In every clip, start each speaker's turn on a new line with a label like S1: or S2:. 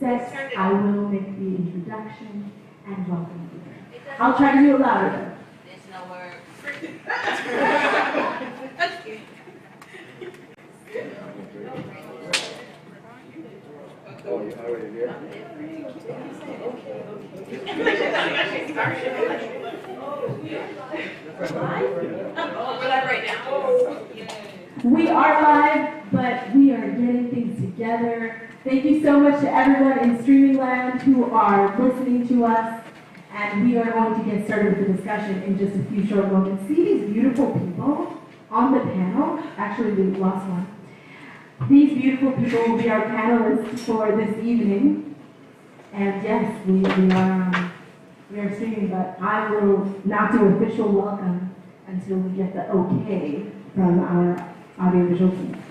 S1: set, I will make the introduction and welcome you. I'll try to do it louder.
S2: There's no word.
S3: Oh, you already there?
S1: We are live, but we are getting things together. Thank you so much to everyone in streaming land who are listening to us. And we are going to get started with the discussion in just a few short moments. See these beautiful people on the panel? Actually, we lost one. These beautiful people will be our panelists for this evening. And yes, we are streaming, but I will not do official welcome until we get the okay from our audiovisual team.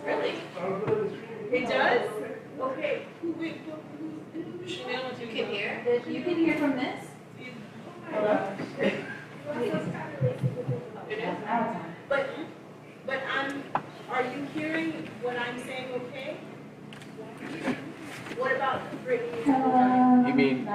S4: Really? It does? Okay. Chanel, you can hear?
S2: You can hear from this?
S4: Hello? But are you hearing what I'm saying okay? What about Brittany?
S3: You mean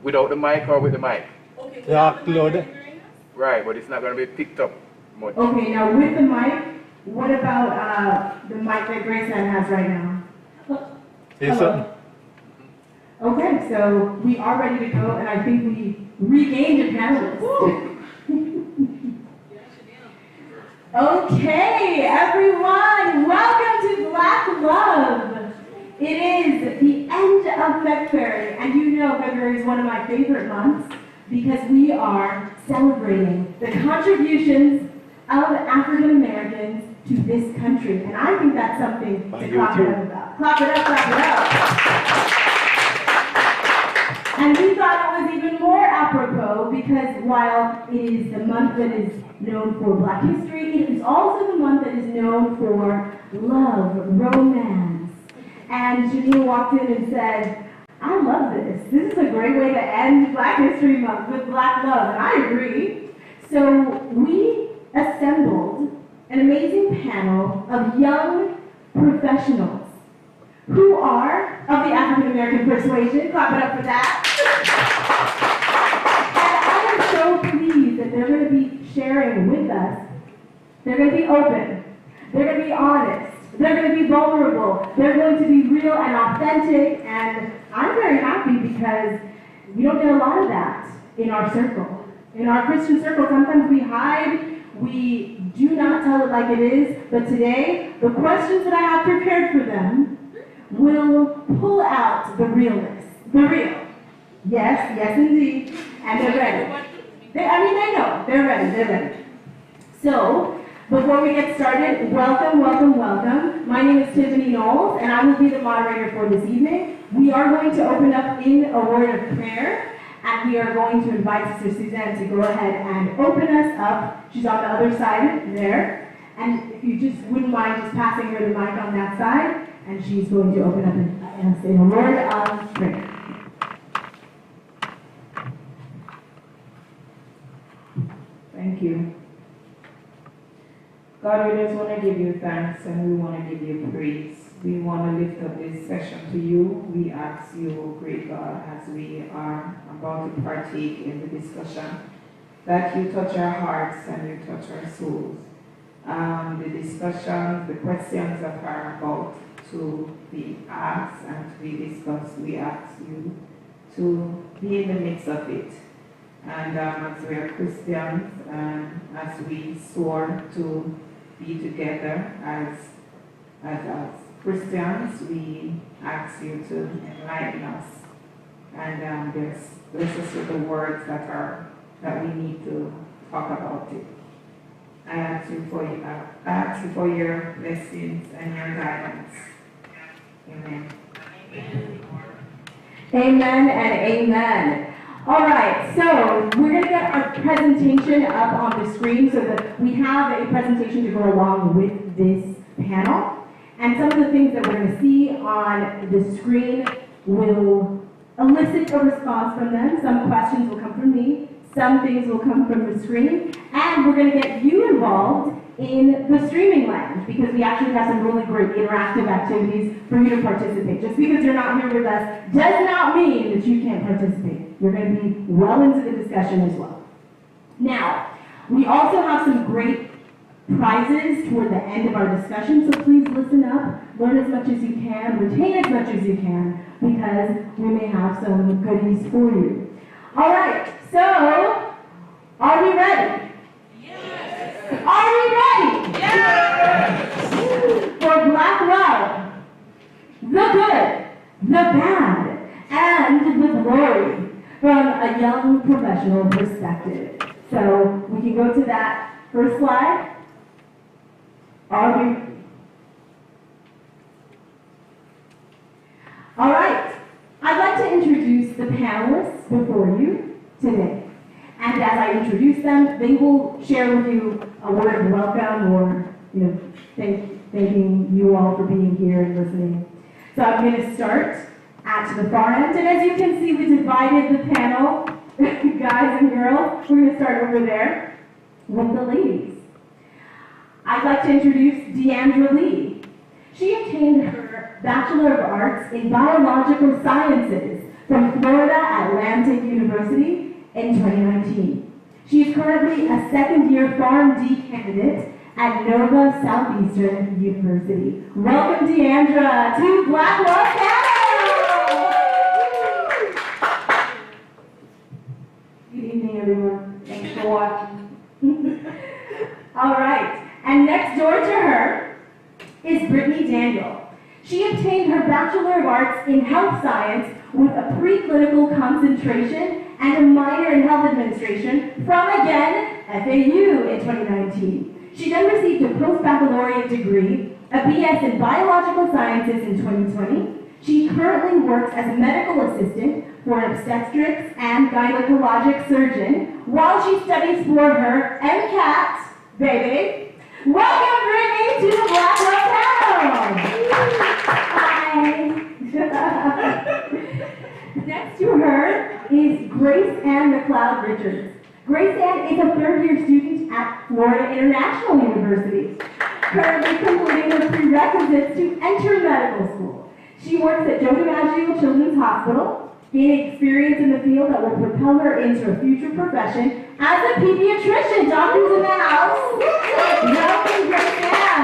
S3: without the mic or with the mic?
S4: Okay,
S5: Yeah,
S4: without the mic, are you hearing us?
S3: Right, but it's not going to be picked up much.
S1: Okay, now with the mic, what about the mic that Grayson has right now?
S5: Yes, sir.
S1: Okay, so we are ready to go, and I think we regained a panelist. Okay, everyone, welcome to Black Love. It is the end of February, and you know February is one of my favorite months because we are celebrating the contributions of African Americans to this country, and I think that's something to clap it up about. Clap it up, clap it up. And we thought it was even more apropos because while it is the month that is known for Black history, it is also the month that is known for love, romance. And Janine walked in and said, I love this. This is a great way to end Black History Month with Black love, and I agree. So we assembled an amazing panel of young professionals who are of the African American persuasion. Clap it up for that. And I am so pleased that they're going to be sharing with us. They're going to be open. They're going to be honest. They're going to be vulnerable. They're going to be real and authentic. And I'm very happy because we don't get a lot of that in our circle. In our Christian circle, sometimes we hide. We do not tell it like it is. But today, the questions that I have prepared for them will pull out the realness. The real. Yes, yes indeed. And they're ready. They know. They're ready. So, before we get started, welcome. My name is Tiffany Knowles, and I will be the moderator for this evening. We are going to open up in a word of prayer, and we are going to invite Sister Suzanne to go ahead and open us up. She's on the other side there. And if you just wouldn't mind just passing her the mic on that side, and she's going to open up in a word of prayer.
S6: Thank you. God, we just want to give you thanks and we want to give you praise. We want to lift up this session to you. We ask you, O great God, as we are about to partake in the discussion, that you touch our hearts and you touch our souls. The discussions, the questions that are about to be asked and to be discussed, we ask you to be in the midst of it. And as we are Christians, and as we soar to be together as Christians, we ask you to enlighten us and bless us with the words that we need to talk about it. I ask you for your blessings and your guidance. Amen.
S1: Amen and amen. All right, so we're going to get our presentation up on the screen so that we have a presentation to go along with this panel. And some of the things that we're going to see on the screen will elicit a response from them. Some questions will come from me. Some things will come from the screen, and we're going to get you involved in the streaming land because we actually have some really great interactive activities for you to participate. Just because you're not here with us does not mean that you can't participate. You're going to be well into the discussion as well. Now, we also have some great prizes toward the end of our discussion, so please listen up, learn as much as you can, retain as much as you can, because we may have some goodies for you. All right, so are we ready? Are we ready? Yes! For Black love, the good, the bad, and the glory from a young professional perspective. So we can go to that first slide. Are we? All right. I'd like to introduce the panelists before you today. And as I introduce them, they will share with you a word of welcome or, thanking you all for being here and listening. So I'm going to start at the far end. And as you can see, we divided the panel, guys and girls. We're going to start over there with the ladies. I'd like to introduce Deandra Lee. She obtained her Bachelor of Arts in Biological Sciences from Florida Atlantic University in 2019. She is currently a second-year PharmD candidate at Nova Southeastern University. Welcome, Deandra, to Black Love Panel! Good evening, everyone. Thanks for watching. All right, and next door to her is Brittany Daniel. She obtained her Bachelor of Arts in Health Science with a preclinical concentration and a minor in Health Administration from, again, FAU in 2019. She then received a post-baccalaureate degree, a BS in Biological Sciences in 2020. She currently works as a medical assistant for an obstetrics and gynecologic surgeon while she studies for her MCAT, baby. Welcome, Brittany, to the Black Love Panel! Hi! Next to her is Grace Ann McLeod Richards. Grace Ann is a third-year student at Florida International University, currently completing her prerequisites to enter medical school. She works at Joe DiMaggio Children's Hospital, gaining experience in the field that will propel her into a future profession as a pediatrician. Doctors in the house. Welcome, Grace Ann,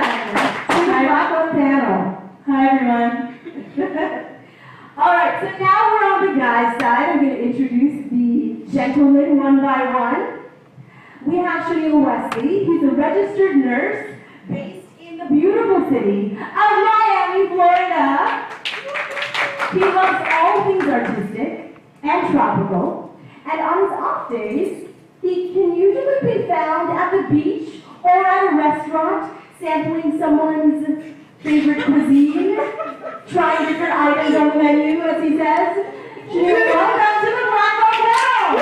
S1: to the Black Love Panel. Hi, everyone. All right, so now we're on the guys' side. I'm going to introduce the gentlemen one by one. We have Shanil Wesley. He's a registered nurse based in the beautiful city of Miami, Florida. He loves all things artistic and tropical. And on his off days, he can usually be found at the beach or at a restaurant sampling someone's favorite cuisine, trying different items on the menu, as he says. Welcome to the Black Love Panel!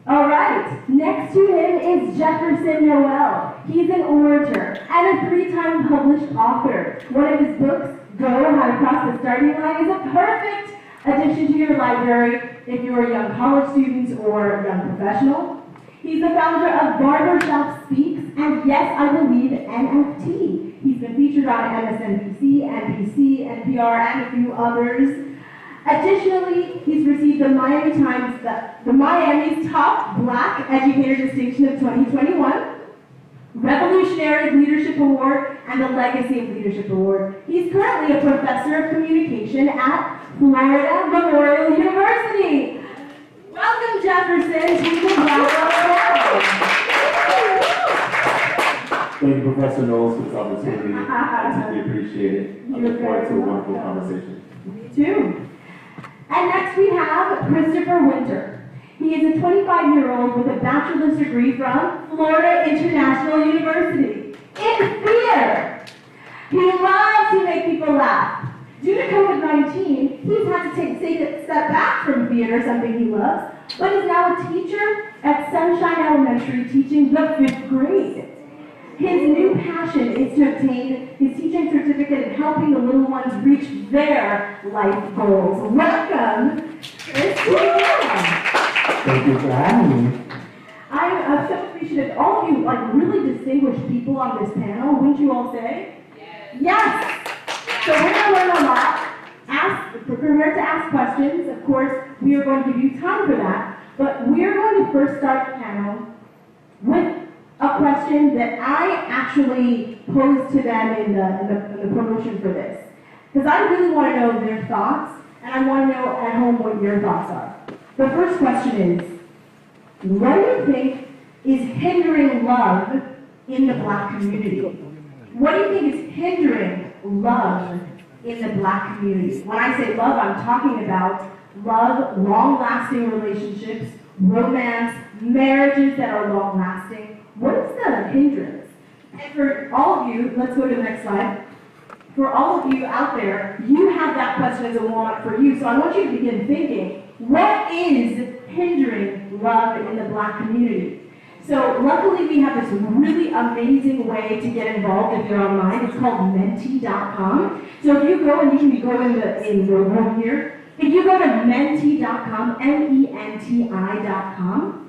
S1: All right, next to him is Jefferson Noel. He's an orator and a 3-time published author. One of his books, Go, How to Cross the Starting Line, is a perfect addition to your library if you're a young college student or a young professional. He's the founder of Barbershop Speaks, and yes, I believe NFT. He's been featured on MSNBC, NBC, NPR, and a few others. Additionally, he's received the Miami Times, the Miami's Top Black Educator Distinction of 2021, Revolutionary Leadership Award, and the Legacy of Leadership Award. He's currently a professor of communication at Florida Memorial University. Welcome, Jefferson, to the Black Love Panel.
S5: Thank you, Professor Knowles, for this opportunity. I deeply appreciate it. I look forward to a wonderful conversation.
S1: Me too. And next we have Christopher Winter. He is a 25-year-old with a bachelor's degree from Florida International University in theater. He loves to make people laugh. Due to COVID-19, he's had to take a step back from theater, something he loves, but is now a teacher at Sunshine Elementary teaching the 5th grade. His new passion is to obtain his teaching certificate in helping the little ones reach their life goals. Welcome, Chris.
S5: Thank you for having me.
S1: I'm so appreciative. All of you, like, really distinguished people on this panel, wouldn't you all say? Yes! So we're going to learn a lot. We're prepared to ask questions. Of course, we are going to give you time for that. But we are going to first start the panel with a question that I actually posed to them in the promotion for this. Because I really want to know their thoughts, and I want to know at home what your thoughts are. The first question is, what do you think is hindering love in the Black community? What do you think is hindering love in the Black community? When I say love, I'm talking about love, long-lasting relationships, romance, marriages that are long-lasting. What is the hindrance? And for all of you, let's go to the next slide. For all of you out there, you have that question as a warm-up for you. So I want you to begin thinking, what is hindering love in the Black community? So luckily we have this really amazing way to get involved if you're online. It's called menti.com. So if you go, and you can go in the room here, if you go to menti.com, menti.com,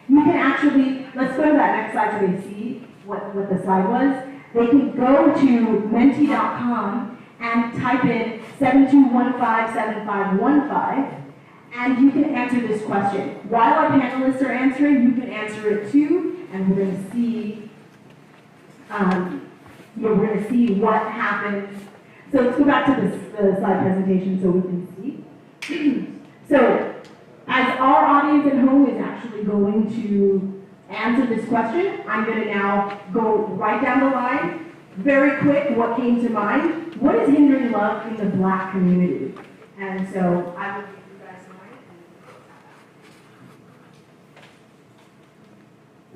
S1: you can actually, let's go to that next slide so they see what the slide was. They can go to menti.com and type in 72157515, and you can answer this question. While our panelists are answering, you can answer it too, and we're going to see, we're going to see what happens. So let's go back to the slide presentation so we can see. So, as our audience at home is actually going to answer this question, I'm going to now go right down the line. Very quick, what came to mind? What is hindering love in the Black community? And so I will give you guys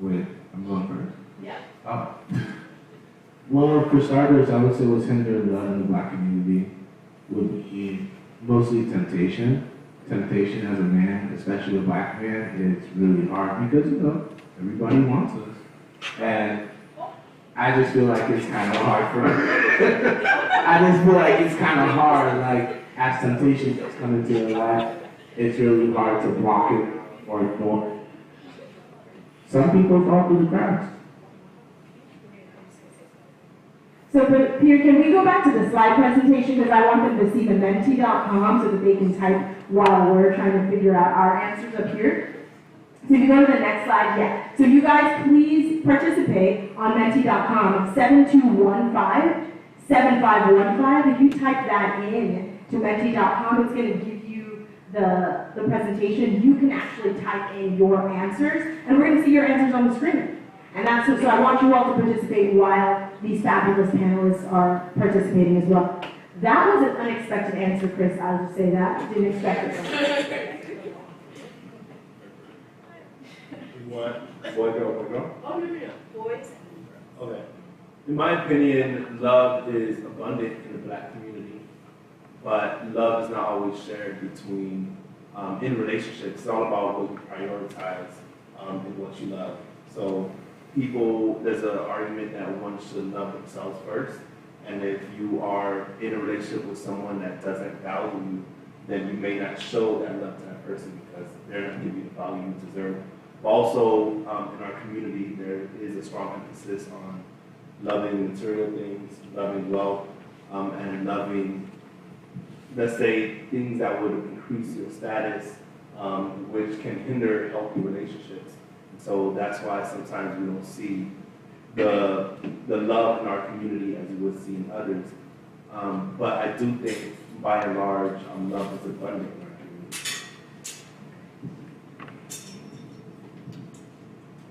S1: mine.
S5: Wait, I'm going first?
S1: Yeah.
S5: Oh. Well, for starters, I would say what's hindering love in the Black community would be mostly temptation. Temptation as a man, especially a Black man, it's really hard because, everybody wants us. And I just feel like it's kind of hard for I just feel like it's kind of hard, like, as temptation does come into your life, it's really hard to block it or ignore it. Some people fall through the cracks.
S1: So, Pierre, can we go back to the slide presentation because I want them to see the menti.com so that they can type while we're trying to figure out our answers up here. So if you go to the next slide, yeah. So you guys please participate on menti.com, 7215-7515. If you type that in to menti.com, it's going to give you the presentation. You can actually type in your answers, and we're going to see your answers on the screen. And that's so I want you all to participate while these fabulous panelists are participating as well. That was an unexpected answer, Chris. I'll just say that. Didn't expect it.
S7: What? Boy, girl?
S4: Oh, no. Boys.
S7: Okay. In my opinion, love is abundant in the Black community, but love is not always shared between, in relationships. It's all about what you prioritize and what you love. So there's an argument that one should love themselves first, and if you are in a relationship with someone that doesn't value you, then you may not show that love to that person because they're not giving you the value you deserve. But also, in our community, there is a strong emphasis on loving material things, loving wealth, and loving, let's say, things that would increase your status, which can hinder healthy relationships. So that's why sometimes we don't see the love in our community as we would see in others. But I do think, by and large, love is abundant in our community.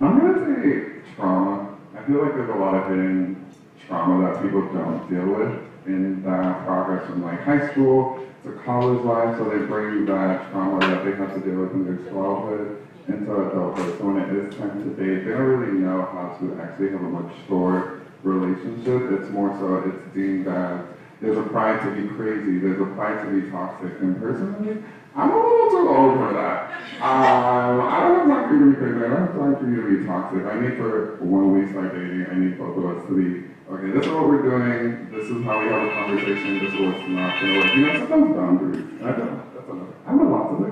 S8: I'm going to say trauma. I feel like there's a lot of hidden trauma that people don't deal with in that progress from like high school to college life, so they bring that trauma that they have to deal with in their childhood into adulthood. So when it is time to date, they don't really know how to actually have a mature relationship. It's more so it's deemed as there's a pride to be crazy, there's a pride to be toxic, and personally, I'm a little too old for that. I don't have time for you to be crazy, I don't have time for you to be toxic. I need for when we start dating, I need both of us to be, okay, this is what we're doing, this is how we have a conversation, this is what's not gonna work. You know, set those boundaries. I have a lot to say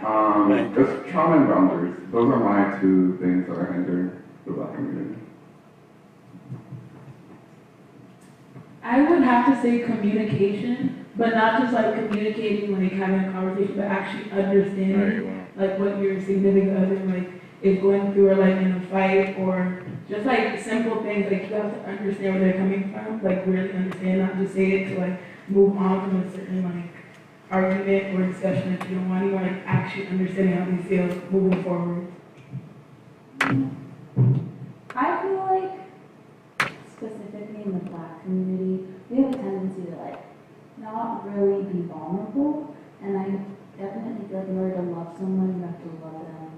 S8: on that. Just trauma and boundaries. Those are my two things that are hindering the Black community.
S9: I would have to say communication, but not just like communicating, like having a conversation, but actually understanding like what your significant other like is going through, or like in a fight, or just like simple things. Like you have to understand where they're coming from, like really understand, not just say it to like move on from a certain like argument or discussion that you don't want. You want like actually understanding how they feel moving forward.
S1: I feel like, specifically in the Black community, we have a tendency to like not really be vulnerable, and I definitely feel like in order to love someone, you have to love them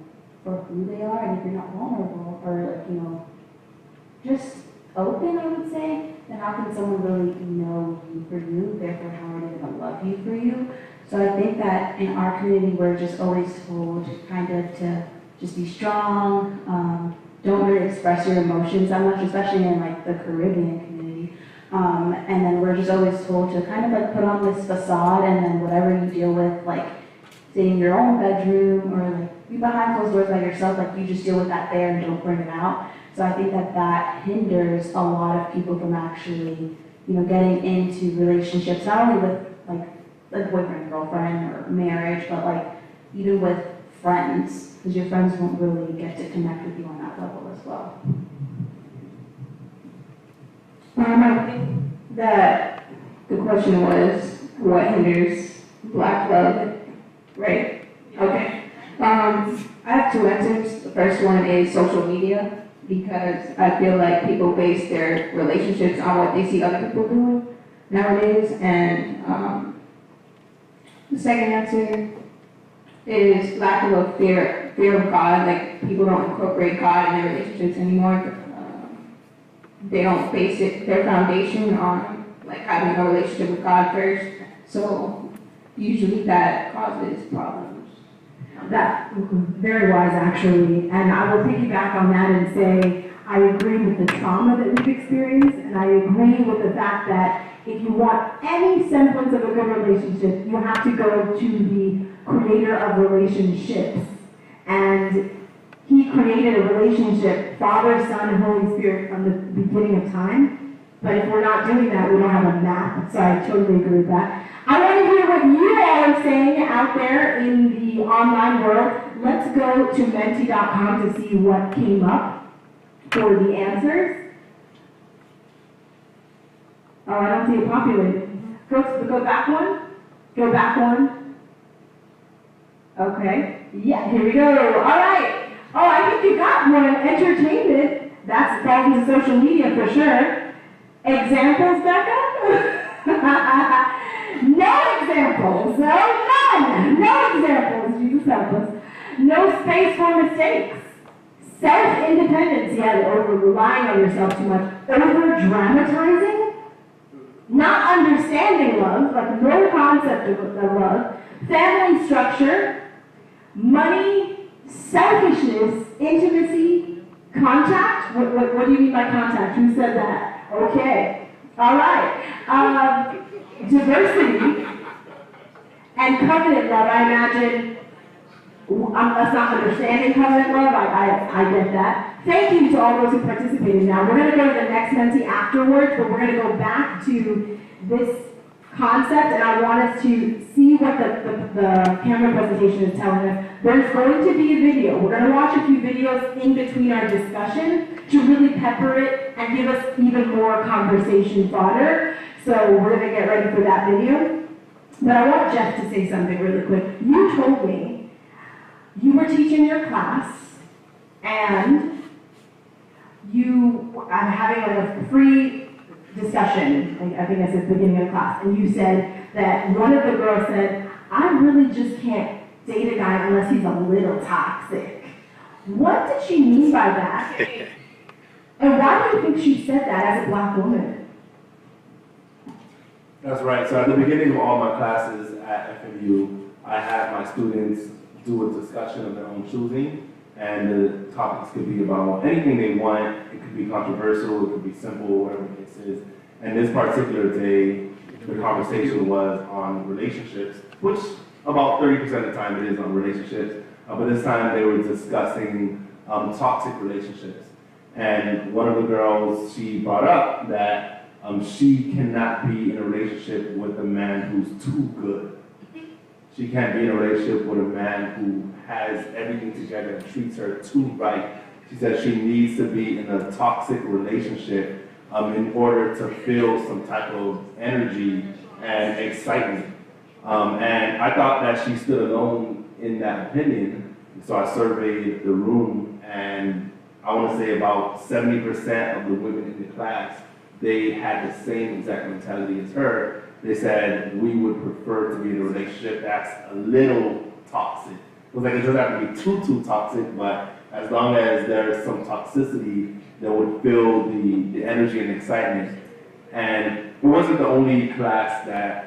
S1: for who they are, and if you're not vulnerable or like, you know, just open, I would say, then how can someone really know you for you, therefore how are they going to love you for you? So I think that in our community, we're just always told kind of to just be strong, don't really express your emotions that much, especially in like the Caribbean community. And then we're just always told to kind of like put on this facade, and then whatever you deal with, like say in your own bedroom or like be behind closed doors by yourself, like you just deal with that there and don't bring it out. So I think that that hinders a lot of people from actually, you know, getting into relationships, not only with like boyfriend, girlfriend, or marriage, but like even with friends, because your friends won't really get to connect with you on that level as well.
S6: I think that the question was, what hinders Black love, right? Okay. I have two answers. The first one is social media, because I feel like people base their relationships on what they see other people doing nowadays. And the second answer is lack of a fear of God. Like people don't incorporate God in their relationships anymore. They don't base their foundation on like having a relationship with God first. So usually that causes problems.
S1: That's very wise, actually, and I will piggyback on that and say I agree with the trauma that we've experienced, and I agree with the fact that if you want any semblance of a good relationship, you have to go to the creator of relationships, and he created a relationship, Father, Son, and Holy Spirit from the beginning of time. But if we're not doing that, we don't have a map, so I totally agree with that. I want to hear what you all are saying out there in the online world. Let's go to menti.com to see what came up for the answers. Oh, I don't see it populated. Go back one. Go back one. Okay. Yeah, here we go. All right. Oh, I think you got one. Entertainment. That's falls into social media for sure. Examples, Becca? No examples. No, none. No examples. Jesus help us. No space for mistakes. Self-independence. Yeah, over relying on yourself too much. Over-dramatizing. Not understanding love, like no concept of love. Family structure. Money. Selfishness. Intimacy. Contact. What do you mean by contact? Who said that? Okay. All right. Diversity and covenant love. I imagine us not understanding covenant love. I get that. Thank you to all those who participated. Now we're going to go to the next mentee afterwards, but we're going to go back to this concept, and I want us to see what the camera presentation is telling us. There's going to be a video. We're going to watch a few videos in between our discussion to really pepper it and give us even more conversation fodder. So we're going to get ready for that video. But I want Jeff to say something really quick. You told me you were teaching your class and you are having like a free discussion, I think that's at the beginning of class, and you said that one of the girls said, I really just can't date a guy unless he's a little toxic. What did she mean by that? And why do you think she said that as a Black woman?
S7: That's right. So at the beginning of all my classes at FMU, I had my students do a discussion of their own choosing, and the topics could be about anything they want. It could be controversial, it could be simple, whatever the case is. And this particular day, the conversation was on relationships, which about 30% of the time it is on relationships. But this time they were discussing toxic relationships. And one of the girls, she brought up that she cannot be in a relationship with a man who's too good. She can't be in a relationship with a man who has everything together and treats her too right. She said she needs to be in a toxic relationship in order to feel some type of energy and excitement. And I thought that she stood alone in that opinion. So I surveyed the room, and I want to say about 70% of the women in the class, they had the same exact mentality as her. They said, we would prefer to be in a relationship that's a little toxic. It was like, it doesn't have to be too toxic, but as long as there's some toxicity that would fill the energy and excitement. And it wasn't the only class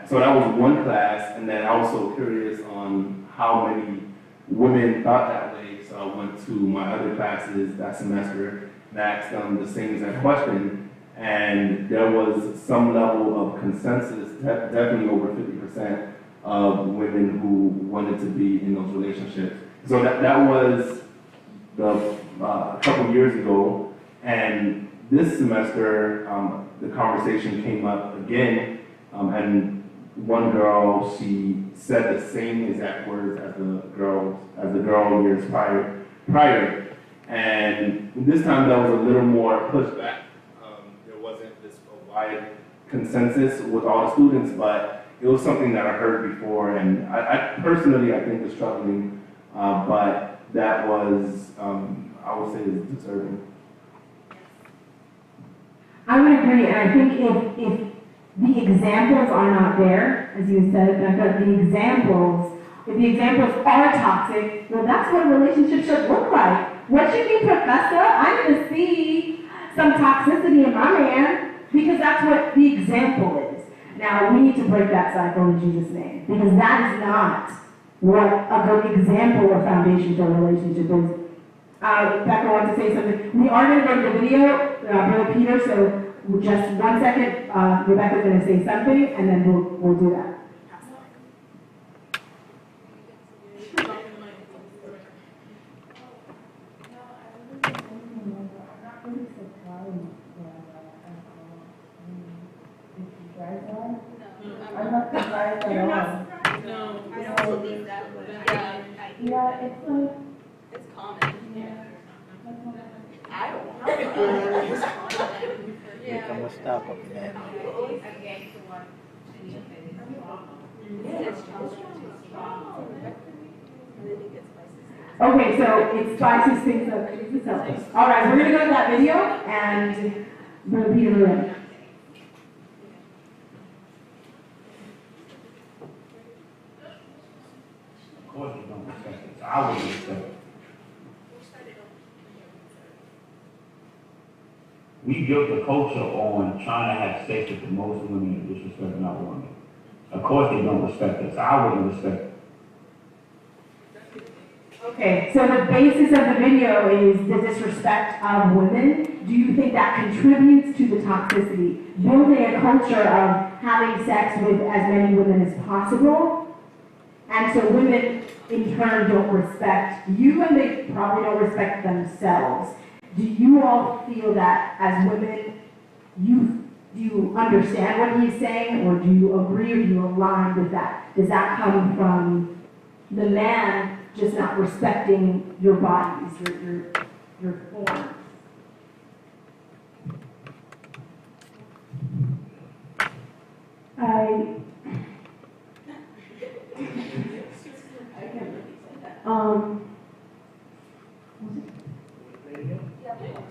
S7: so that was one class, and then I was so curious on how many women thought that way, so I went to my other classes that semester and asked them the same exact question, and there was some level of consensus, definitely over 50% of women who wanted to be in those relationships. So that was a couple years ago, and this semester, the conversation came up again, and one girl, she said the same exact words as the girl years prior. And this time there was a little more pushback. There wasn't this wide consensus with all the students, but it was something that I heard before, and I personally, I think is troubling, but that was, I would say, is disturbing.
S1: I would agree, and I think if the examples are not there, as you said, Becca, if the examples are toxic, well, that's what a relationship should look like. What you mean, Professor? I'm going to see some toxicity in my man, because that's what the example is. Now, we need to break that cycle in Jesus' name, because that is not what a good example or foundation for a relationship is. Becca wants to say something. We are going to go to the video, Brother Peter, so just 1 second. Rebecca's going to say something, and then we'll do that.
S4: I'm not surprised at all. No, I don't believe that.
S1: Yeah, it's like...
S2: It's common.
S4: Yeah.
S2: I don't know. It's common.
S10: I'm gonna stop up there.
S2: Okay,
S1: so it's spicy things of Jesus help us. All right, we're going to go to that video, and Brother Peter Lewin.
S11: Of course you don't respect it. So I wouldn't respect it. We built a culture on trying to have sex with the most women and disrespecting our women. Of course they don't respect us. I wouldn't respect it.
S1: Okay, so the basis of the video is the disrespect of women. Do you think that contributes to the toxicity? Building a culture of having sex with as many women as possible, and so women in turn don't respect you, and they probably don't respect themselves. Do you all feel that as women, do you understand what he's saying, or do you agree, or do you align with that? Does that come from the man just not respecting your bodies, your forms?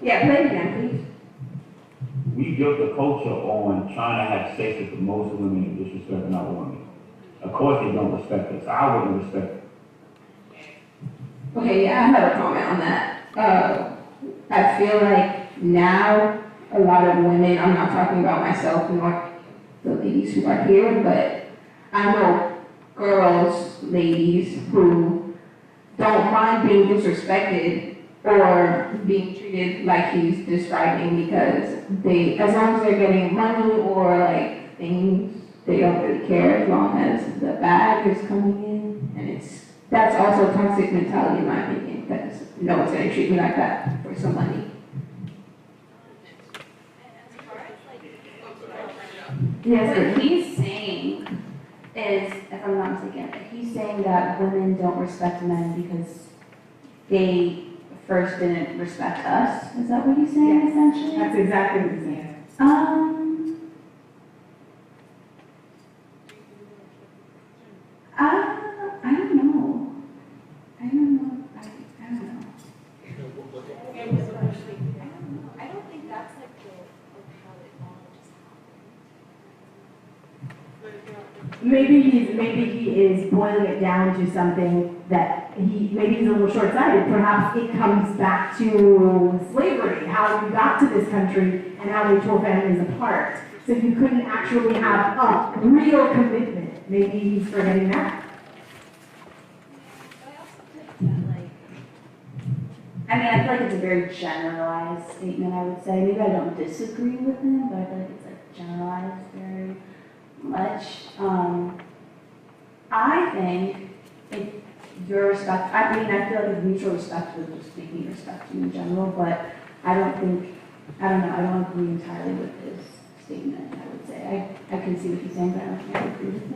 S1: Yeah, play it again, please.
S11: We built a culture on trying to have sex with the most women and disrespecting our women. Of course they don't respect us. I wouldn't respect it.
S6: Okay, yeah, I have a comment on that. I feel like now a lot of women, I'm not talking about myself nor the ladies who are here, but I know girls, ladies who don't mind being disrespected or being treated like he's describing because they, as long as they're getting money or like things, they don't really care as long as the bag is coming in. And that's also a toxic mentality in my opinion, because no one's gonna treat me like that for some money.
S12: Yes, what he's saying is, if I'm not mistaken, he's saying that women don't respect men because they first didn't respect us. Is that what he's saying, essentially?
S1: That's exactly what he's saying.
S12: I don't know. I don't know. I don't know.
S2: I don't think that's like how it all just
S1: Maybe he is boiling it down to something that maybe he's a little short-sighted. Perhaps it comes back to slavery, how we got to this country and how we tore families apart. So you couldn't actually have a real commitment. Maybe he's forgetting that.
S12: I mean, I feel like it's a very generalized statement, I would say. Maybe I don't disagree with him, but I feel like it's like generalized very much. I think your respect, I mean, I feel like it's mutual respect with just making respect you in general, but I don't agree entirely with his statement, I would say. I can see what he's saying, but I don't think I agree with it.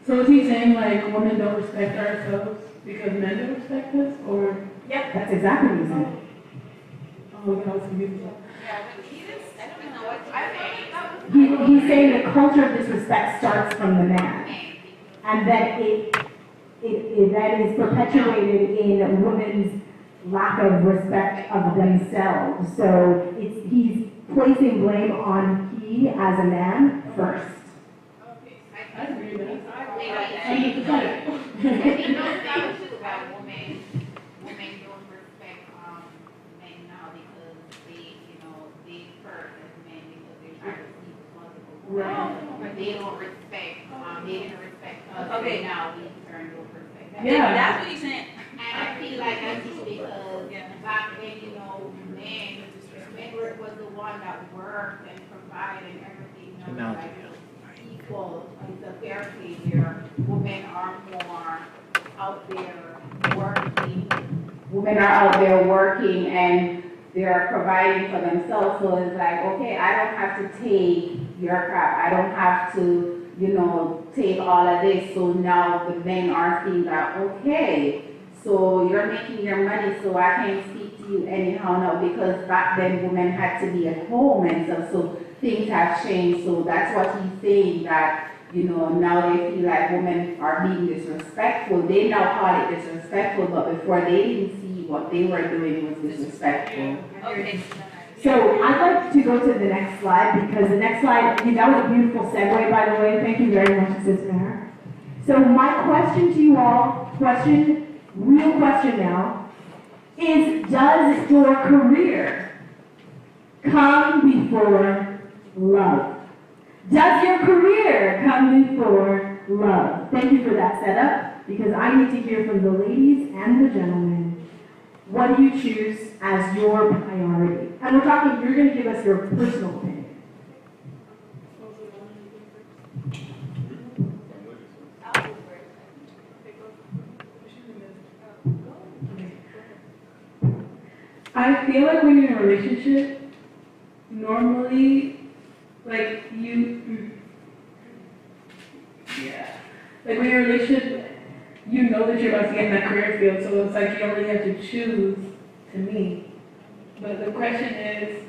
S9: So is he saying like women don't respect ourselves because men don't respect us, or?
S1: Yep, that's exactly what he's saying.
S9: Oh, I was confused.
S2: Yeah, but he just, I don't know what I thought
S1: He's saying the culture of disrespect starts from the man, and then that is perpetuated in women's lack of respect of themselves. So he's placing blame on he as a man first.
S9: I agree with that.
S13: He knows that too about women don't respect men now because they first as men because they're trying to be responsible for it. They don't respect, they didn't respect us.
S2: Okay.
S13: Now we turn to respect.
S9: Yeah.
S2: That's what he's saying.
S13: And I feel like that's just because back then, men was the one that worked and provided and everything, like equal, it's a fair pay here. Women are more out there working. Women are out there working and they're providing for themselves. So it's like, okay, I don't have to take your crap. I don't have to, take all of this. So now the men are seeing that, okay, so you're making your money, so I can't speak to you anyhow now, because back then women had to be at home and stuff, so things have changed. So that's what he's saying, that, now they feel like women are being disrespectful. They now call it disrespectful, but before they didn't see what they were doing was disrespectful.
S2: Okay.
S1: So I'd like to go to the next slide, because the next slide, that was a beautiful segue, by the way. Thank you very much, Assistant Mayor. So my question to you all, real question now, is does your career come before love? Does your career come before love? Thank you for that setup, because I need to hear from the ladies and the gentlemen. What do you choose as your priority? And we're talking, you're going to give us your personal opinion.
S9: I feel like when you're in a relationship, normally, like when you're in a relationship, you know that you're about to get in that career field, so it's like you don't really have to choose, to me. But the question is,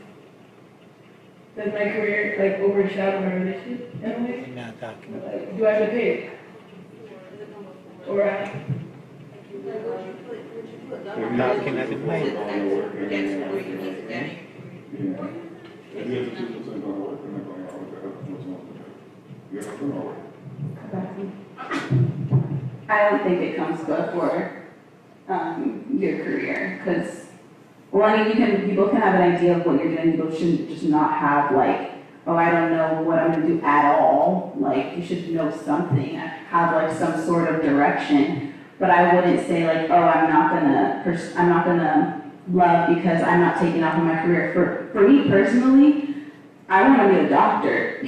S9: does my career overshadow my relationship in a way?
S10: Not talking.
S9: Like, do I have to pick? Or
S10: Talking at the mic.
S8: If you have to choose between going to work and not going out with the other, which one would you have to work?
S6: I don't think it comes before your career, because
S12: Well, I mean, you both can have an idea of what you're doing. You both shouldn't just not have like, oh, I don't know what I'm gonna do at all. Like, you should know something, have like some sort of direction. But I wouldn't say like, oh, I'm not gonna love because I'm not taking off on my career. For me personally, I want to be a doctor.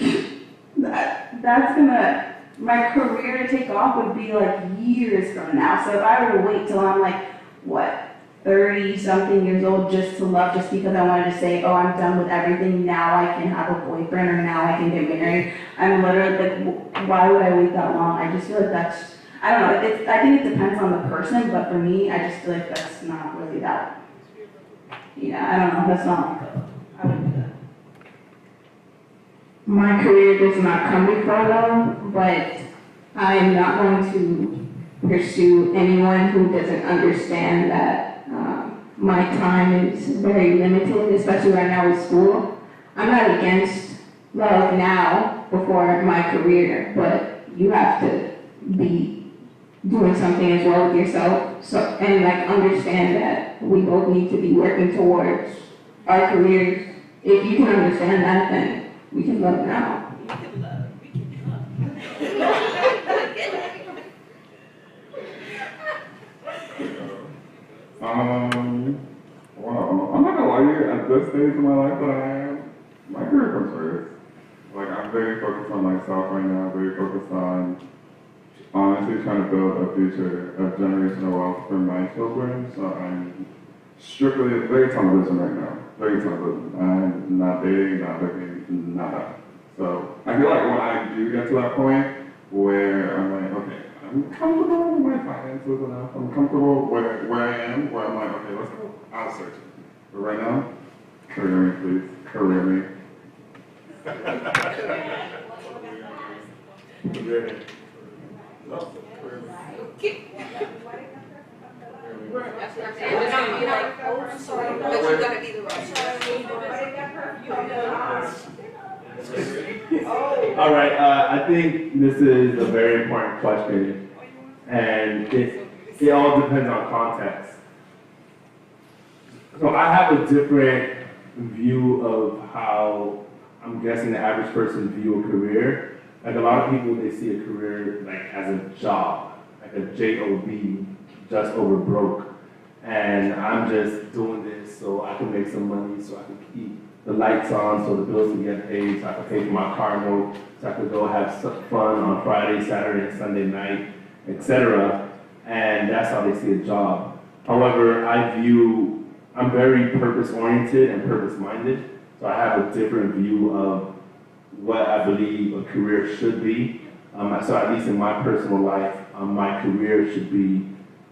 S12: My career to take off would be like years from now. So if I were to wait till I'm like, what, 30 something years old just to love, just because I wanted to say, oh, I'm done with everything, now I can have a boyfriend or now I can get married, I'm literally like, why would I wait that long? I just feel like that's, I don't know, I think it depends on the person, but for me, I just feel like that's not really that, yeah, I don't know, that's not like I wouldn't do that.
S6: My career does not come before love, but I am not going to pursue anyone who doesn't understand that my time is very limited, especially right now with school. I'm not against love now before my career, but you have to be doing something as well with yourself, and like understand that we both need to be working towards our careers. If you can understand that, then we can love now.
S8: Well, I'm not gonna lie to you, at this stage of my life that I am, my career comes first. Like, I'm very focused on myself right now, very focused on honestly trying to build a future of generational wealth for my children. So I'm strictly very tunnel vision right now. Very tunnel vision. I'm not dating, not looking, nada. So I feel like when I do get to that point where I'm like, okay, I'm comfortable with my finances enough. I'm comfortable where I am, where I'm like, okay, let's go out searching. But right now, career me, please. Career me.
S7: All right, I think this is a very important question, and it all depends on context. So I have a different view of how I'm guessing the average person view a career. Like a lot of people, they see a career like as a job, like a job, just over broke. And I'm just doing this so I can make some money, so I can keep the lights on, so the bills can get paid, so I can pay for my car note, so I can go have some fun on Friday, Saturday, and Sunday night, etc. And that's how they see a job. However, I'm very purpose-oriented and purpose-minded, so I have a different view of what I believe a career should be. So at least in my personal life, my career should be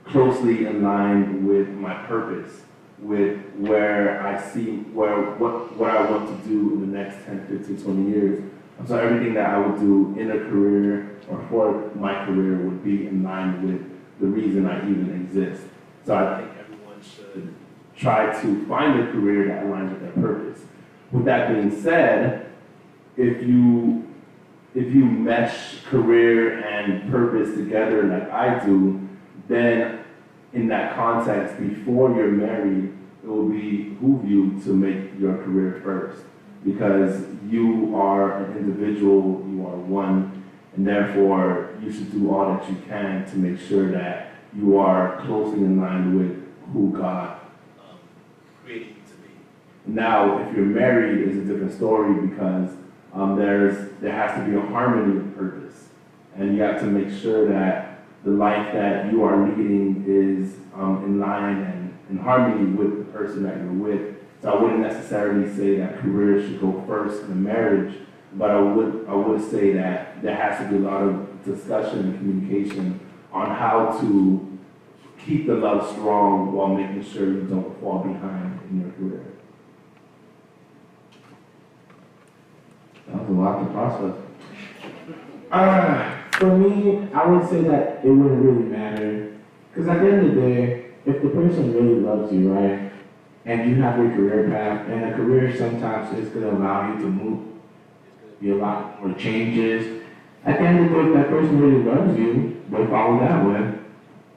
S7: closely in line with my purpose, with where I see, what I want to do in the next 10, 15, 20 years. So everything that I would do in a career or for my career would be in line with the reason I even exist. So I think everyone should try to find a career that aligns with their purpose. With that being said, if you mesh career and purpose together like I do, then in that context, before you're married, it will behoove you to make your career first, because you are an individual, you are one, and therefore you should do all that you can to make sure that you are closely in line with who God created you to be. Now, if you're married, it's a different story, because there has to be a harmony of purpose, and you have to make sure that the life that you are leading is in line and in harmony with the person that you're with. So I wouldn't necessarily say that career should go first in a marriage, but I would say that there has to be a lot of discussion and communication on how to keep the love strong while making sure you don't fall behind in your career.
S5: That was a lot to process. For me, I would say that it wouldn't really matter. Because at the end of the day, if the person really loves you, right, and you have your career path, and a career sometimes is going to allow you to move, there's going to be a lot more changes. At the end of the day, if that person really loves you, they'll follow that way.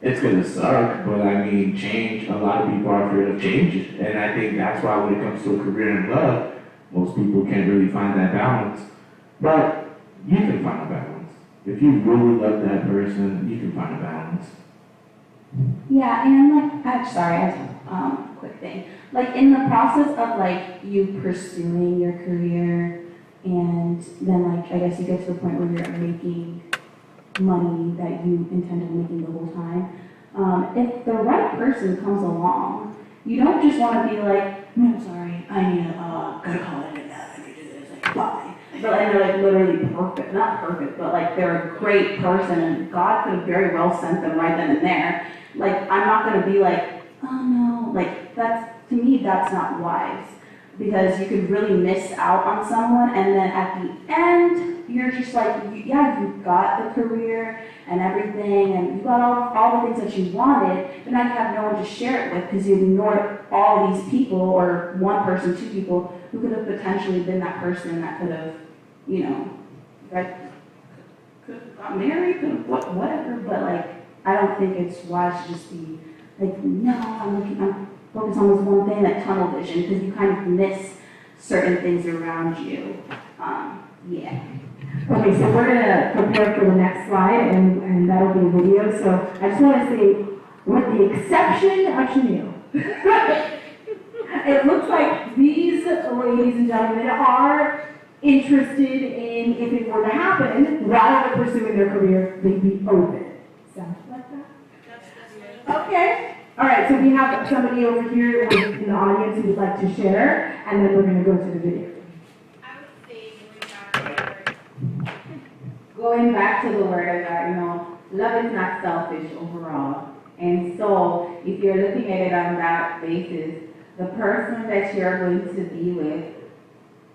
S5: it's gonna suck, but I mean, change, a lot of people are afraid of change. And I think that's why when it comes to a career in love, most people can't really find that balance. But you can find a balance. If you really love that person, you can find a balance.
S12: Yeah, and like, I'm sorry, I have a quick thing. Like, in the process of like you pursuing your career, and then like, I guess you get to the point where you're making money that you intended making the whole time. If the right person comes along, you don't just want to be like, no, I'm sorry, I need gotta call it a nut, I need to do this, like, bye. But like, they're like literally perfect, not perfect, but like they're a great person, and God could have very well sent them right then and there. Like, I'm not gonna be like, oh no, like that's, to me, that's not wise. Because you could really miss out on someone, and then at the end, you're just like, yeah, you got the career and everything, and you got all the things that you wanted, but now you have no one to share it with because you ignored all these people, or one person, two people, who could have potentially been that person that could have, you know, that could have got married, could have whatever, but like, I don't think it's wise to just be like, no, I'm focused on this one thing, like tunnel vision, because you kind of miss certain things around you. Yeah.
S1: Okay, so we're gonna prepare for the next slide, and that'll be a video. So I just want to say, with the exception of Chanel, it looks like these ladies and gentlemen are interested in, if it were to happen, rather than pursuing their career, they'd be open. Sounds like that? Okay. All right, so we have somebody over here in the audience who would like to share, and then we're going to go to the video.
S13: I would say
S14: going back to the word of God, you know, love is not selfish overall. And so if you're looking at it on that basis, the person that you're going to be with,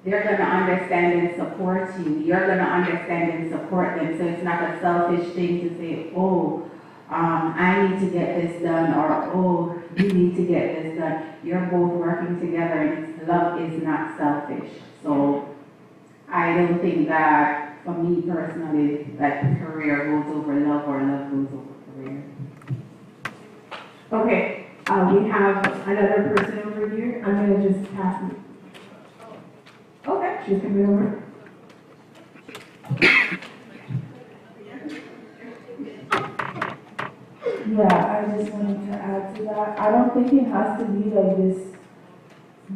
S14: they're going to understand and support you. You're going to understand and support them. So it's not a selfish thing to say, oh, I need to get this done, or oh, you need to get this done. You're both working together, and love is not selfish. So I don't think that, for me personally, that career goes over love or love goes over career.
S1: Okay, we have another person over here. I'm going to just pass it. Okay, she's coming over.
S9: Yeah, I just wanted to add to that. I don't think it has to be like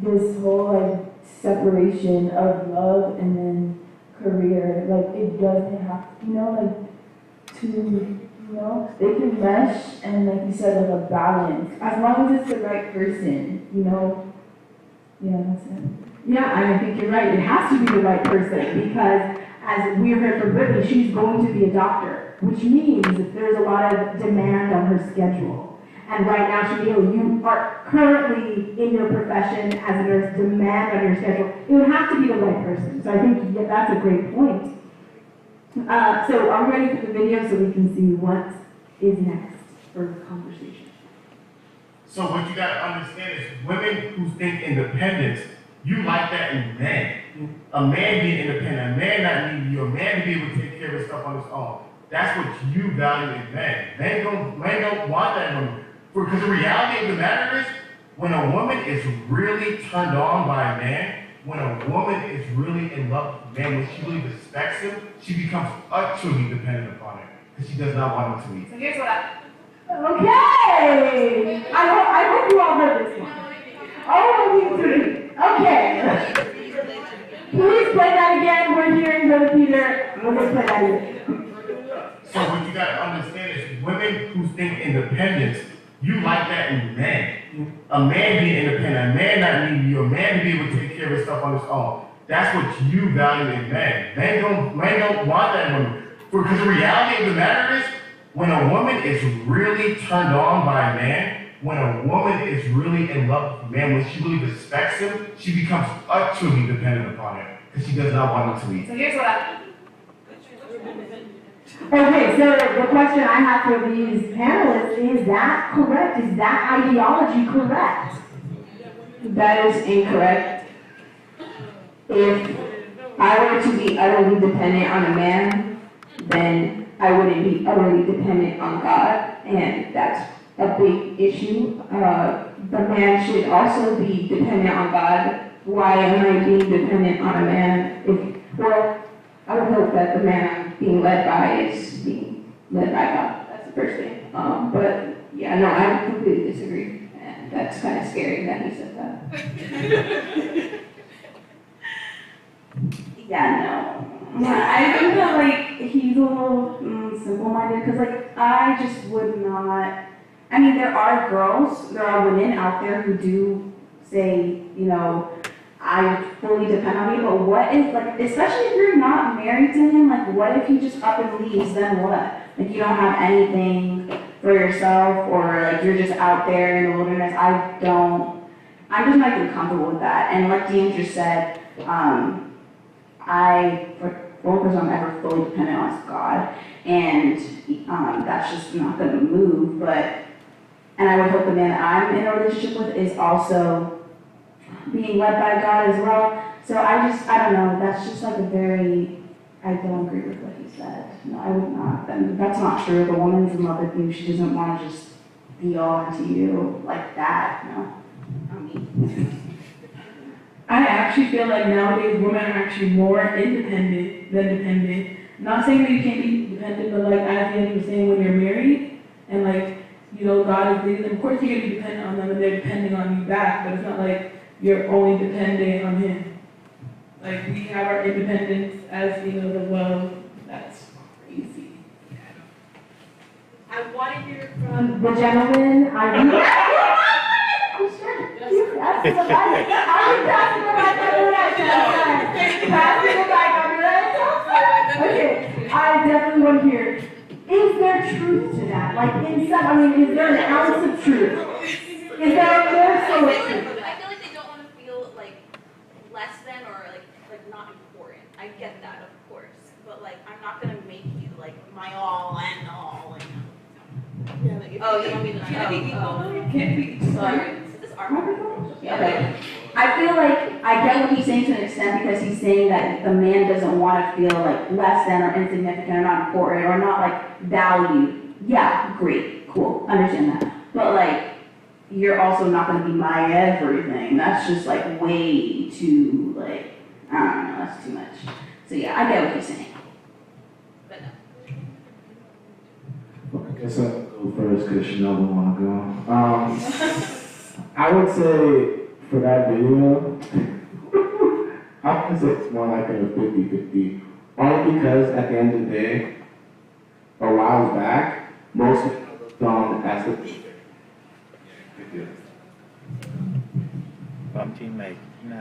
S9: this whole like separation of love and then career. Like it doesn't have, like they can mesh, and like you said, like a balance. As long as it's the right person, Yeah, that's it.
S1: Yeah, I think you're right. It has to be the right person, because as we heard from Brittany, she's going to be a doctor, which means that there's a lot of demand on her schedule. And right now, Shamil, you are currently in your profession as there's demand on your schedule. It would have to be the right person. So I think that's a great point. So are we ready for the video so we can see what is next for the conversation?
S15: So what you got to understand is women who think independence, you like that in men. A man being independent, a man not needing you, a man to be able to take care of his stuff on his own. That's what you value in men. Men don't want that in women. Because the reality of the matter is, when a woman is really turned on by a man, when a woman is really in love with a man, when she really respects him, she becomes utterly dependent upon him. Because she does not want him to leave.
S13: So here's what
S1: Okay! I hope you all heard this one. Oh, you three. Okay. Please play that again. We're hearing Brother Peter. We're going to play that again.
S15: So what you got to understand is women who think independence, you like that in men. A man being independent, a man not needing you, a man to be able to take care of his stuff on his own. That's what you value in men. Men don't want that in women. Because the reality of the matter is, when a woman is really turned on by a man, when a woman is really in love with a man, when she really respects him, she becomes utterly dependent upon him. Because she does not want him to leave.
S13: So here's what
S1: Okay, so the question I have for these panelists, is that correct? Is that ideology correct?
S6: That is incorrect. If I were to be utterly dependent on a man, then
S14: I wouldn't be utterly dependent on God, and that's a big issue. The man should also be dependent on God. Why am I being dependent on a man? Well, I would hope that the man I'm being led by is being led by God. That's the first thing. But yeah, no, I completely disagree, and that's kind of scary that he said that. Yeah, no. I think that like he's a little simple-minded because like I just would not. I mean, there are women out there who do say, you know, I fully depend on you, but what if, like, especially if you're not married to him, like, what if he just up and leaves, then what? Like, you don't have anything for yourself, or, like, you're just out there in the wilderness. I'm just not even comfortable with that. And like Dean just said, the only person I'm ever fully dependent on is God, and that's just not going to move, and I would hope the man that I'm in a relationship with is also being led by God as well. So I don't know, that's just like I don't agree with what he said. No, I would not. That's not true. The woman's in love with you. She doesn't want to just be all into you like that. No.
S9: I actually feel like nowadays women are actually more independent than dependent. Not saying that you can't be dependent, but like as Andy was saying, when you're married and like, you know, God is leading them, of course you're going to be dependent on them and they're depending on you back, but it's not like you're only dependent on him. Like we have our independence as females as well. That's crazy.
S4: I want to hear from
S1: the gentleman. I'm passing the mic on the Okay, I definitely want to hear. Is there truth to that? Like in some, I mean, is there an ounce of truth? Is there a morsel of truth?
S2: I feel like they don't want to feel like less than or like not important. I get that, of course, but like I'm not gonna make you like my all and all. Like, oh, you want me to? Can't be equal.
S9: Can't be.
S2: Sorry. Is this our microphone?
S14: Okay. I feel like I get what he's saying to an extent because he's saying that the man doesn't want to feel like less than or insignificant or not important or not like valued. Yeah, great, cool, understand that. But like, you're also not going to be my everything. That's just like way too like, I don't know, that's too much. So yeah, I get what he's saying.
S2: But no.
S5: I guess I'll go first because Chanel don't want to go. I would say for that video, I would say it's more like a 50-50. Only because at the end of the day, a while back, most men are looked on as the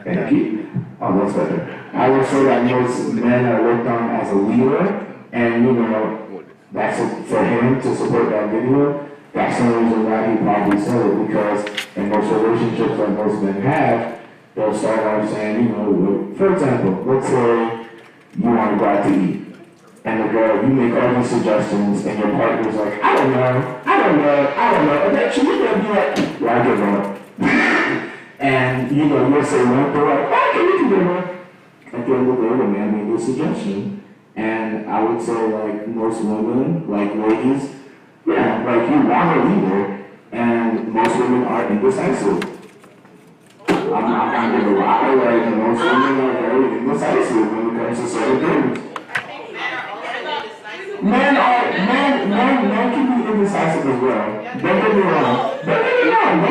S5: Thank you. Oh, that's better. I would say that most men are looked on as a leader, and you know, that's for him to support that video. That's the reason why he probably said it, because in most relationships that most men have, they'll start off saying, you know, for example, let's say you want to go out to eat, and the girl, you make all these suggestions, and your partner's like, I don't know, and eventually they'll be like, well, I give up. And, you know, you'll say one thing like, okay, you can give up. At the end of the day, the man made the suggestion. And I would say, like, most women, like ladies, yeah, like you want a leader, and most women are indecisive. I'm not going to lie, like most women are very indecisive when it comes to certain things. Men can be indecisive as well. Don't get me wrong. Men can be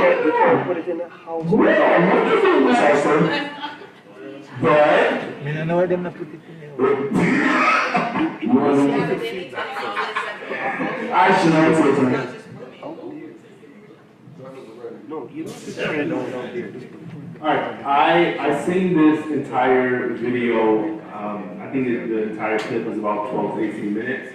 S5: indecisive. But
S10: I know where them not put it in there.
S5: I should know it's
S10: No, you don't sit there and don't there.
S7: Alright, I seen this entire video, I think the entire clip was about 12 to 18 minutes.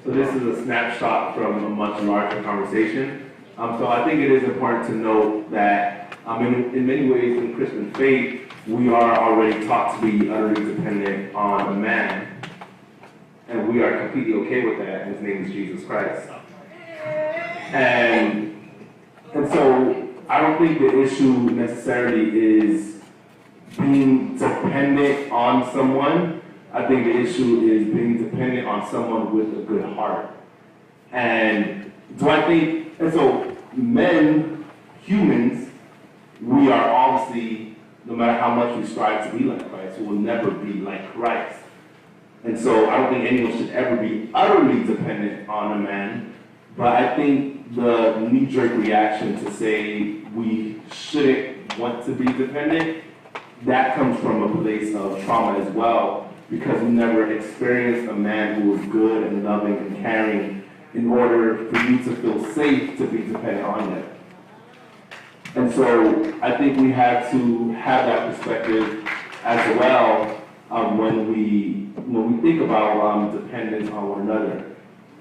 S7: So this is a snapshot from a much larger conversation. So I think it is important to note that in many ways in Christian faith, we are already taught to be utterly dependent on a man. And we are completely okay with that, and his name is Jesus Christ. And so I don't think the issue necessarily is being dependent on someone. I I think the issue is being dependent on someone with a good heart. And so I think, and so men, humans, we are obviously, no matter how much we strive to be like Christ, we will never be like Christ. And so I don't think anyone should ever be utterly dependent on a man, but I think the knee-jerk reaction to say we shouldn't want to be dependent, that comes from a place of trauma as well, because we never experienced a man who was good and loving and caring in order for you to feel safe to be dependent on him. And so I think we have to have that perspective as well when we think about dependence on one another.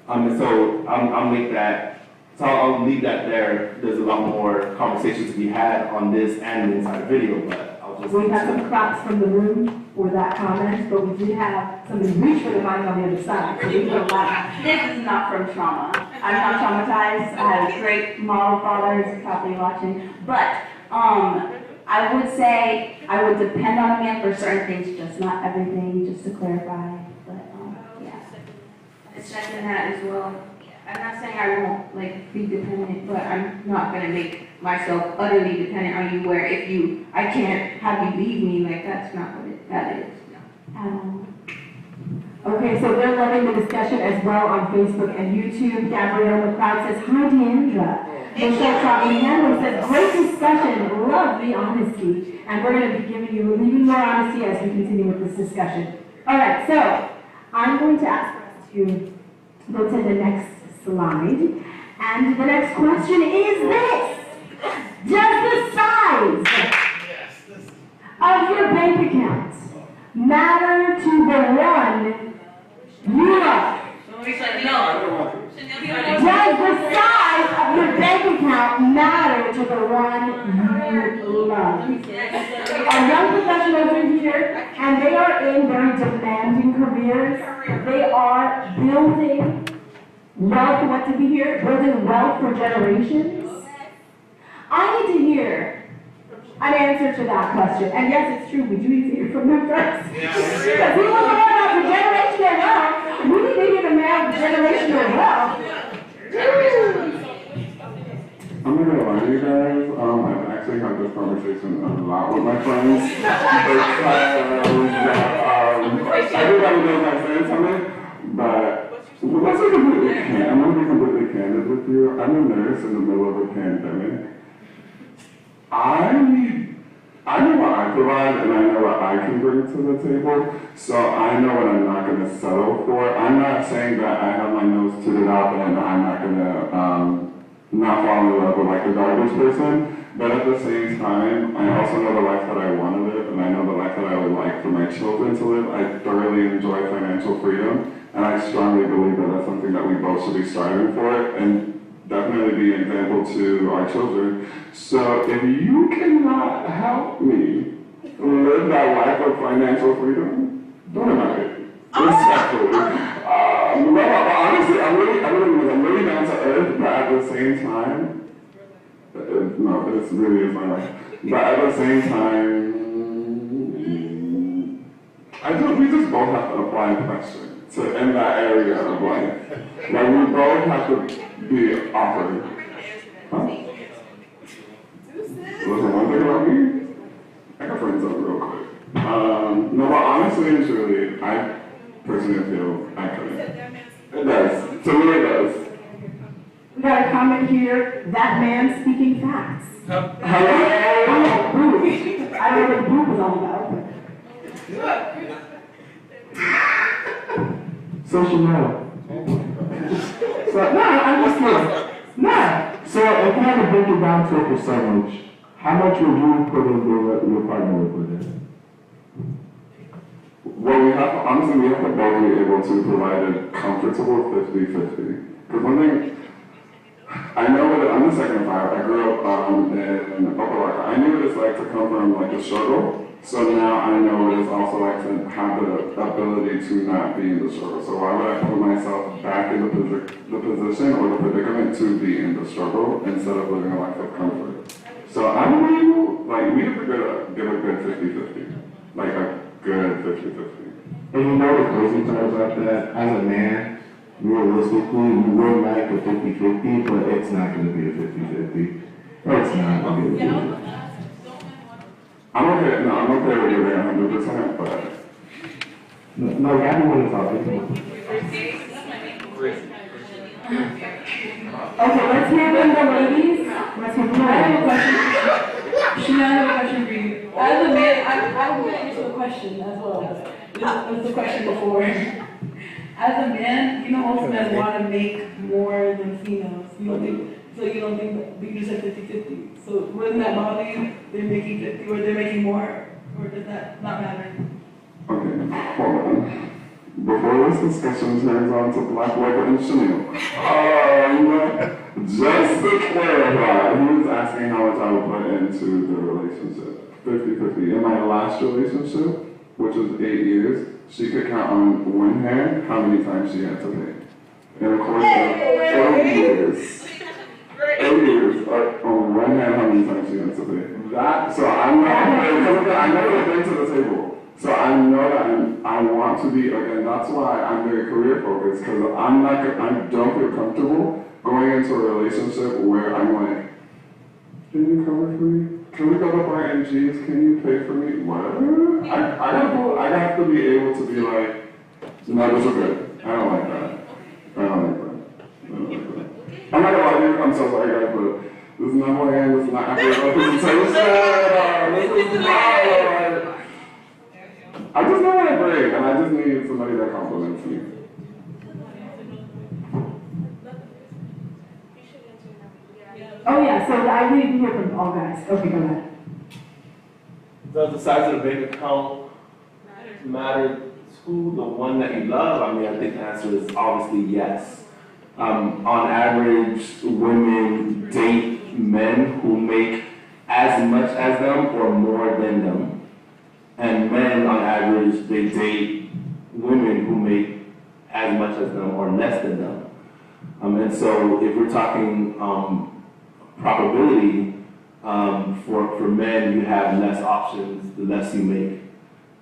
S7: And so I'll make that, so I'll leave that there. There's a lot more conversations to be had on this and the entire video, but I'll just.
S1: We have some claps from the room for that comment, but we did have somebody reach for the mic on the other side. So we put a lot.
S12: This is not from trauma. I'm not traumatized. I have great model fathers probably watching. But I would say I would depend on a man for certain things, just not everything, just to clarify. But yeah. I second that as well. I'm not saying I won't be dependent, but I'm not gonna make myself utterly dependent on you where if I can't have you leave me, that's not what that is.
S1: Okay, so they're loving the discussion as well on Facebook and YouTube. Gabrielle McLeod says, hi, Deandra. Michelle Troutman says, great discussion, love the honesty. And we're going to be giving you even more honesty as we continue with this discussion. All right, so I'm going to ask us to go to the next slide. And the next question is this. Does the size of your bank account matter to the one you love? Does the size of your bank account matter to the one you love? Our young professionals are here, and they are in very demanding careers. They are building wealth, what to be here, building wealth for generations. I need to hear an answer to that question. And yes, it's true, we do need to hear from them first. Because we want to learn about the generational wealth. We need to hear the man of the generational wealth.
S8: I'm not gonna lie to you guys, I've actually had this conversation a lot with my friends. Everybody knows I'm saying something, but let's be completely candid. I'm gonna be completely candid with you. I'm a nurse in the middle of a pandemic. I know what I provide and I know what I can bring to the table, so I know what I'm not going to settle for. I'm not saying that I have my nose to the top and I'm not going to not fall in love with the garbage person, but at the same time, I also know the life that I want to live and I know the life that I would like for my children to live. I thoroughly enjoy financial freedom, and I strongly believe that that's something that we both should be striving for and definitely be an example to our children. So if you cannot help me live that life of financial freedom, don't invite it. Respectfully. Honestly, I'm really down to earth, but at the same time, no, this really is my life. But at the same time, we just both have to apply pressure to in that area of life. We both have to be offered. Huh? Listen, one thing about me, I got friends up real quick. No, but honestly and truly, I personally feel I couldn't. It does. To me, it does.
S1: We got a comment here, that man speaking facts.
S8: Hello?
S1: I don't know what the boob is all about.
S5: Social media. So, I'm just kidding. So if you had to break it down to a percentage, how much would you put in your partner would put in?
S8: Well, we have to both be able to provide a comfortable 50-50. Because one thing, I know I'm the second of five. I grew up in Upper Rock. I knew what it's like to come from a struggle. So now I know what it's also like to have the ability to not be in the struggle. So why would I put myself back in the position or the predicament to be in the struggle instead of living a life of comfort? So I believe we have to give a good 50-50. A good 50-50.
S5: And you know the crazy part about that, as a man, realistically, you would like a 50-50, but it's not going to be a 50-50. It's not going to be.
S8: I'm okay with giving 100%, but.
S5: No, Gabby wanted to talk.
S1: Okay, let's hear from the ladies. Let's hear from the
S9: I have a
S1: ladies.
S9: question. Sheena, I have a question for you. As a man, I'm going to answer the question as well. This was the question before. As a man, you know most men want to make more than females. You don't think that you said 50-50. So wouldn't that bother you? They're making 50 or they're making more, or does that not matter?
S8: Okay, hold on. Before this discussion turns on to Black White and Chanel, just to clarify, he was asking how much I would put into the relationship. 50-50. In my last relationship, which was 8 years, she could count on one hand how many times she had to pay. In a course of 8 years. 8 years, on one hand how many times she had to pay. So I'm not, I never been to the table. So I know that I want to be, again, that's why I'm very career focused, because I don't feel comfortable going into a relationship where I'm like, can you cover for me? Can we go to bar and G's? Can you pay for me? What? I have to be able to be like, no, this is good. I don't like that. I'm not gonna lie to you, I'm so sorry guys, but this is not my hand, this is not accurate representation. This is not. I just know what I bring, and I just need somebody that compliments me.
S1: Oh yeah, so I need to hear from all guys. Okay, go ahead.
S7: Does the size of the bank account matter to the one that you love? I mean, I think the answer is obviously yes. On average, women date men who make as much as them or more than them. And men, on average, they date women who make as much as them or less than them. And so if we're talking probability, for men, you have less options the less you make,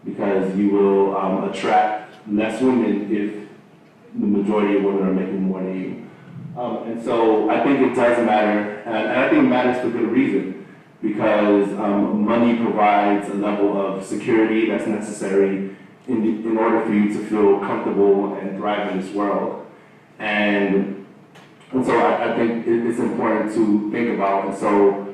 S7: because you will attract less women if the majority of women are making more than you. And so I think it does matter, and I think it matters for good reason. Because money provides a level of security that's necessary in order for you to feel comfortable and thrive in this world. And so I think it's important to think about. And so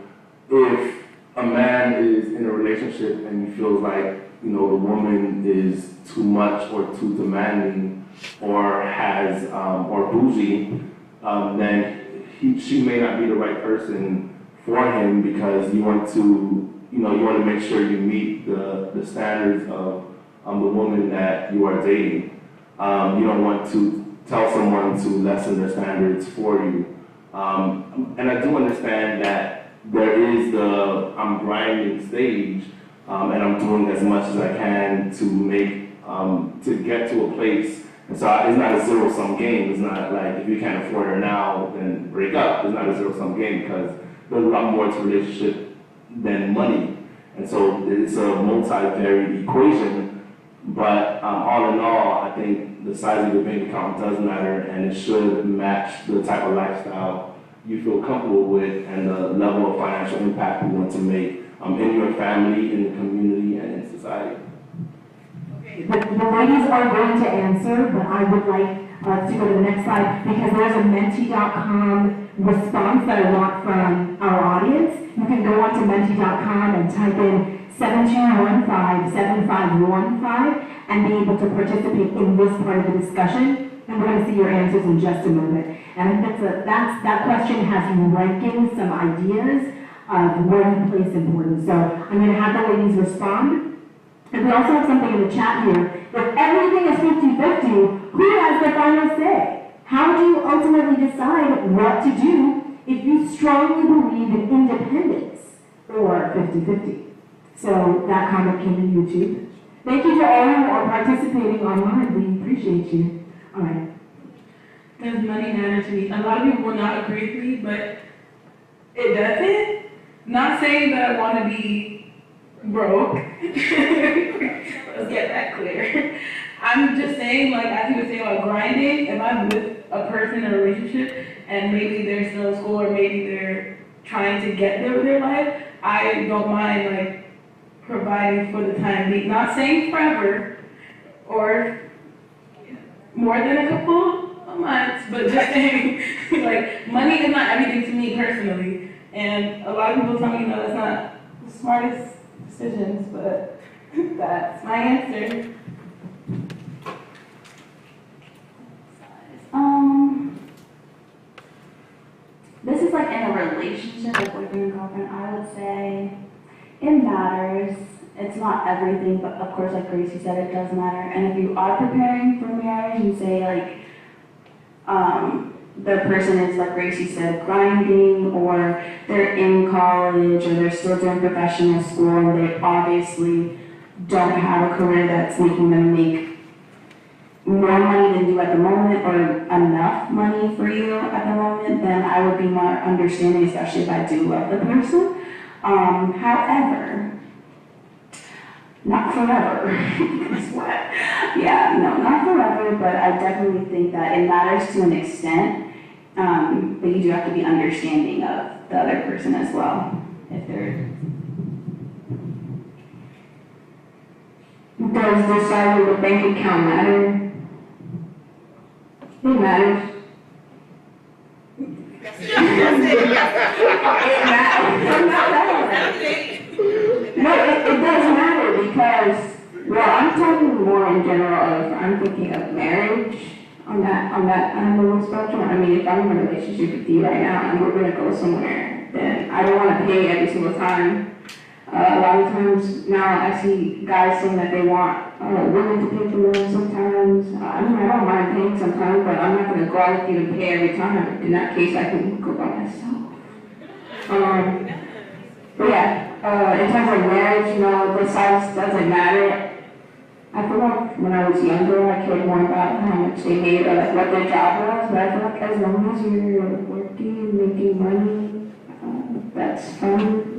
S7: if a man is in a relationship and he feels like, the woman is too much or too demanding or has, or bougie, then she may not be the right person for him, because you want to, you want to make sure you meet the standards of the woman that you are dating. You don't want to tell someone to lessen their standards for you. And I do understand that there is the I'm grinding stage, and I'm doing as much as I can to make, to get to a place. And so it's not a zero-sum game. It's not like if you can't afford her now, then break up. It's not a zero-sum game, because there's a lot more to a relationship than money. And so it's a multi-varied equation, but all in all, I think the size of your bank account does matter, and it should match the type of lifestyle you feel comfortable with and the level of financial impact you want to make in your family, in the community, and in society.
S1: The ladies are going to answer, but I would like to go to the next slide, because there's a menti.com response that I want from our audience. You can go onto menti.com and type in 7215-7515 and be able to participate in this part of the discussion. And we're going to see your answers in just a moment. And that question has you ranking some ideas of where you place importance. So I'm going to have the ladies respond. And we also have something in the chat here. If everything is 50-50, who has the final say? How do you ultimately decide what to do if you strongly believe in independence or 50-50? So that comment came in YouTube. Thank you to all who are participating online. We appreciate you. All right.
S9: Does money matter to me? A lot of people will not agree with me, but it doesn't. Not saying that I want to be broke. Let's get that clear. I'm just saying, like, as you were saying about grinding, if I'm with a person in a relationship and maybe they're still in school or maybe they're trying to get there with their life, I don't mind, like, providing for the time being. Not saying forever or more than a couple of months, but just saying, like, money is not everything to me personally. And a lot of people tell me, no, that's not the smartest decisions, but that's my answer.
S12: This is like in a relationship, like boyfriend and girlfriend, I would say it matters. It's not everything, but of course, like Gracie said, it does matter. And if you are preparing for marriage, you say like, the person is, like Gracie said, grinding, or they're in college, or they're still doing professional school, and they obviously don't have a career that's making them make more money than you at the moment, or enough money for you at the moment, then I would be more understanding, especially if I do love the person. However, not forever. Guess what? Yeah, no, not forever, but I definitely think that it matters to an extent, but you do have to be understanding of the other person as well. If they're...
S6: Does the size of the bank account matter? It matters. No, it does matter because, well, I'm talking more in general of, I'm thinking of marriage on that end of the spectrum. I mean, if I'm in a relationship with you right now and we're gonna go somewhere, then I don't wanna pay every single time. A lot of times now I see guys saying that they want women to pay for them sometimes. I mean, I don't mind paying sometimes, but I'm not gonna go out with you and pay every time. In that case, I can go by myself. But yeah, in terms of marriage, you know, the size doesn't matter. I feel like when I was younger, I cared more about how much they made or like what their job was, but I feel like as long as you're working and making money, that's fine with you.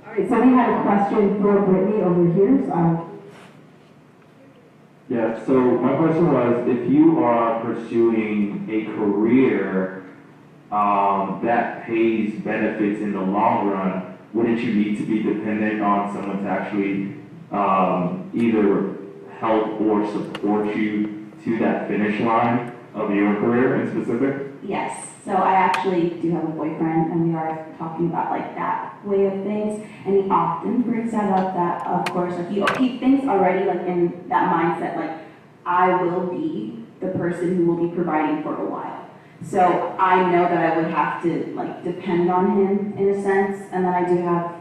S1: All right, so we had a question for Brittany over here, so
S16: Yeah, so my question was, if you are pursuing a career that pays benefits in the long run, wouldn't you need to be dependent on someone to actually either help or support you to that finish line of your career in specific?
S12: Yes, so I actually do have a boyfriend, and we are talking about like that way of things, and he often brings that up, that of course, like he thinks already like in that mindset, like I will be the person who will be providing for a while. So I know that I would have to like depend on him in a sense, and then I do have,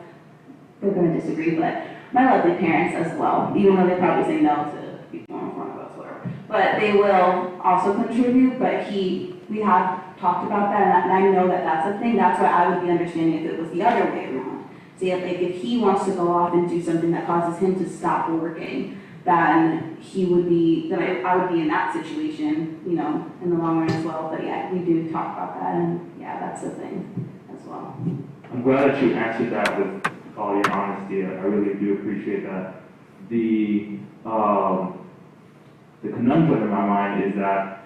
S12: they're going to disagree, but my lovely parents as well, even though they probably say no to people in front of us, whatever. But they will also contribute, but we have talked about that, and I know that that's a thing. That's why I would be understanding if it was the other way around. See, if he wants to go off and do something that causes him to stop working, then I would be in that situation, you know, in the long run as well. But yeah, we do talk about that, and yeah, that's the thing as well.
S16: I'm glad that you answered that with all your honesty. I really do appreciate that. The conundrum in my mind is that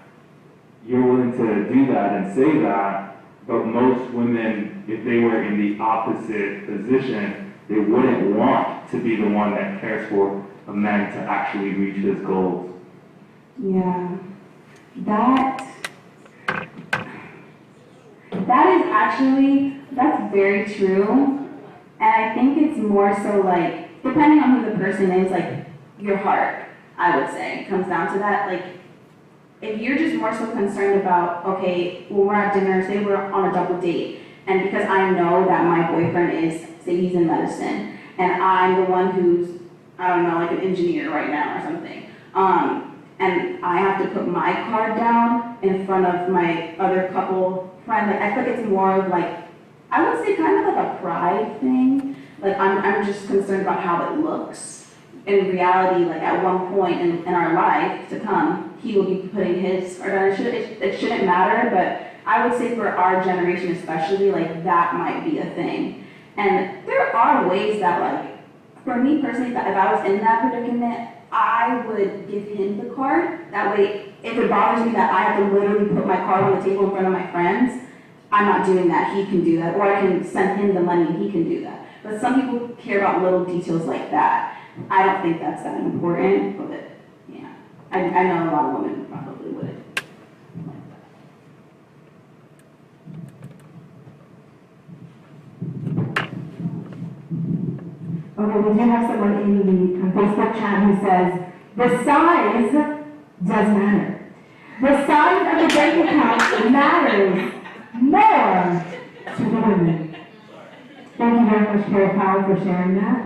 S16: you're willing to do that and say that, but most women, if they were in the opposite position, they wouldn't want to be the one that cares for a man to actually reach his goals.
S12: Yeah, that's very true. And I think it's more so like, depending on who the person is, like your heart, I would say, comes down to that. Like, if you're just more so concerned about, okay, when we're at dinner, say we're on a double date, and because I know that my boyfriend is, say he's in medicine, and I'm the one who's, I don't know, like an engineer right now or something, and I have to put my card down in front of my other couple friend, like I feel like it's more of like, I would say kind of like a pride thing. Like I'm just concerned about how it looks. In reality, like at one point in our life to come, he will be putting his card down. It shouldn't matter, but I would say for our generation especially, like that might be a thing. And there are ways that, like, for me personally, if I was in that predicament, I would give him the card. That way, if it bothers me that I have to literally put my card on the table in front of my friends, I'm not doing that. He can do that. Or I can send him the money and he can do that. But some people care about little details like that. I don't think that's that important, but yeah. I know a lot of women probably would.
S1: Okay, we do have someone in the Facebook chat who says, the size does matter. The size of the bank account matters more to the women. Thank you very much, Carol Powell, for sharing that.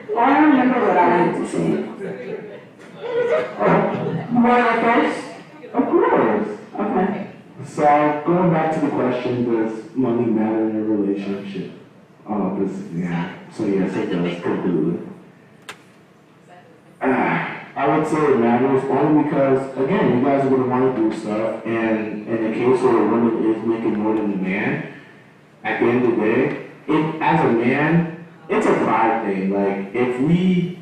S12: Well, I don't remember what I wanted to say.
S1: You want to go first?
S5: Of course.
S1: Okay.
S5: So, going back to the question, does money matter in a relationship? Yeah. So yes, it does completely. I would say it matters only because, again, you guys would want to do stuff, and in the case where a woman is making more than the man, at the end of the day, as a man, it's a pride thing. Like, if we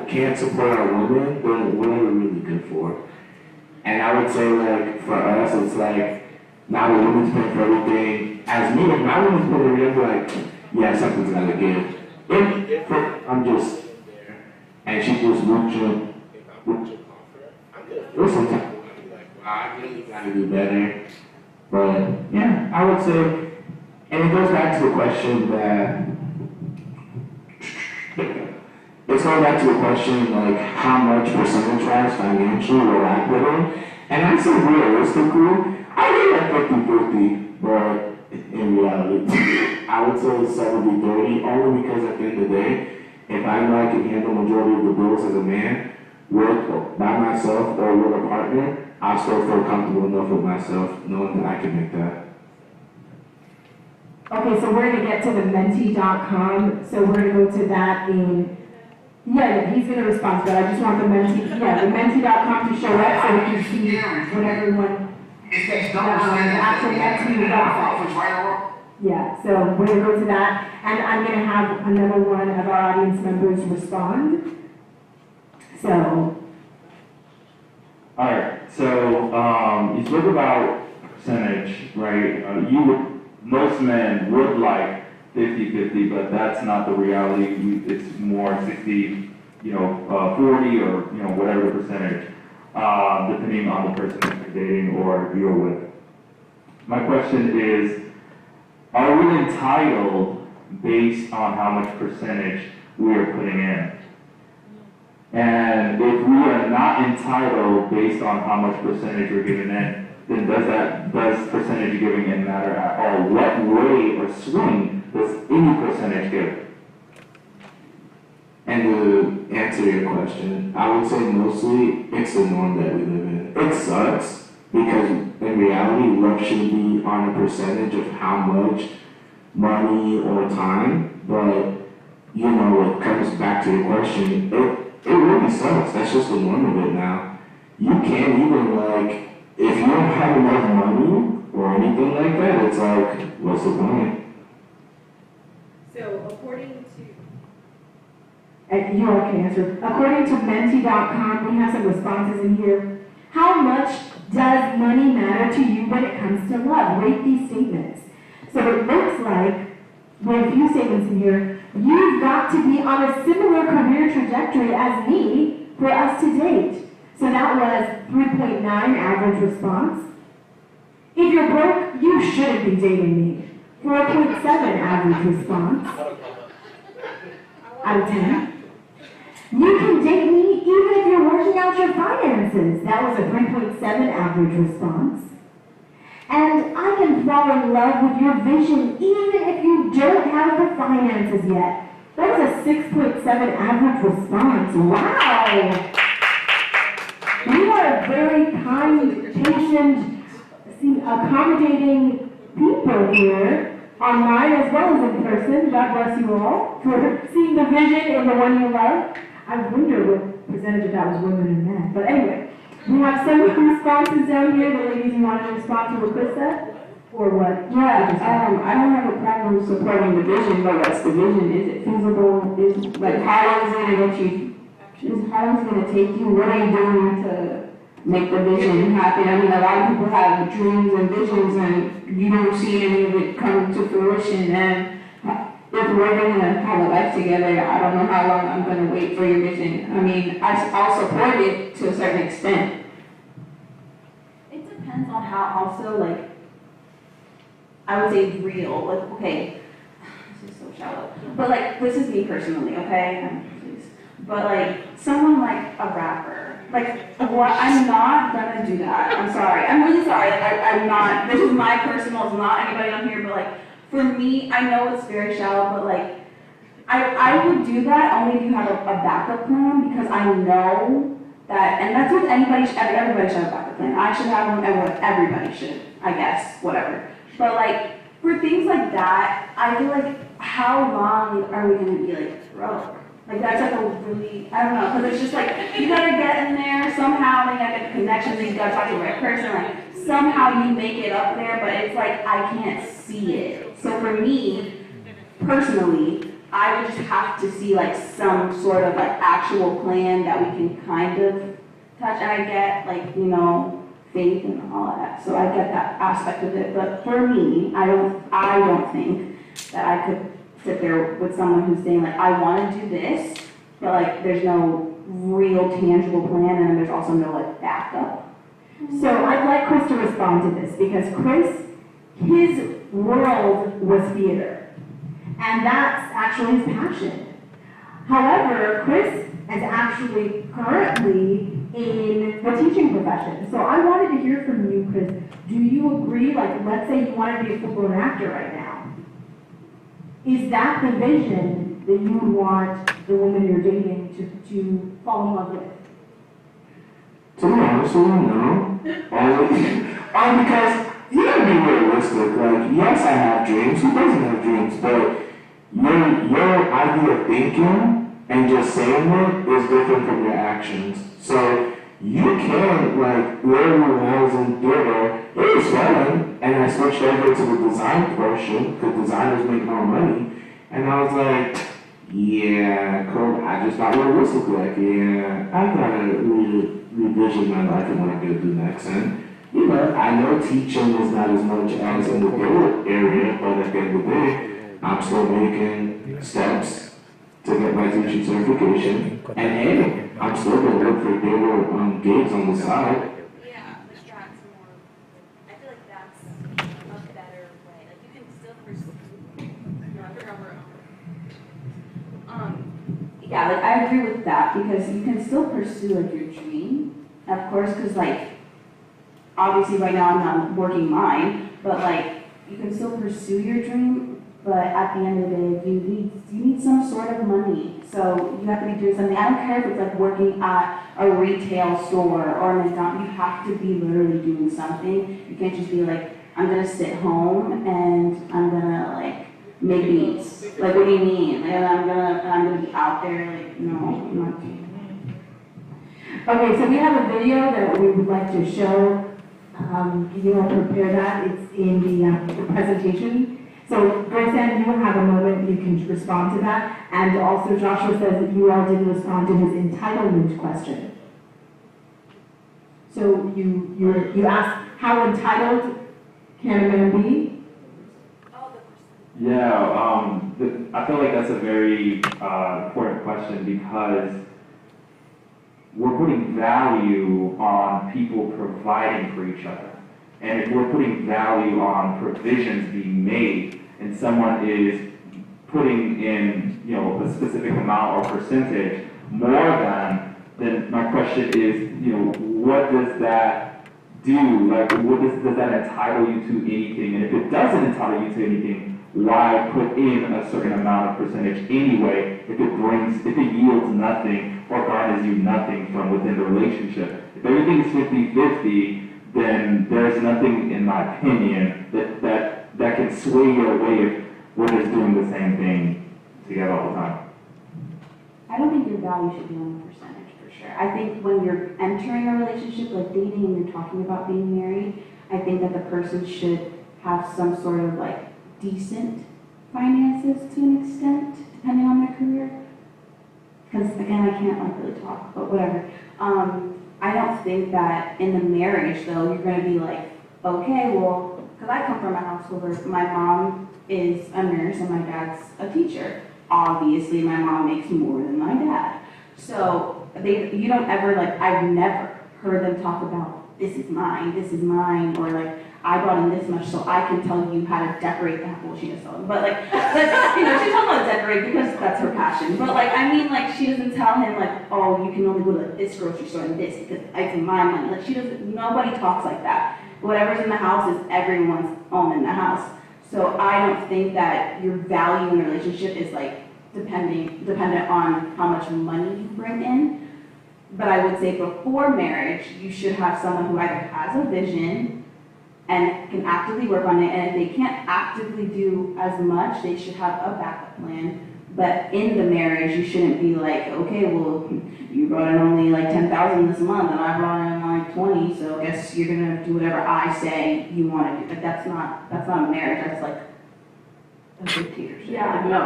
S5: can't support our women, then what are we really good for? And I would say, like, for us, it's like, now the woman's paying for everything. As me, if my woman's paying for everything, I'd be like, yeah, something's gotta give. If I'm just there, and she just looks or sometimes I'll be like, wow, I really gotta do better. But yeah, I would say, and it goes back to the question that it's going back to the question like how much percentage-wise financially will I put in? And I say realistically, I think like 50-50, but in reality, I would say 70-30, only because at the end of the day, if I know I can handle the majority of the bills as a man, by myself or with a partner, I'll still feel comfortable enough with myself knowing that I can make that.
S1: Okay, so we're going to get to the menti.com, so we're going to go to that in, yeah, he's going to respond, but I just want the menti.com to show up so we can see what everyone, the actual menti website. Yeah, so we're going to go to that, and I'm going to have another one of our audience members respond. So.
S16: Alright, so you spoke about percentage, right? Most men would like 50-50, but that's not the reality. It's more 60, 40 or, whatever the percentage, depending on the person that you're dating or you're with. My question is, are we entitled based on how much percentage we are putting in? And if we are not entitled based on how much percentage we're giving in, then does percentage giving in matter at all? What way or swing does any percentage give?
S5: And to answer your question, I would say mostly it's the norm that we live in. It sucks because in reality, love should be on a percentage of how much money or time, but it comes back to your question, it really sucks. That's just the norm of it now. You can't even if you don't have enough money or anything like that, it's like, what's the point?
S4: So according to...
S1: And you all can answer. According to menti.com, we have some responses in here. How much does money matter to you when it comes to love? Rate these statements. So it looks like, we have a few statements in here. You've got to be on a similar career trajectory as me for us to date. So that was 3.9 average response. If you're broke, you shouldn't be dating me. 4.7 average response. Out of 10. You can date me even if you're working out your finances. That was a 3.7 average response. And I can fall in love with your vision even if you don't have the finances yet. That was a 6.7 average response. Wow! We are very kind, patient, accommodating people here, online as well as in person. God bless you all for seeing the vision in the one you love. I wonder what percentage of that was women and men. But anyway, we have some responses down here. The ladies, you want to respond to what Chris said? for what?
S6: I don't have a problem supporting the vision, but what's the vision? Is it feasible? Is, like, how long is it gonna get you? How long is it gonna take you? What are you doing to make the vision happen? I mean, a lot of people have dreams and visions and you don't see any of it come to fruition. And if we're gonna have a life together, I don't know how long I'm gonna wait for your vision. I mean, I'll support it to a certain extent.
S12: It depends on how also, like, I would say real, like, okay, this is so shallow, but like, this is me personally, okay, please, but like, someone like a rapper, like, what, I'm not gonna do that, I'm sorry, I'm really sorry, like, I'm not, this is my personal, it's not anybody on here, but like, for me, I know it's very shallow, but like, I would do that only if you have a backup plan, because I know that, and that's what everybody should have a backup plan, I should have one, everybody should, I guess, whatever. But like, for things like that, I feel like, how long are we gonna be like broke? Like that's like a really, I don't know, because it's just like, you gotta get in there somehow, then you gotta get the connection, then you gotta talk to the right person, like somehow you make it up there, but it's like, I can't see it. So for me, personally, I would just have to see like some sort of like actual plan that we can kind of touch, and I get like, you know, faith and all of that. So I get that aspect of it. But for me, I don't think that I could sit there with someone who's saying like, I want to do this, but like there's no real tangible plan, and there's also no like backup.
S1: So I'd like Chris to respond to this, because Chris, his world was theater, and that's actually his passion. However, Chris is actually currently in the teaching profession. So I wanted to hear from you, Chris. Do you agree, like, let's say you want to be a full-blown actor right now. Is that the vision that you want the woman you're dating to fall in love with?
S5: To be honest with you, no. Because you gotta be realistic. Like, yes, I have dreams. Who doesn't have dreams? But your idea of thinking and just saying it is different from your actions. So you can, like, literally when I was in theater, it was fun, and I switched over to the design portion, because designers make more money, and I was like, yeah, cool, I just got realistic, like, yeah, I gotta revision my life and what I'm gonna do next, and, you know, I know teaching is not as much as in the theater area, but at the end of the day, I'm still making steps to get my teaching certification, and hey, I'm still going to look for theater gigs on the side.
S2: Yeah, like that's more, I feel like that's a better way. Like you can still pursue,
S12: yeah, like I agree with that, because you can still pursue like your dream, of course, because like, obviously right now I'm not working mine, but like, you can still pursue your dream. But at the end of the day, you need some sort of money. So you have to be doing something. I don't care if it's like working at a retail store or a McDonald's. You have to be literally doing something. You can't just be like, I'm gonna sit home and I'm gonna like make beats. Like, what do you mean? Like, I'm gonna be out there. Like, no, I'm not doing that.
S1: Okay, so we have a video that we would like to show. You want to prepare that? It's in the presentation. So, Graceanne, you will have a moment, you can respond to that. And also, Joshua says that you all didn't respond to his entitlement question. So, you asked, how entitled can a man be?
S16: Yeah, I feel like that's a very important question, because we're putting value on people providing for each other. And if we're putting value on provisions being made, and someone is putting in, you know, a specific amount or percentage more than, then my question is, you know, what does that do? Like, what does that entitle you to anything? And if it doesn't entitle you to anything, why put in a certain amount of percentage anyway if it yields nothing or garners you nothing from within the relationship? If everything is 50-50, then there's nothing, in my opinion, that can sway your way if we're just doing the same thing together all the time.
S12: I don't think your value should be on a percentage, for sure. I think when you're entering a relationship, like dating, and you're talking about being married, I think that the person should have some sort of like decent finances to an extent, depending on their career. Because again, I can't like really talk, but whatever. I don't think that in the marriage though, you're gonna be like, okay, well, because I come from a household where my mom is a nurse and my dad's a teacher. Obviously, my mom makes more than my dad. So you don't ever like, I've never heard them talk about this is mine, or like I brought in this much so I can tell you how to decorate the house. Well, she does so, but like, she's talking about decorate because that's her passion. But like, I mean, like, she doesn't tell him like, oh, you can only go to this grocery store and this because it's my money. Like, she doesn't. Nobody talks like that. Whatever's in the house is everyone's own in the house. So I don't think that your value in a relationship is like dependent on how much money you bring in. But I would say before marriage, you should have someone who either has a vision and can actively work on it, and if they can't actively do as much, they should have a backup plan. But in the marriage, you shouldn't be like, okay, well, you brought in only like 10,000 this month, and I brought in like 20, so I guess you're gonna do whatever I say you want to do. Like that's not a marriage. That's like a dictatorship.
S1: Yeah.
S12: Like, no.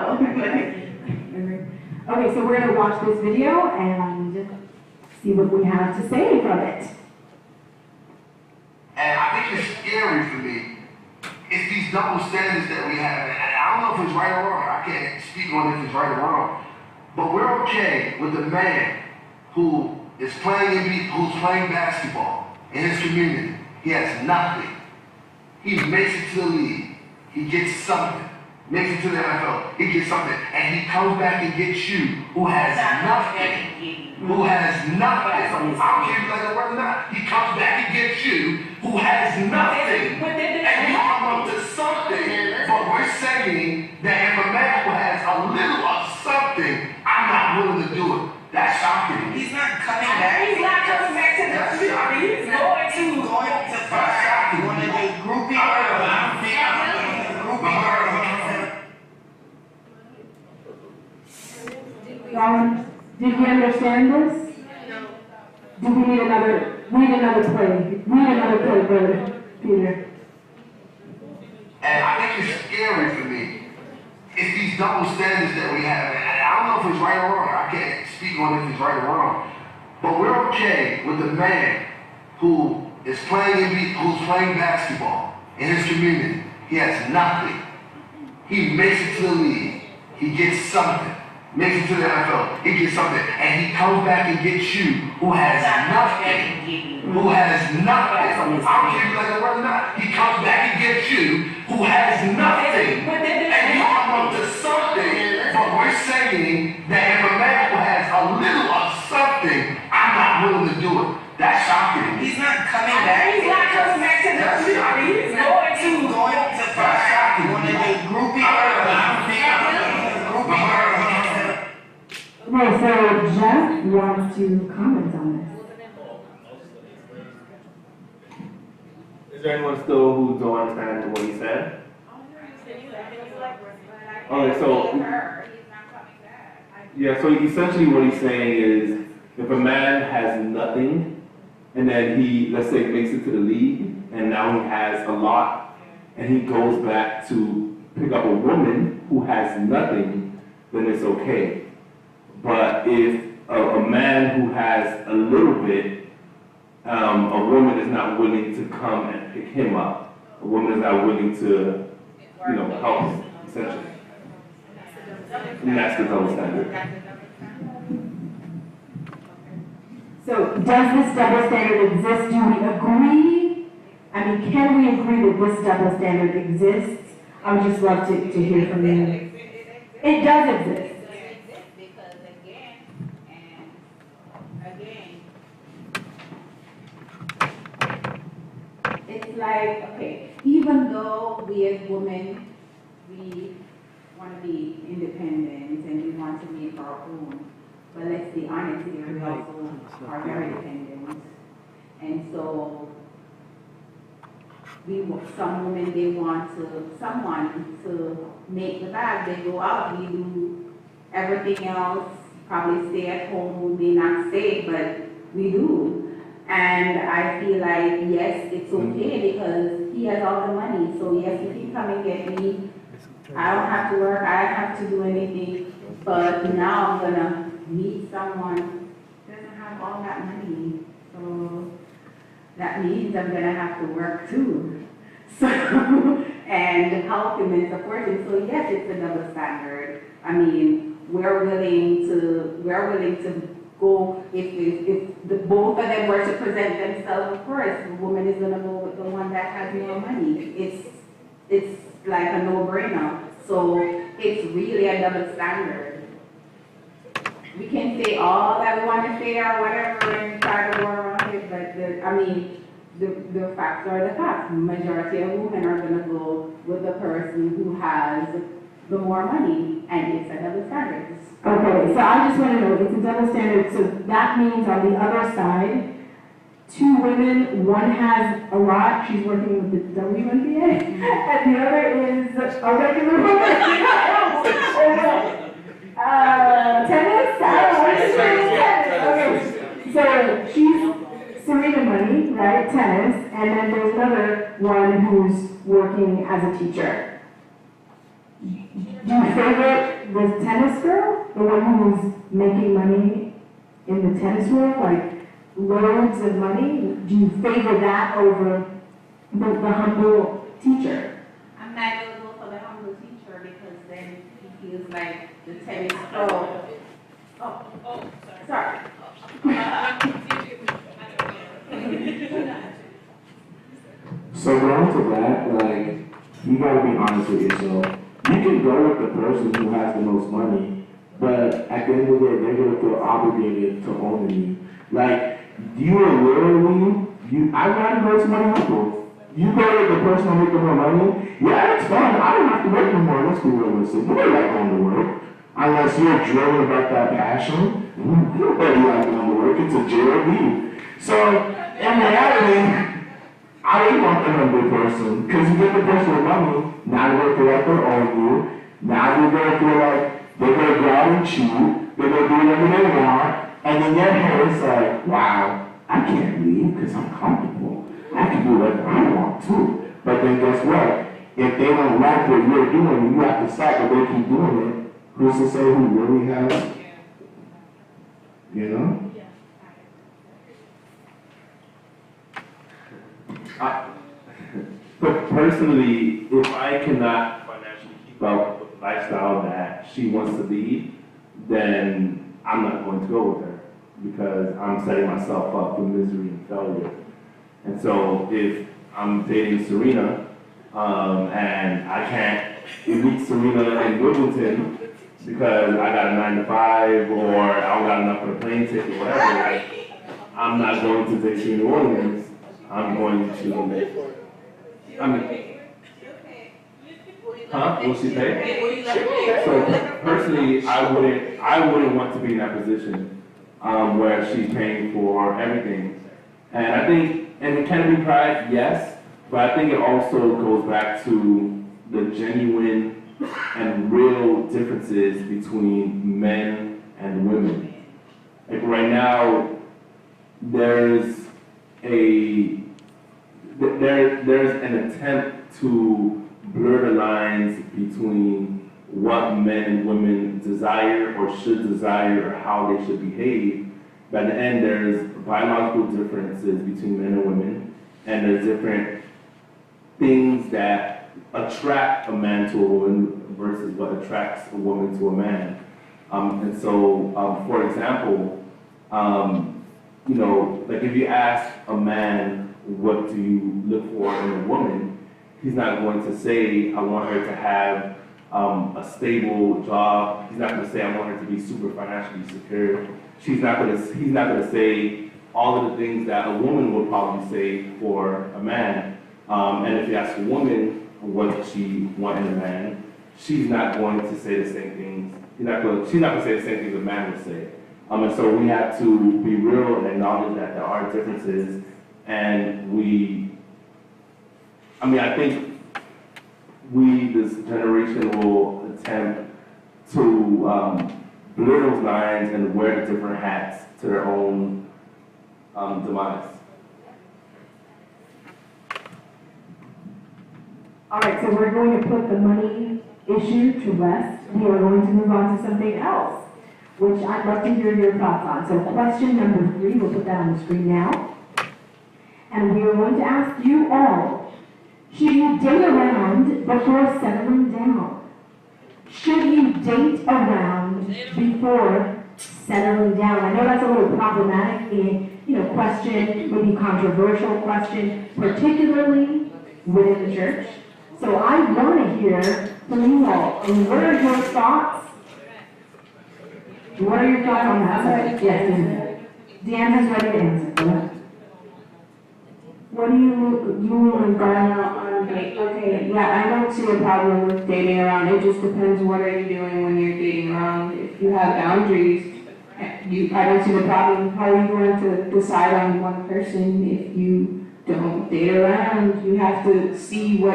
S1: Okay, so we're gonna watch this video and see what we have to say from it.
S17: And I think it's scary for me. It's these double standards that we have. And I don't know if it's right or wrong. I can't speak on if it's right or wrong. But we're okay with the man who is who's playing basketball in his community. He has nothing. He makes it to the league. He gets something. Makes it to the NFL. He gets something. And he comes back and gets you who has nothing. Who has nothing. I don't care if you like the word or not. He comes back and gets you who has nothing. And you come up to something. But we're saying that if a man who has a little of something, I'm not willing to do it. That's shocking. He's not coming back. He's not coming back to the community. He's going to find one of the groupie
S1: Did we understand this? No. Do we need another play? We need another play, Brother Peter.
S17: And I think it's scary for me. It's these double standards that we have. And I don't know if it's right or wrong. I can't speak on if it's right or wrong. But we're okay with the man who's playing basketball in his community. He has nothing. He makes it to the league. He gets something. Makes it to the NFL. He gets something. And he comes back and gets you who has nothing. Who has nothing. I don't care if you like the word or not. He comes back and gets you who has nothing. And you come up to something. But we're saying that if a man who has a little of something, I'm not willing to do it. That's shocking. He's not coming back. He's not coming back to the community. He's going to find one of the groupie
S1: Okay, so Jeff wants to comment on this.
S7: Is there anyone still who don't understand what he said? Okay, so yeah, so essentially what he's saying is if a man has nothing and then he, let's say, makes it to the league and now he has a lot and he goes back to pick up a woman who has nothing, then it's okay. But if a man who has a little bit, a woman is not willing to come and pick him up. A woman is not willing to, help, essentially. And that's the double standard.
S1: So does this double standard exist? Do we agree? I mean, can we agree that this double standard exists? I would just love to hear from you. It does exist.
S13: Because again, it's like, okay, even though we as women, we want to be independent and we want to make our own, but let's be honest here, we also are very dependent. And so, some women, they want someone to make the bag. They go out, we do everything else, probably stay at home, we may not stay, but we do.
S14: And I feel like, yes, it's okay because he has all the money. So yes, he can come and get me. I don't have to work, I don't have to do anything. But now I'm gonna meet someone who doesn't have all that money. So that means I'm gonna have to work too. So, and help him and support him. So yes, it's a double standard. I mean, we're willing to go, if the both of them were to present themselves, of course, the woman is gonna go with the one that has more money. It's like a no-brainer. So it's really a double standard. We can say all that we want to say or whatever and try to go around it, but the facts are the facts. Majority of women are gonna go with the person who has the more money, and it's a double standard.
S1: Okay, so I just want to know, it's a double standard, so that means on the other side, two women, one has a lot, she's working with the WNBA, and the other is a regular woman. Tennis? Okay, so she's Serena money, right, tennis, and then there's another one who's working as a teacher. Do you favor the tennis girl, the one who's making money in the tennis world, like loads of money? Do you favor that over the humble teacher?
S14: I'm not going to go for the humble teacher because then he feels like the tennis pro. Oh, sorry.
S5: So going to that, like, you gotta be honest with yourself. You can go with the person who has the most money, but at the end of the day, they're gonna feel obligated to own you. Like, you are literally, I'd rather go to my uncle. You go with the person who making more money, yeah, it's fun. I don't have to work no more. Let's be realistic. You don't like going to work. Unless you're driven about that passion, you don't like going to work. It's a JOB. So, in reality, I didn't want the humble person, because you get the person with money, now they're going to feel like they own you, now they're going to feel like they're going to go out and cheat, they're going to do whatever they want, and in your head it's like, wow, I can't leave because I'm comfortable. I can do whatever I want to. But then guess what? If they don't like what you're doing, you have to stop, but they keep doing it, who's to say who really has, you know?
S7: But personally, if I cannot financially keep up with the lifestyle that she wants to lead, then I'm not going to go with her because I'm setting myself up for misery and failure. And so if I'm dating Serena and I can't meet Serena in Wimbledon because I got a 9 to 5 or I don't got enough for the plane ticket or whatever, I'm not going to date New Orleans. I'm going to, will she pay? So personally, I wouldn't want to be in that position where she's paying for everything. And I think, and it can be pride, yes, but I think it also goes back to the genuine and real differences between men and women. Like right now, there's an attempt to blur the lines between what men and women desire or should desire or how they should behave. But at the end, there's biological differences between men and women, and there's different things that attract a man to a woman versus what attracts a woman to a man. And so, for example, you know, like if you ask a man, what do you look for in a woman? He's not going to say, I want her to have a stable job. He's not going to say, I want her to be super financially secure. He's not going to say all of the things that a woman would probably say for a man. And if you ask a woman what she wants in a man, she's not going to say the same things. She's not going to say the same things a man would say. And so we have to be real and acknowledge that there are differences. And I think this generation will attempt to blur those lines and wear the different hats to their own demise.
S1: All right, so we're going to put the money issue to rest. We are going to move on to something else, which I'd love to hear your thoughts on. So question number 3, we'll put that on the screen now. And we are going to ask you all, should you date around before settling down? Should you date around before settling down? I know that's a little problematic question, maybe controversial question, particularly within the church. So I want to hear from you all. And what are your thoughts? What are your thoughts on that? Yes, Deanne has ready to answer. What do you regard on date? Okay, yeah, I don't see a problem with dating around. It just depends what are you doing when you're dating around. If you have boundaries, I don't see the problem. How are you going to decide on one person if you don't date around? You have to see who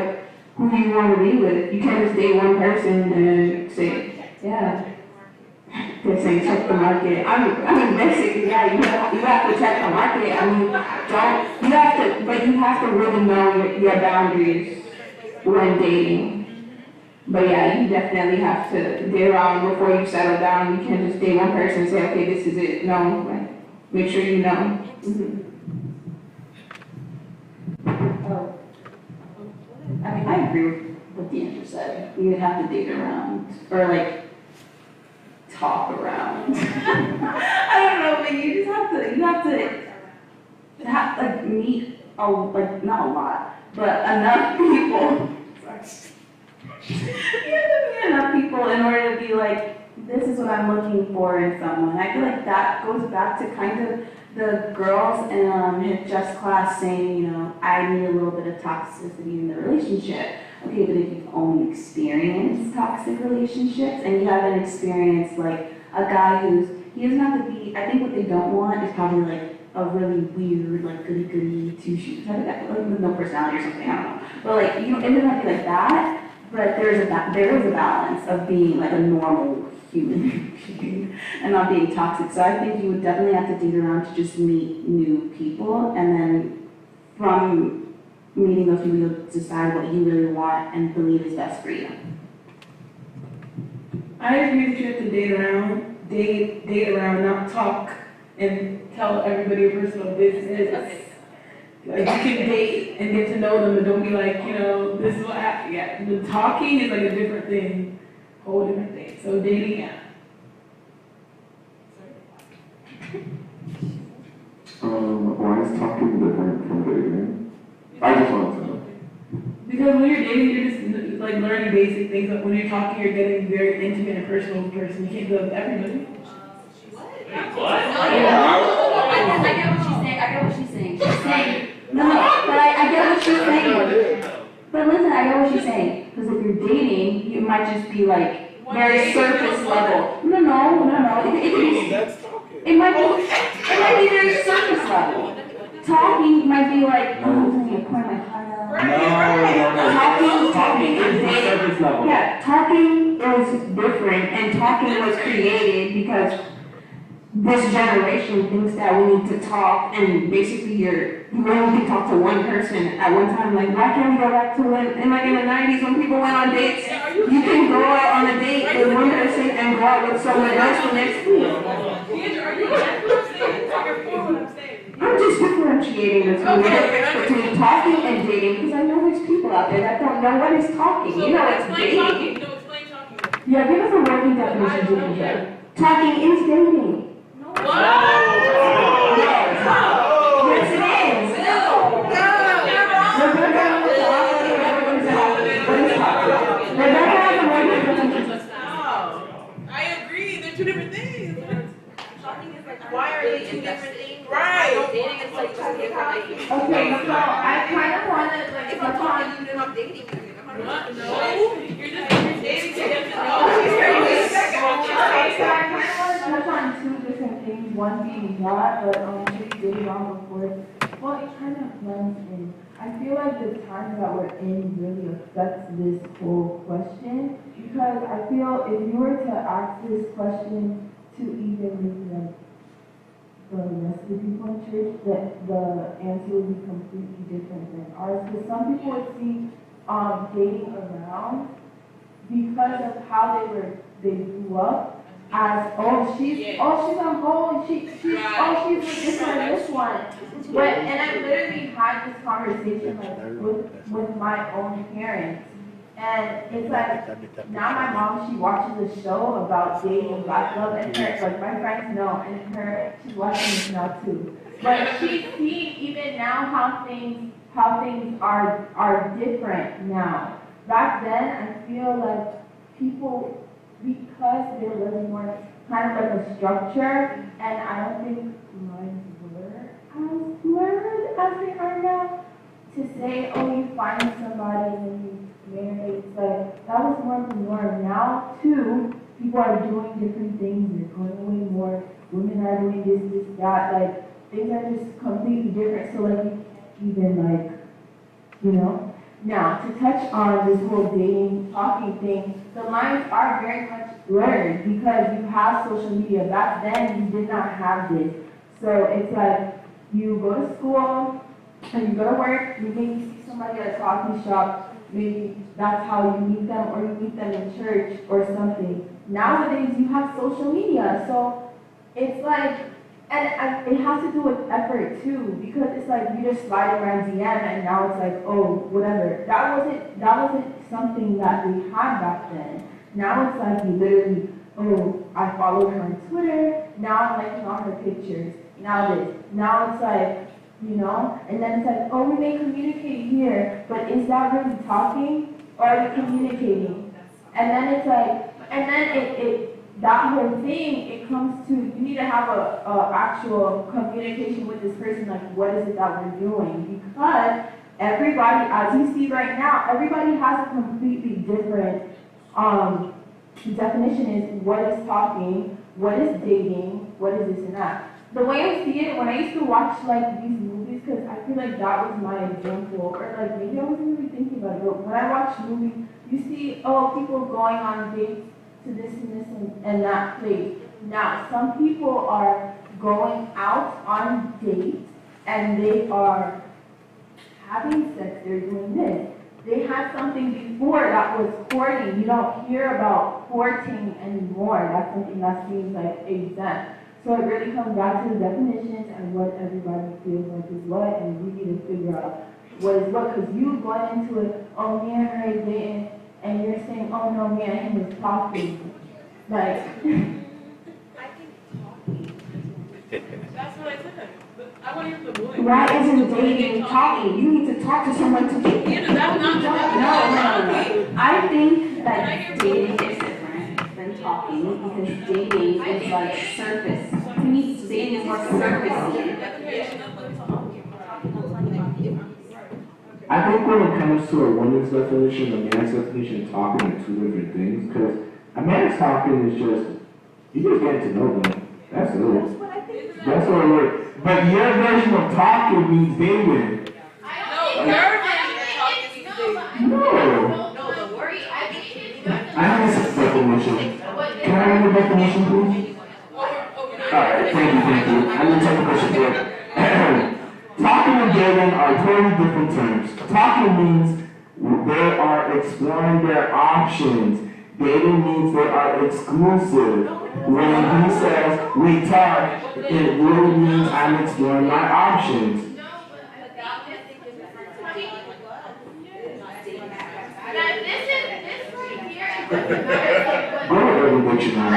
S1: you want to be with. You can't just date one person and say, yeah. They're saying check the market. I mean, basically, yeah, you have to check the market. I mean, you have to really know your boundaries when dating. But yeah, you definitely have to date around before you settle down. You can't just date one person and say, okay, this is it. No, make sure you know.
S12: I mean, I agree with what Deandra said. You would have to date around, or talk around. I don't know, but you have to meet not a lot, but enough people. You have to meet enough people in order to be like, this is what I'm looking for in someone. I feel like that goes back to kind of the girls in Just class saying, I need a little bit of toxicity in the relationship. Okay, but if you've only experienced toxic relationships and you haven't experienced a guy he doesn't have to be, I think what they don't want is probably a really weird, goody-goody two-shoes type of guy, with no personality or something, I don't know. But it doesn't have to be like that, but there is a balance of being a normal human being and not being toxic. So I think you would definitely have to date around to just meet new people, and then from meeting those people, you'll decide what you really want and believe is best for you.
S9: I agree that you have to date around, not talk and tell everybody your personal business. You can date and get to know them, but don't be this is what happened. Yeah, the talking is a different thing, whole different thing. So dating, yeah.
S8: Why is talking different from dating? I just want to know.
S9: Because when you're dating, you're just learning basic things. But when you're talking, you're getting very intimate and personal with the person. You can't do it with everybody.
S12: I get what she's saying. She's saying, no, but I get what she's saying. But listen, I get what she's saying. Because if you're dating, you might just be very surface level. No. It might be very surface level. Talking might be I'm going to point my heart out. Talking is
S16: surface level.
S12: Yeah, talking is different, and talking was created because this generation thinks that we need to talk, and basically you only can talk to one person at one time. Why can't we go back to when, in the 90s when people went on dates? You can go out on a date with one person and go out with someone else the next week. I'm just differentiating between talking and dating, because I know there's people out there that don't know what is talking. It's dating.
S1: Yeah, give us a working definition, Julia. Talking is dating. Yes, it is.
S4: I agree, they're two different things.
S2: Talking is
S4: why are they two different things?
S2: Right. Dating is two different things.
S14: Okay, so I kind of want to
S2: if I'm talking, you're not dating me.
S4: No, you're just dating to get to know.
S14: Okay, so I kind of want to touch on two different things. One being what, but should you date around before? Well, it kind of blends in. I feel like the time that we're in really affects this whole question, because I feel if you were to ask this question to even the rest of the people in church, that the answer would be completely different than ours. Because some people would see
S1: dating around because of how they grew up as, she's a hoe, she's with this one, this one. But, and I literally had this conversation like with my own parents. And it's like, now my mom, she watches a show about dating and black love, and her, like my friends know, and she's watching this now too. But she's seeing even now how things are different now. Back then, I feel like people, because they were living more kind of like a structure, and I don't think lives were as blurred as they are now. To say, you find somebody and then you marry, it's like, that was more of the norm. Now, too, people are doing different things, they're going away more, women are doing this, that, like, things are just completely different, so like, you can't even like, Now, to touch on this whole dating, talking thing, the lines are very much blurred because you have social media. Back then, you did not have this. So it's like, you go to school, and you go to work, you maybe see somebody at a coffee shop, maybe that's how you meet them, or you meet them in church or something. Nowadays, you have social media, so it's like, and it has to do with effort too, because it's like you just slide around DM and now it's like, whatever. That wasn't something that we had back then. Now it's like you literally, I followed her on Twitter, now I'm liking all her pictures, now this. Now it's like, and then it's like, we may communicate here, but is that really talking or are you communicating? And then it's like, and then that whole thing, it comes to, you need to have a actual communication with this person, like what is it that we're doing? Because everybody, as you see right now, everybody has a completely different definition is what is talking, what is dating, what is this and that. The way I see it, when I used to watch like these movies, because I feel like that was my example, or like maybe I wasn't really thinking about it, but when I watch movies, you see, people going on dates to this and this and that place. Now, some people are going out on dates and they are having sex, they're doing this. They had something before that was courting. You don't hear about courting anymore. That's something that seems like exempt. So it really comes back to the definitions and what everybody feels like is what, and we need to figure out what is what, because you going into it, me and her is dating, and you're saying, no, me and him is talking. Like,
S4: I think talking. That's what I said. But I want to use the word.
S12: Why isn't dating talking? You need to talk to someone to get.
S4: That's not
S12: No. I think that dating is different than talking because dating is like surface. To me, dating is more surface.
S5: I think when it comes to a woman's definition, a man's definition, talking are two different things. Because a man's talking is just, you just get to know them. That's it. That's what it is. But your version of talking means dating. No. I have a definition. Can I have a definition, please? Alright, thank you. I'm going to take a question here. Talking and dating are totally different terms. Talking means they are exploring their options. Dating means they are exclusive. When he says we talk, it really means I'm exploring my options. Go to Urban Dictionary.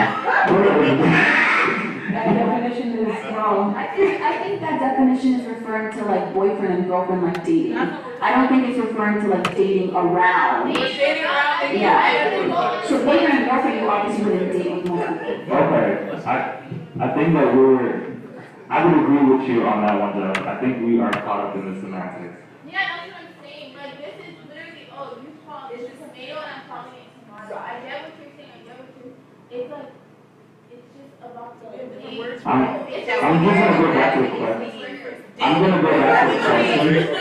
S12: That definition is wrong. I think that definition is referring to like boyfriend and girlfriend, like dating. I don't think it's referring to like dating around. Yeah. So boyfriend and girlfriend, you obviously wouldn't date with more people.
S16: Okay. I think that I would agree with you on that one, though. I think we are caught up in the semantics.
S13: Yeah, that's what I'm saying. Like, this is literally, you call this tomato and I'm calling it tomato. I get what you're saying. It's like, about the words.
S16: I'm just going to go back to the question. I'm going to go back to the question.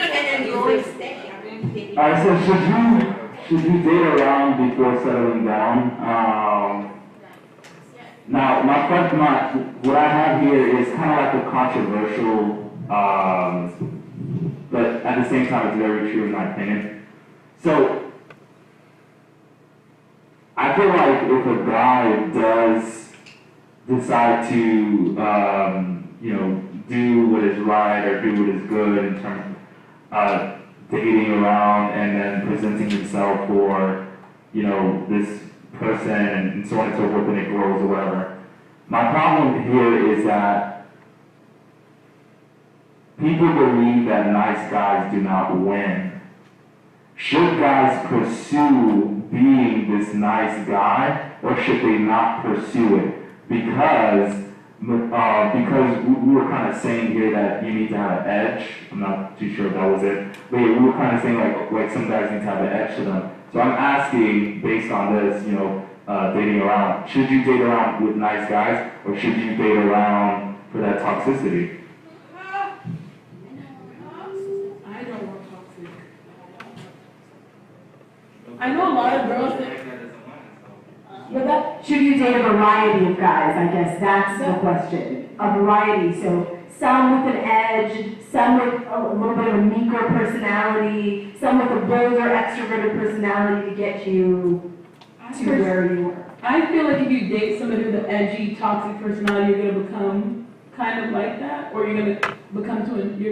S16: Alright, so should you date around before settling down? Now, what I have here is kind of like a controversial, but at the same time it's very true in my opinion. So, I feel like if a guy does decide to, you know, do what is right or do what is good in terms of dating around and then presenting himself for, you know, this person and so on and so forth, and it grows or whatever. My problem here is that people believe that nice guys do not win. Should guys pursue being this nice guy, or should they not pursue it? Because we were kind of saying here that you need to have an edge. I'm not too sure if that was it. But yeah, we were kind of saying like some guys need to have an edge to them. So I'm asking, based on this, you know, dating around, should you date around with nice guys, or should you date around for that toxicity?
S9: I don't want toxic. I know a lot of girls that.
S1: But that, should you date a variety of guys? I guess that's the question. A variety. So some with an edge, some with a little bit of a meeker personality, some with a bolder, extroverted personality to get you to where you are.
S9: I feel like if you date somebody with an edgy, toxic personality, you're gonna become kind of like that, or you're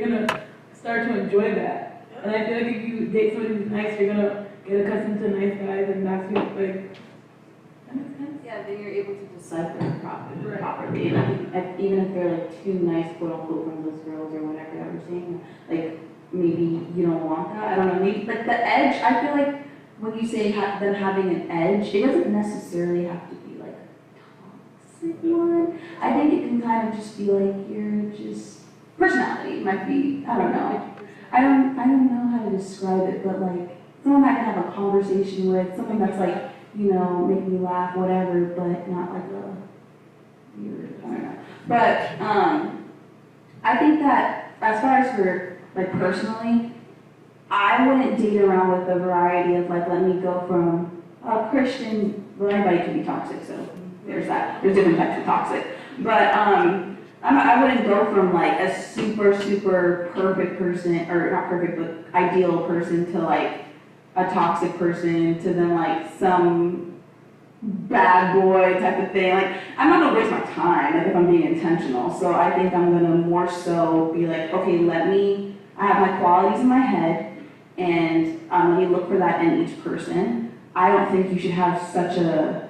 S9: gonna start to enjoy that. And I feel like if you date somebody who's nice, you're gonna get accustomed to nice guys, and that's like.
S12: Yeah, then you're able to decipher properly. And I think even if they're like too nice, quote unquote, friendless girls or whatever that we're saying, like maybe you don't want that. I don't know. Maybe like the edge. I feel like when you say them having an edge, it doesn't necessarily have to be like a toxic one. I think it can kind of just be like your just personality might be. I don't know. I don't know how to describe it, but like someone I can have a conversation with, something that's like, you know, make me laugh, whatever, but not like a weird, I don't know. But I think that as far as for, like, personally, I wouldn't date around with a variety of, like, let me go from a Christian, well, everybody can be toxic, so there's that. There's different types of toxic. But I wouldn't go from, like, a super, super perfect person, or not perfect, but ideal person to, like, a toxic person to then like some bad boy type of thing. Like, I'm not gonna waste my time like, if I'm being intentional. So I think I'm gonna more so be like, okay, I have my qualities in my head, and let me look for that in each person. I don't think you should have such a,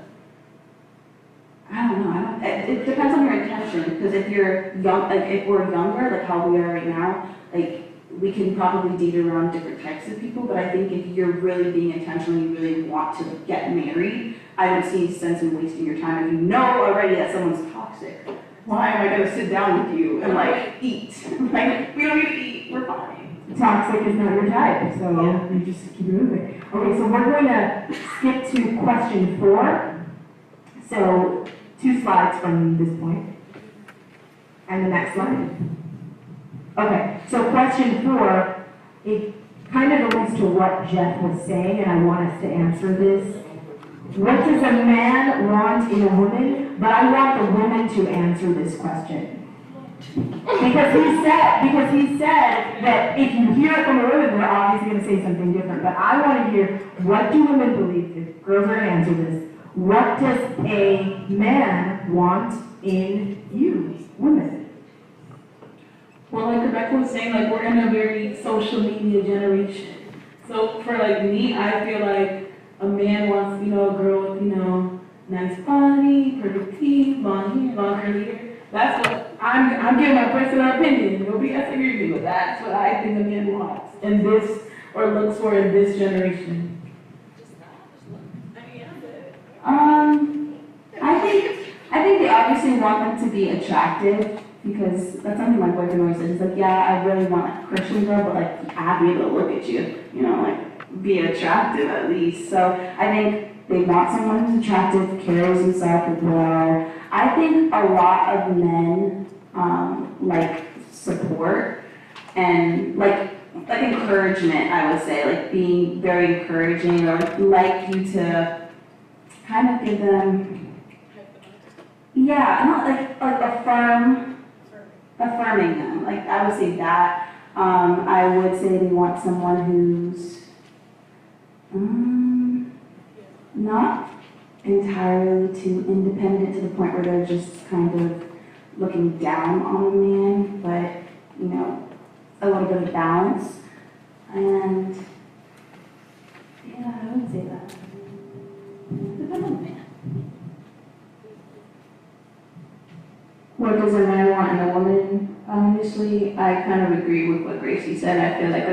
S12: I don't know, it depends on your intention, because if you're young, like if we're younger, like how we are right now, like we can probably date around different types of people, but I think if you're really being intentional, you really want to get married, I don't see any sense in wasting your time if you know already that someone's toxic. Why am I gonna sit down with you and like eat? Like, we don't need to eat, we're fine.
S1: Toxic is not your type, so you just keep moving. Okay, so we're going to skip to question 4. So 2 slides from this point. And the next slide. Okay, so question 4, it kind of alludes to what Jeff was saying, and I want us to answer this. What does a man want in a woman? But I want the woman to answer this question. Because he said that if you hear it from a woman, they're obviously going to say something different. But I want to hear, what do women believe? If girls are going to answer this. What does a man want in you, women?
S9: Well, like Rebecca was saying, like we're in a very social media generation. So for like me, I feel like a man wants, you know, a girl with, you know, nice body, perfect teeth, long hair, long curly hair. That's what I'm giving my personal opinion. Nobody else agrees with me, but that's what I think a man wants in this, or looks for in this generation.
S12: I think they obviously want them to be attractive, because that's something my boyfriend always says. He's like, yeah, I really want like, a Christian girl, but like happy to look at you, you know, like be attractive at least. So I think they want someone who's attractive, carries himself well. I think a lot of men like support and like encouragement, I would say, like being very encouraging, or like you to kind of give them, yeah, not like affirming them. Like I would say that. I would say they want someone who's Not entirely too independent to the point where they're just kind of looking down on the man, but, you know, a little bit of balance. And, yeah, I would say that. Depends on the man.
S18: What does a man want in a woman? Honestly, I kind of agree with what Gracie said. I feel like a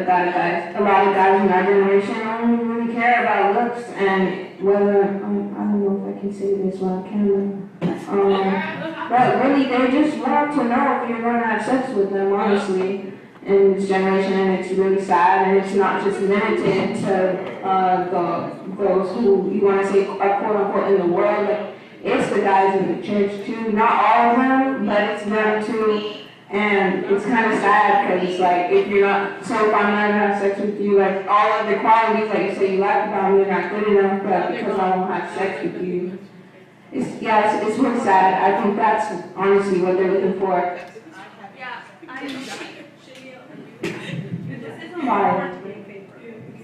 S18: lot of guys in our generation don't really care about looks and whether, I don't know if I can say this on camera. But really, they just want to know if you're going to have sex with them, honestly, in this generation. And it's really sad, and it's not just limited to those who you want to say are quote unquote in the world. Like, it's the guys in the church too, not all of them, but it's them too. And it's kind of sad because, like, if you're not, so if I'm not gonna have sex with you, like, all of the qualities that you say you like about me are not good enough, but because I won't have sex with you. It's really sad. I think that's honestly what they're looking for.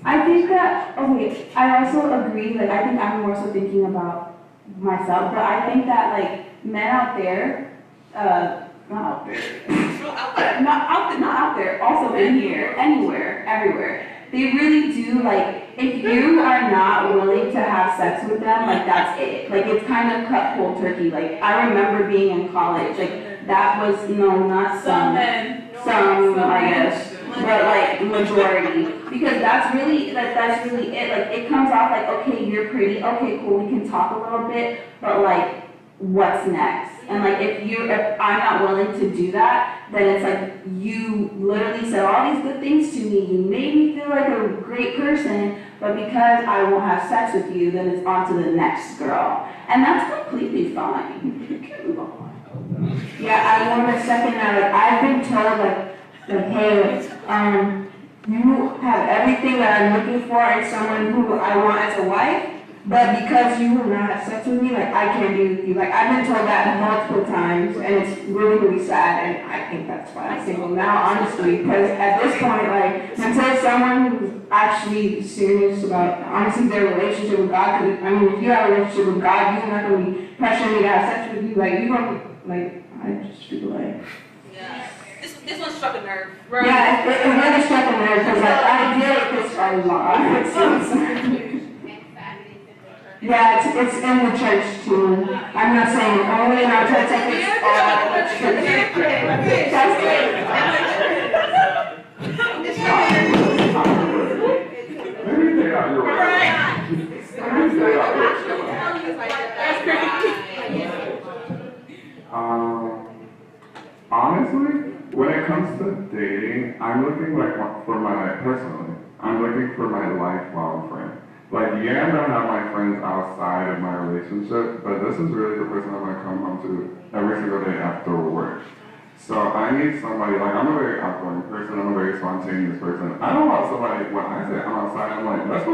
S12: I think that, okay, I also agree, like, I think I'm more so thinking about myself, but I think that, like, men out there, not out there, also in here, anywhere, everywhere, they really do, like, if you are not willing to have sex with them, like, that's it. Like, it's kind of cut cold turkey. Like, I remember being in college, like, that was, not some, I guess, but, like, majority. Because that's really it. Like, it comes off like, okay, you're pretty, okay, cool, we can talk a little bit, but, like, what's next? And, like, if I'm not willing to do that, then it's like, you literally said all these good things to me, you made me feel like a great person, but because I won't have sex with you, then it's on to the next girl. And that's completely fine. You can move on.
S18: Yeah, I want to second that. Like, I've been told, hey, you have everything that I'm looking for in someone who I want as a wife, but because you will not have sex with me, like, I can't be with you. Like, I've been told that multiple times, and it's really, really sad, and I think that's why I'm single now, honestly, because at this point, like, until someone who's actually serious about, honestly, their relationship with God, because, I mean, if you have a relationship with God, you're not going to be pressuring me to have sex with you, like, you're going to, like, I just feel like...
S2: Yeah. This one struck a nerve. Right?
S18: Yeah, it really struck a nerve, because, like, I deal with this a lot. Yeah, it's in the church too. I'm not saying only in our church, I think it's all the church. That's it.
S8: Maybe they got your right. Maybe they got honestly, when it comes to dating, I'm looking I'm looking for my lifelong friend. Like, yeah, I'm gonna have my friends outside of my relationship, but this is really the person I'm gonna come home to every single day after work. So I need somebody, like, I'm a very outgoing person, I'm a very spontaneous person. I don't want somebody, when I say I'm outside, I'm like, let's go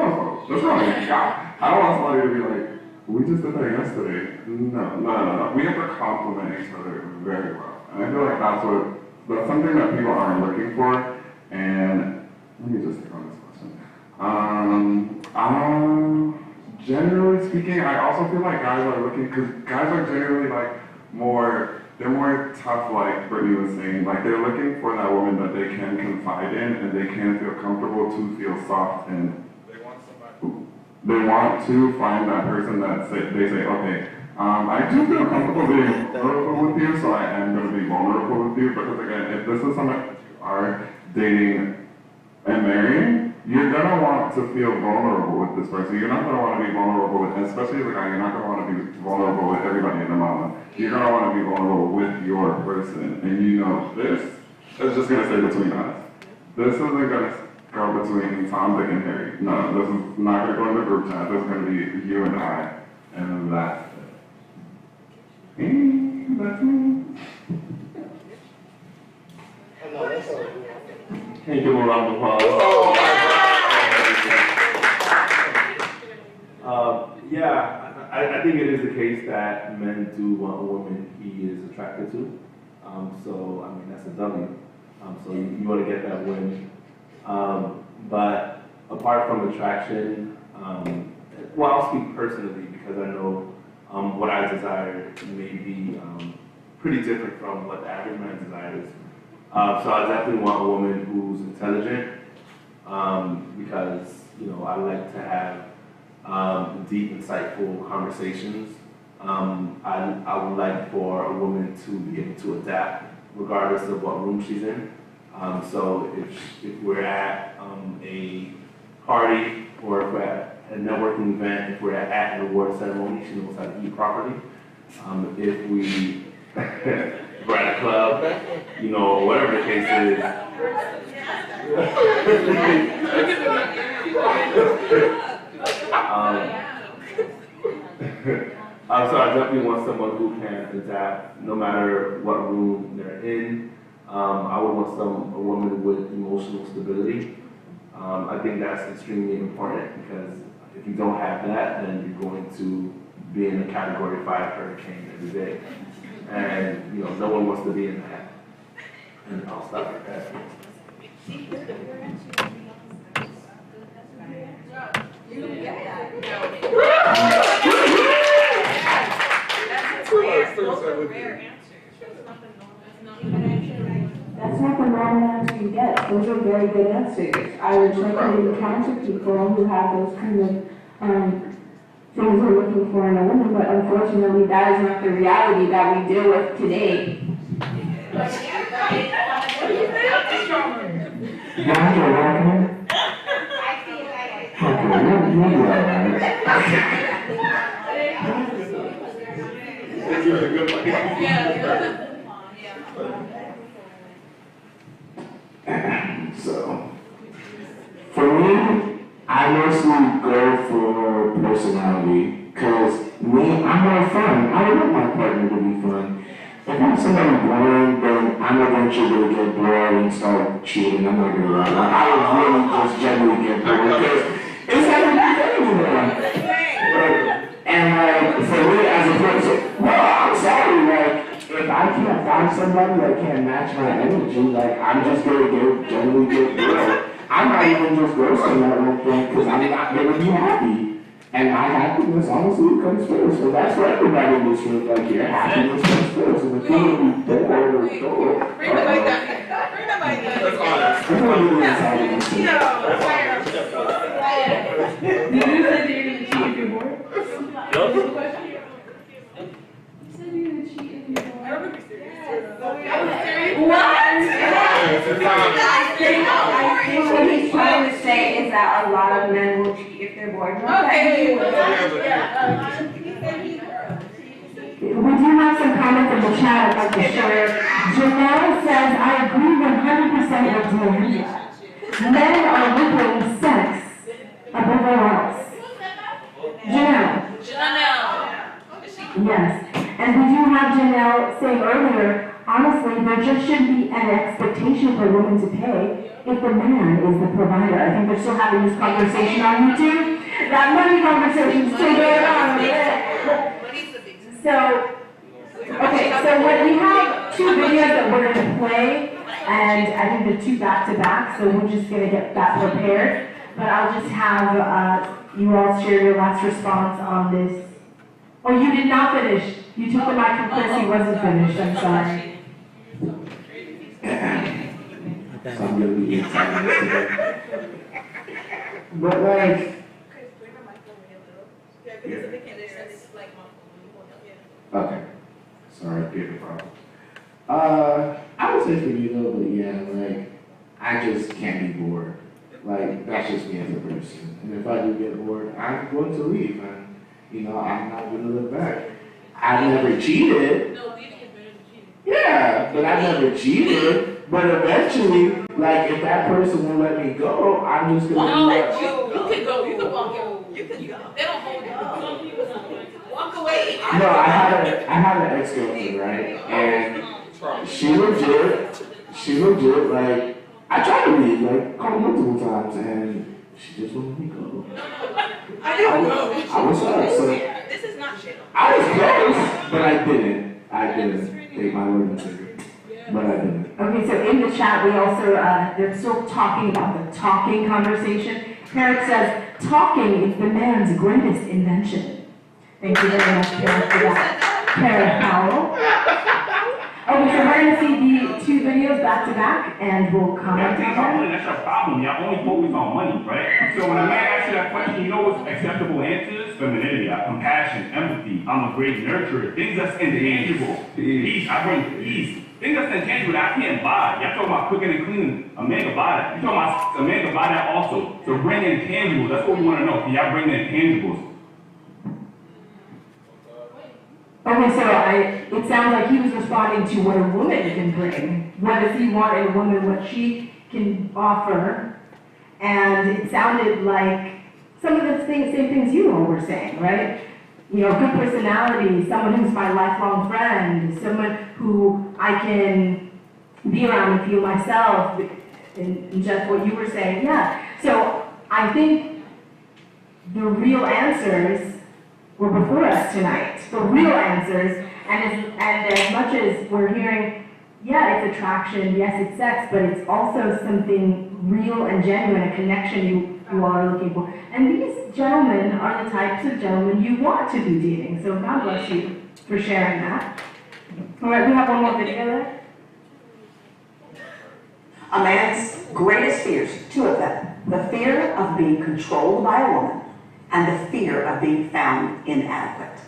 S8: hang out. I don't want somebody to be like, we just did that yesterday. No. We have to complement each other very well. And I feel like that's something that people aren't looking for. And let me just take on this question. Generally speaking, I also feel like guys are looking, because guys are generally like they're more tough, like Brittany was saying. Like, they're looking for that woman that they can confide in and they can feel comfortable to feel soft, and they want to find that person that they say, okay, I do feel comfortable being vulnerable with you, so I am going to be vulnerable with you, because again, if this is someone that you are dating and marrying, you're going to want to feel vulnerable with this person. You're not going to want to be vulnerable with, especially as a guy, you're not going to want to be vulnerable with everybody in the mama. You're going to want to be vulnerable with your person. And you know, this is just going to stay between us. This isn't going to go between Tom, Dick, and Harry. No, this is not going to go in the group chat. This is going to be you and I. And that's it. And that's me.
S7: Can you give a round of applause? I think it is the case that men do want a woman he is attracted to. So, I mean, that's a W. So you want to get that win. But apart from attraction, Well, I'll speak personally because I know what I desire may be pretty different from what the average man desires. So I definitely want a woman who's intelligent because, you know, I like to have deep, insightful conversations. I would like for a woman to be able to adapt regardless of what room she's in. So if we're at a party or if we're at a networking event, if we're at an award ceremony, she knows how to eat properly. If we're at a club, you know, whatever the case is. So I definitely want someone who can adapt no matter what room they're in. I would want a woman with emotional stability. I think that's extremely important because if you don't have that, then you're going to be in a Category 5 hurricane every day. And, you know, no one wants to be in that. And I'll stop at that.
S1: That's not the normal answer you get. Those are very good answers. I would frequently encounter people who have those kind of things we're looking for in a woman, but unfortunately that is not the reality that we deal with today.
S5: So, for me, I mostly go for personality, because me, I'm more fun. I would want my partner to be fun. If I'm somebody boring, then I'm eventually going to get bored and start cheating. I'm not going to lie. Like, I would really just generally get bored, because it's not going to be fun anymore. And for me as a person, well, I'm sorry, like, if I can't find somebody that can't match my energy, like, I'm just going to generally get bored. I'm not even just ghosting that whole thing because I'm not going to be happy. And my happiness, honestly, comes first. So that's for everybody in this room. Like, your happiness comes first. And if you're going to be bored or cold,
S4: Bring the mic down here. Bring the mic down here.
S5: that's honest. I'm going to be inside of you.
S9: Did you say that you're going to cheat if you're bored? What's the question? You said you're going to cheat if you're bored. I remember
S1: I think what he's trying to say is that a lot of men will cheat if they're bored.
S4: Okay.
S1: We do have some comments in the chat about the share. Janelle says, I agree 100% with you. Men are whipping sex above all else. Janelle. Yes. And we do have Janelle saying earlier, honestly, there just shouldn't be an expectation for a woman to pay if the man is the provider. I think they're still having this conversation on YouTube. That money conversation is still going on. So, okay, so when we have two videos that we're going to play, and I think they're two back-to-back, so we're just going to get that prepared. But I'll just have you all share your last response on this. Oh, you did not finish. You took the mic from Chris, he wasn't finished, I'm sorry.
S5: So I'm going to be inside this today. But like, okay. Sorry, paper problem. I would say for you though, but yeah, like, I just can't be bored. Like, that's just me as a person. And if I do get bored, I'm going to leave. And, you know, I'm not going to look back. I never cheated. Yeah, but I never cheated. But eventually, like, if that person will let me go, I'm just going to be like,
S4: you can go. You can walk out. You can go. They don't hold you. Walk away.
S5: no, I had an ex-girlfriend, right? And she legit, like, I tried to leave, like, called multiple times, and she just wouldn't let me go. I was hurt, so
S2: This is not shit.
S5: I was close, but I didn't take my word and take it. But I didn't.
S1: Okay, so in the chat, we also, they're still talking about the talking conversation. Parrot says, talking is the man's greatest invention. Thank you very much, Parrot, for that. Parrot Powell. Okay, so we're going to see the two videos back to back, and we'll comment on them.
S11: That's your problem. Y'all only focus on money, right? So when a man asks you that question, you know what's acceptable answers? Femininity, compassion, empathy. I'm a great nurturer. Things that's intangible. Peace. I bring peace. Things that's intangible that I can't buy. Y'all talking about cooking and cleaning. A man can buy that. You talking about a man can buy that also. So bring intangibles. That's what we want to know. Can y'all bring the intangibles?
S1: Okay, so it sounds like he was responding to what a woman can bring. What does he want in a woman, what she can offer? And it sounded like some of the same things you all were saying, right? You know, good personality, someone who's my lifelong friend, someone who I can be around and feel myself, and just what you were saying, yeah. So I think the real answers were before us tonight, the real answers, and as much as we're hearing, yeah, it's attraction, yes, it's sex, but it's also something real and genuine, a connection you all are looking for. And these gentlemen are the types of gentlemen you want to be dating, so God bless you for sharing that. All right, we have one more video there.
S19: A man's greatest fears, two of them, the fear of being controlled by a woman and the fear of being found inadequate.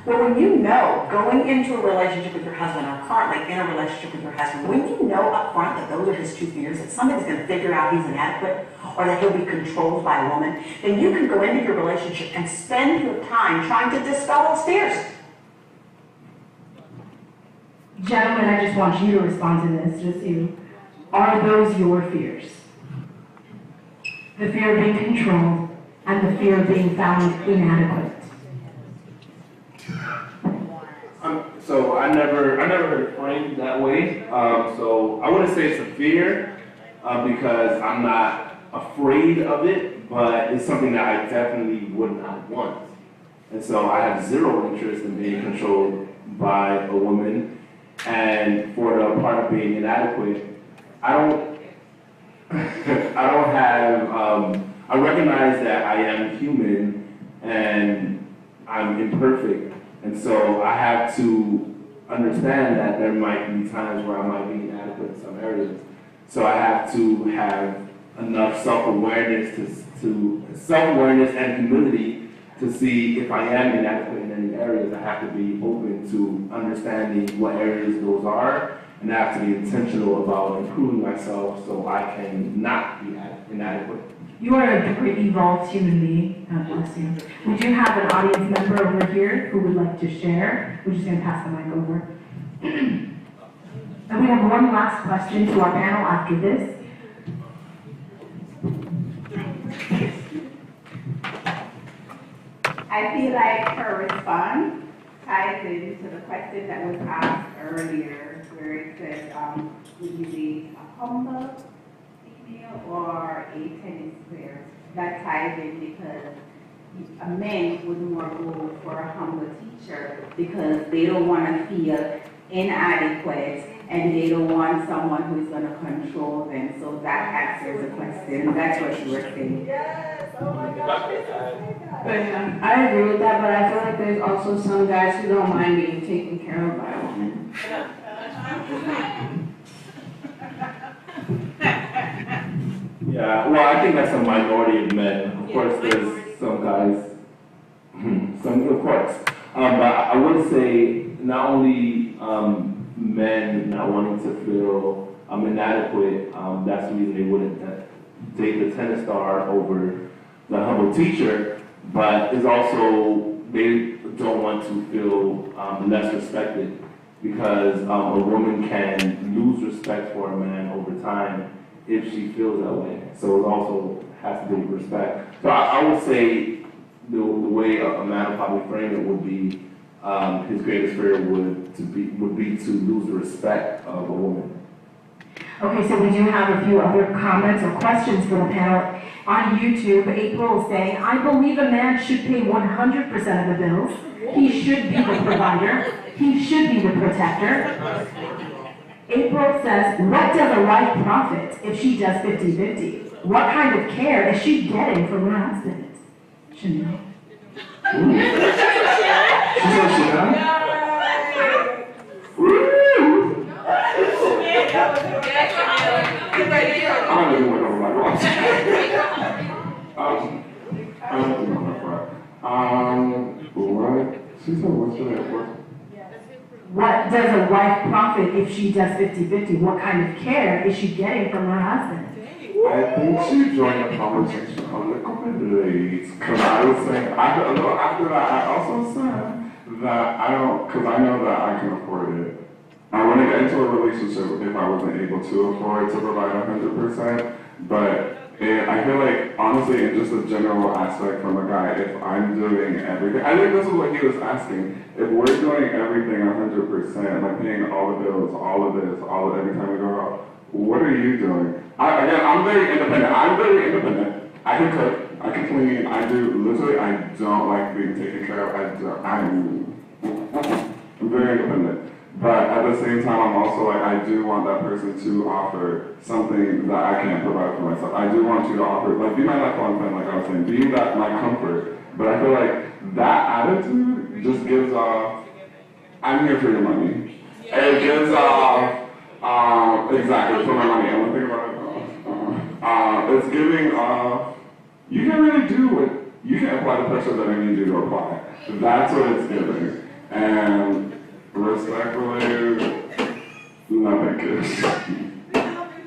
S19: Well, when you know going into a relationship with your husband or currently in a relationship with your husband, when you know up front that those are his two fears, that somebody's going to figure out he's inadequate or that he'll be controlled by a woman, then you can go into your relationship and spend your time trying to dispel those fears.
S1: Gentlemen, I just want you to respond to this, just you. Are those your fears? The fear of being controlled and the fear of being found inadequate.
S7: So I never heard it framed that way. So I wouldn't say it's a fear because I'm not afraid of it, but it's something that I definitely would not want. And so I have zero interest in being controlled by a woman. And for the part of being inadequate, I recognize that I am human and I'm imperfect. And so I have to understand that there might be times where I might be inadequate in some areas. So I have to have enough self-awareness self-awareness and humility to see if I am inadequate in any areas. I have to be open to understanding what areas those are, and I have to be intentional about improving myself so I can not be inadequate.
S1: You are a very evolved human being. God bless you. We do have an audience member over here who would like to share. We're just going to pass the mic over. And we have one last question to our panel after this.
S14: I feel like her response ties into the question that was asked earlier, where it says, would you be a humble female or a tennis player? That ties in because a man would more go for a humble teacher because they don't want to feel inadequate and they don't want someone who's going to control them. So that answers the question. That's what you were saying.
S2: Yes, oh my God.
S18: But I agree with that, but I feel like there's also some guys who don't mind being taken care of by a woman.
S7: Yeah, well, I think that's a minority of men. Of course, there's some guys, of course. But I would say not only men not wanting to feel inadequate, that's the reason they wouldn't date the tennis star over the humble teacher, but it's also they don't want to feel less respected because a woman can lose respect for a man over time if she feels that way. So it also has to do with respect. So I would say the way a man would probably frame it would be his greatest fear would be to lose the respect of a woman.
S1: Okay, so we do have a few other comments or questions for the panel. On YouTube, April is saying, I believe a man should pay 100% of the bills. He should be the provider. He should be the protector. April says, what does a wife profit if she does 50-50? What kind of care is she getting from her husband? Chanel.
S16: She said Chanel? I don't even know what I'm like. I don't know what? She said, what's your
S1: What does a wife profit if she does 50-50? What kind of care is she getting from her husband?
S16: I think she joined the conversation a little bit late, because I was saying, a little after that, I also said that I don't, because I know that I can afford it. I want to get into a relationship if I wasn't able to afford to provide 100%, but I feel like, honestly, in just a general aspect from a guy, if I'm doing everything, I think this is what he was asking, if we're doing everything 100%, like paying all the bills, all of this, every time we go out, what are you doing? I'm very independent. I can cook, I can clean, I don't like being taken care of. I'm very independent. But at the same time, I'm also like, I do want that person to offer something that I can't provide for myself. I do want you to offer, like, be my lifelong friend, like I was saying, be that my comfort. But I feel like that attitude just gives off, I'm here for your money. It gives off, exactly, for my money. I'm thinking about it. It's giving off, you can really do what, you can apply the pressure that I need you to apply. That's what it's giving. And respectfully, nothing is.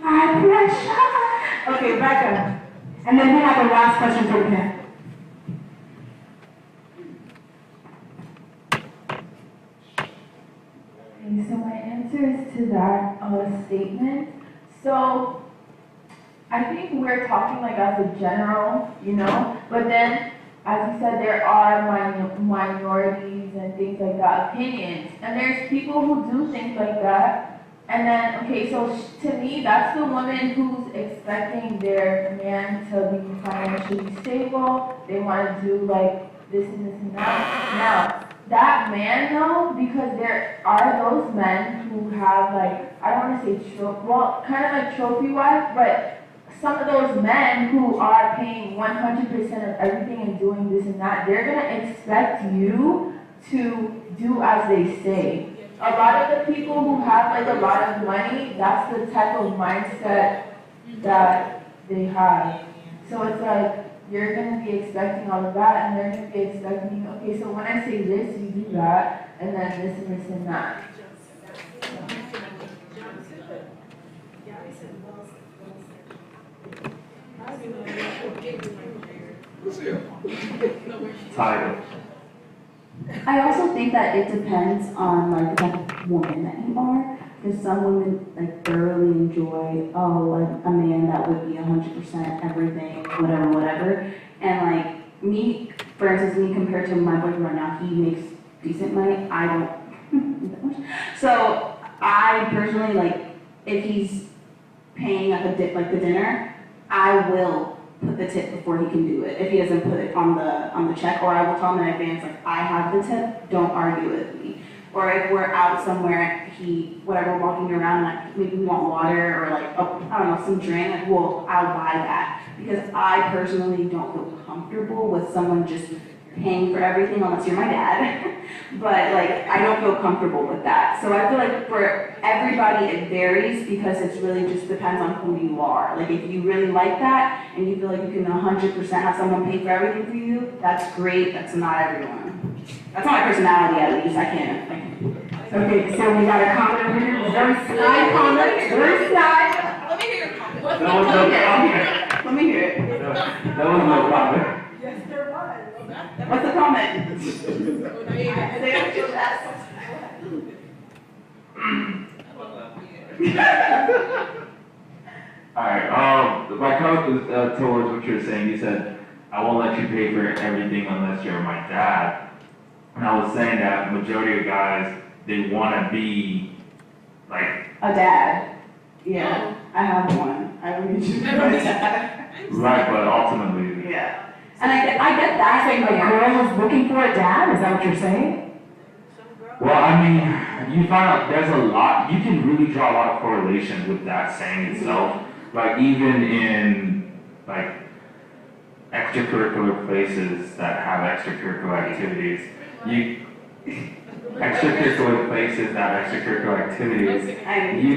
S1: High pressure. Okay, Becca. And then we have a last question for Pam.
S20: Okay, so my answer is to that statement. So I think we're talking like as a general, you know, but then as you said, there are minorities and things like that, opinions. And there's people who do things like that. And then, okay, so to me, that's the woman who's expecting their man to be financially stable. They want to do like this and this and that. Now, that man though, because there are those men who have like, I don't want to say kind of like trophy wife, but some of those men who are paying 100% of everything and doing this and that, they're going to expect you to do as they say. A lot of the people who have like a lot of money, that's the type of mindset that they have. So it's like, you're going to be expecting all of that, and they're going to be expecting, okay, so when I say this, you do that, and then this and this and that.
S16: Title.
S12: I also think that it depends on like the type of woman that you are. Because some women like thoroughly enjoy, like a man that would be 100% everything, whatever. And like me, for instance, me compared to my boyfriend right now, he makes decent money. I don't. So I personally like if he's paying like the dinner, I will put the tip before he can do it. If he doesn't put it on the check, or I will tell him in advance, like, I have the tip, don't argue with me. Or if we're out somewhere, walking around, like, maybe we want water, or like, I don't know, some drink, like, well, I'll buy that. Because I personally don't feel comfortable with someone just paying for everything, unless you're my dad. But like, I don't feel comfortable with that. So I feel like for everybody it varies, because it's really just depends on who you are. Like if you really like that, and you feel like you can 100% have someone pay for everything for you, that's great, that's not everyone. That's not my personality, at least, I can't.
S1: Okay, so we got a comment over here, very sly comment, very sly.
S2: Let me hear your comment.
S16: That was no comment.
S12: Let me hear it.
S16: That was no comment.
S2: Yes, there was.
S12: What's the comment? Say it with your chest.
S16: Alright, my comment is towards what you're saying. You said, I won't let you pay for everything unless you're my dad. And I was saying that majority of guys, they want to be like
S12: a dad. Yeah, I have one. I don't need you to be my dad.
S16: Right, but ultimately.
S12: Yeah. And I get that.
S1: Saying a girl is looking for a dad? Is that what you're saying?
S16: Well, I mean, you find out there's a lot, you can really draw a lot of correlation with that saying itself. Like, even in, like, extracurricular places that have extracurricular activities, you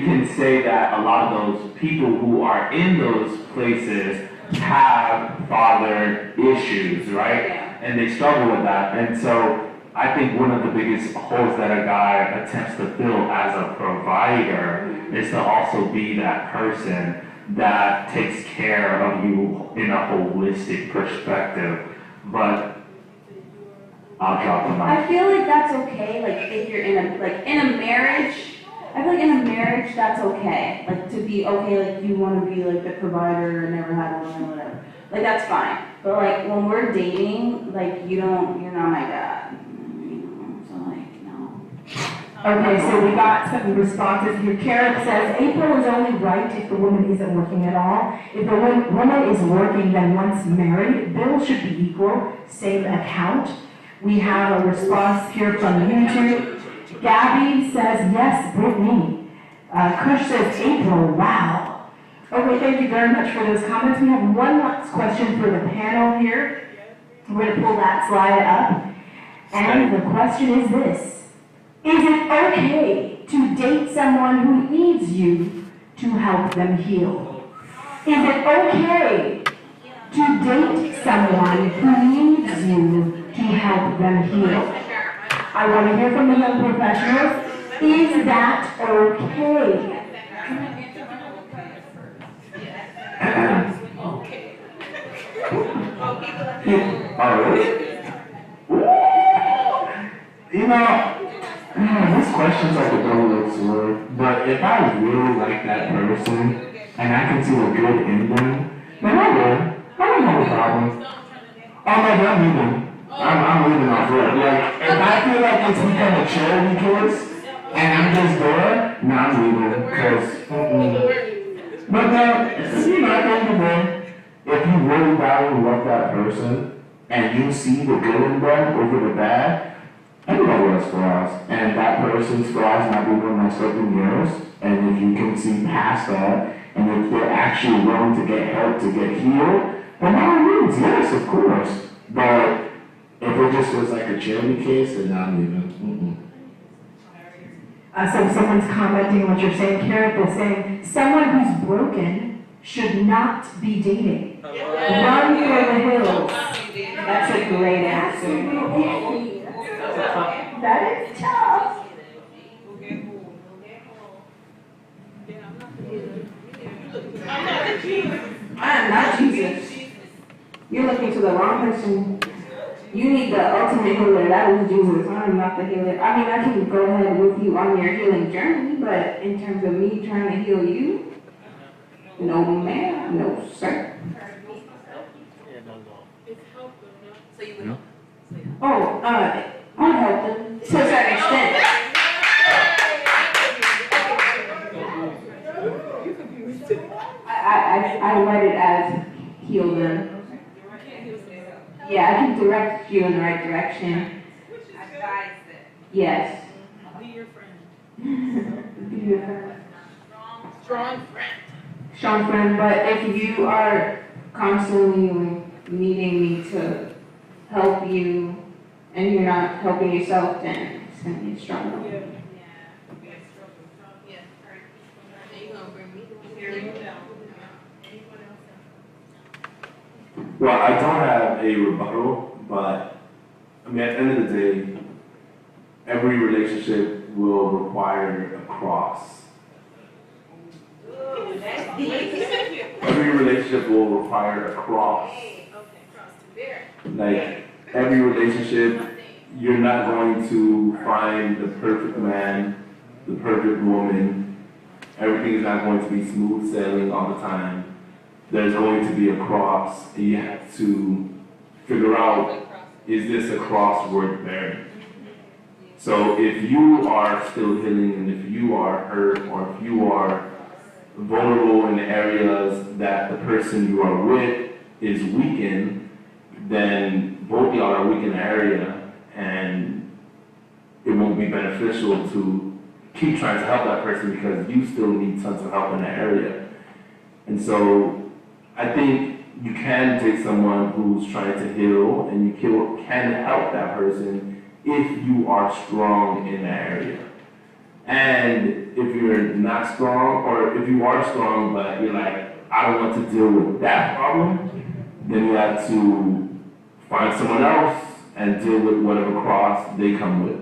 S16: can say that a lot of those people who are in those places have father issues, right? And they struggle with that. And so I think one of the biggest holes that a guy attempts to fill as a provider is to also be that person that takes care of you in a holistic perspective. But I'll drop the mic.
S12: I feel like that's okay, like if you're in a marriage, I feel like in a marriage that's okay. Like to be okay, like you want to be like the provider, never had one or whatever. Like that's fine. But like when we're dating, like you're not my dad. So like, no.
S1: Okay, so we got some responses here. Karen says, April is only right if the woman isn't working at all. If the woman is working, then once married, bills should be equal, same account. We have a response here from YouTube. Gabby says, yes, Brittany. Kush says, April, wow. Okay, thank you very much for those comments. We have one last question for the panel here. We're going to pull that slide up. And the question is this. Is it okay to date someone who needs you to help them heal? Is it okay to date someone who needs you to help them heal? I want to hear from the young professionals. Is that okay?
S5: You know, this question's like a double-edged sword, but if I really like that person and I can see the good in them, then I will. I don't have a problem. Oh no, I'm leaving. I'm leaving off rip. Like, if I feel like it's become a charity case and I'm just there, no, I'm leaving. Because, But you know, at the end of the day, if you really value and love that person and you see the good in them over the bad, everybody has flaws, and that person's flaws might be more messed up than yours. And if you can see past that, and if they're actually willing to get help to get healed, then by all means, yes, of course. But if it just was like a charity case, then I'm leaving.
S1: So someone's commenting what you're saying. Karen is saying, someone who's broken should not be dating. Run for the hills.
S12: That's a great answer.
S1: That is tough.
S14: I am not Jesus. You're looking to the wrong person. You need the ultimate healer. That is Jesus. I am not the healer. I mean, I can go ahead with you on your healing journey, but in terms of me trying to heal you, no ma'am, no sir.
S2: So you would
S14: Oh, I'll help them to a certain extent. I read it as heal them. Yeah, I can direct you in the right direction.
S2: advise them.
S14: Yes.
S2: Be your friend.
S14: Be your friend.
S2: Strong friend.
S14: Strong friend, but if you are constantly needing me to help you and you're not helping yourself, then it's going to be a struggle.
S7: Well, I don't have a rebuttal, but I mean, at the end of the day, every relationship will require a cross. Every relationship will require a cross. Like, every relationship, you're not going to find the perfect man, the perfect woman. Everything is not going to be smooth sailing all the time. There's going to be a cross, and you have to figure out, is this a cross worth bearing? So if you are still healing, and if you are hurt, or if you are vulnerable in areas that the person you are with is weak in, then both y'all are weak in the area, and
S16: it won't be beneficial to keep trying to help that person because you still need tons of help in that area. And so I think you can take someone who's trying to heal and you can help that person if you are strong in that area. And if you're not strong, or if you are strong but you're like, I don't want to deal with that problem, then you have to find someone else and deal with whatever cross they come with.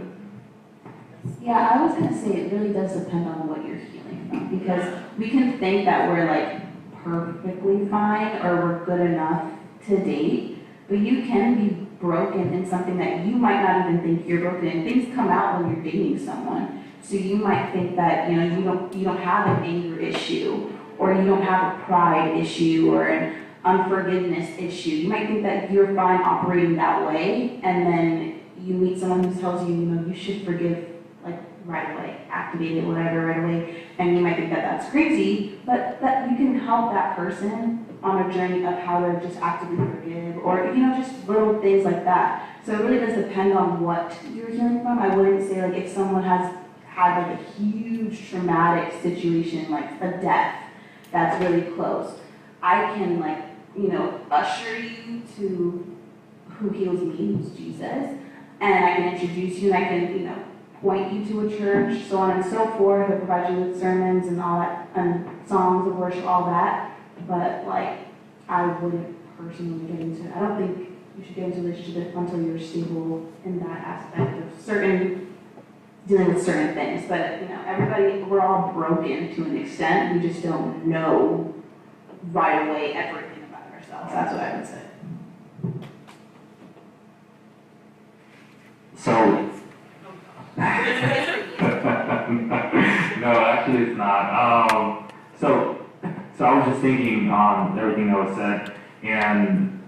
S12: Yeah, I was gonna say it really does depend on what you're healing from, because we can think that we're like perfectly fine or we're good enough to date, but you can be broken in something that you might not even think you're broken in. Things come out when you're dating someone, so you might think that you don't have an anger issue, or you don't have a pride issue or an unforgiveness issue. You might think that you're fine operating that way, and then you meet someone who tells you, you should forgive like right away, activate it, whatever, right away, and you might think that that's crazy, but that you can help that person on a journey of how to just actively forgive, or just little things like that. So it really does depend on what you're healing from. I wouldn't say like if someone has had like a huge traumatic situation, like a death that's really close, I can usher you to who heals me, who's Jesus, and I can introduce you, and I can, point you to a church, so on and so forth. I provide you with sermons and all that, and songs of worship, all that. But I wouldn't personally get into it. I don't think you should get into a relationship until you're stable in that aspect of dealing with certain things. But everybody, we're all broken to an extent. We just don't know right away everything about ourselves. That's what I would say.
S16: So, no, actually it's not. So I was just thinking on everything that was said, and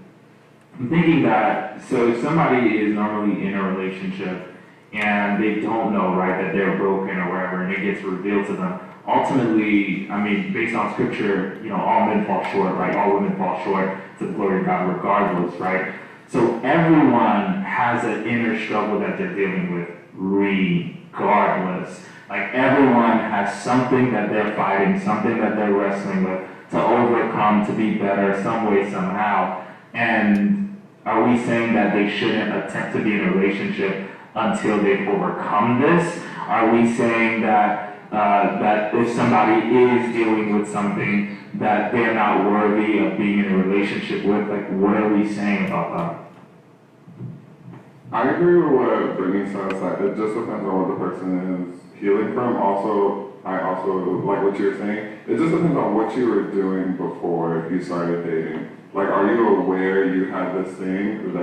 S16: I'm thinking that, so if somebody is normally in a relationship and they don't know, right, that they're broken or whatever, and it gets revealed to them, ultimately, I mean, based on scripture, all men fall short, right? All women fall short to the glory of God regardless, right? So everyone has an inner struggle that they're dealing with regardless. Like everyone has something that they're fighting, something that they're wrestling with to overcome, to be better some way, somehow. And are we saying that they shouldn't attempt to be in a relationship until they've overcome this? Are we saying that that if somebody is dealing with something that they're not worthy of being in a relationship with, what are we saying about that?
S8: I agree with what Brittany says, that it just depends on what the person is healing from. I also like what you're saying. It just depends on what you were doing before you started dating. Are you aware you had this thing because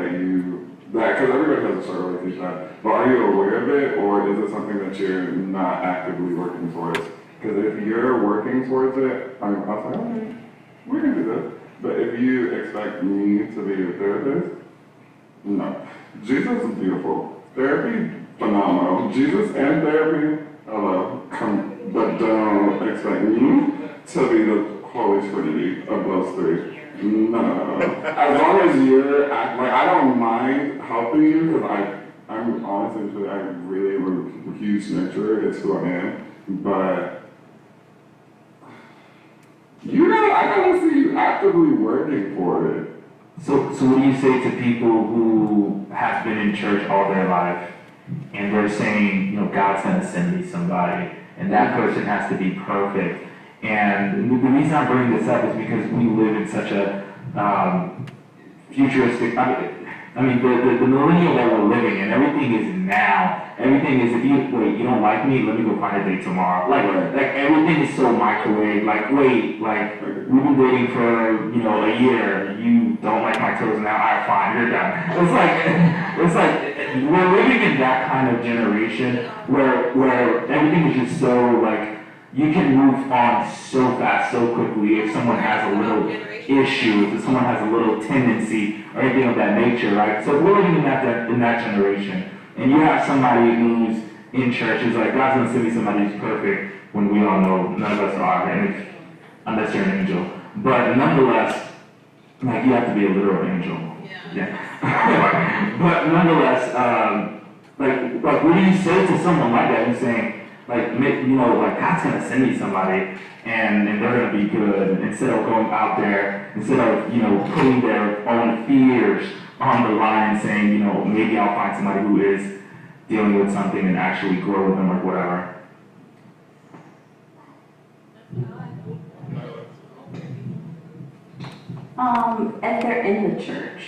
S8: everybody has a struggle with each other, but are you aware of it, or is it something that you're not actively working towards? Because if you're working towards it, I'll say, okay, we can do this. But if you expect me to be your therapist, no. Jesus is beautiful. Therapy, phenomenal. Jesus and therapy, hello. But don't expect me to be the Holy Trinity of those three. No. As long as I don't mind helping you, because I'm honestly, I really am a huge nurturer. It's who I am. But I gotta see you actively working for it.
S16: So what do you say to people who have been in church all their life and they're saying, God's going to send me somebody and that person has to be perfect? And the reason I'm bringing this up is because we live in such a futuristic, the millennial that we're living in, everything is now. Everything is, if you don't like me, let me go find a date tomorrow. Like everything is so microwave. We've been dating for, a year. You don't like my toes now, all right, fine, you're done. It's like, we're living in that kind of generation where everything is just so, you can move on so fast, so quickly if someone has a little issue, if someone has a little tendency or anything of that nature, right? So if we're living in that generation, and you have somebody who's in church who's like, God's gonna send me somebody who's perfect, when we all know none of us are, unless you're an angel. But nonetheless, you have to be a literal angel. Yeah. But nonetheless, Like, what do you say to someone like that who's saying, like, you know, like, God's gonna send me somebody, and they're gonna be good, instead of going out there, instead of, you know, putting their own fears on the line, saying, you know, maybe I'll find somebody who is dealing with something and actually grow with them or whatever.
S12: If they're in the church,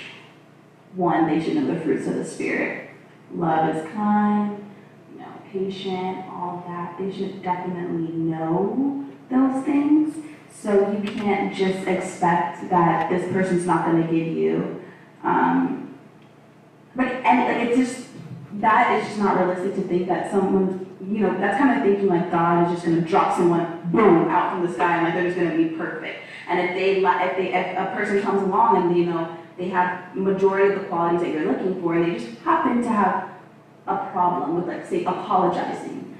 S12: one, they should know the fruits of the Spirit. Love is kind, you know, patient, all of that. They should definitely know those things. So you can't just expect that this person's not going to give you. It's just, that is just not realistic to think that someone, you know, that's kind of thinking like God is just going to drop someone, boom, out from the sky, and like they're just going to be perfect. And if a person comes along and, you know, they have majority of the qualities that you're looking for, and they just happen to have a problem with, like, say, apologizing,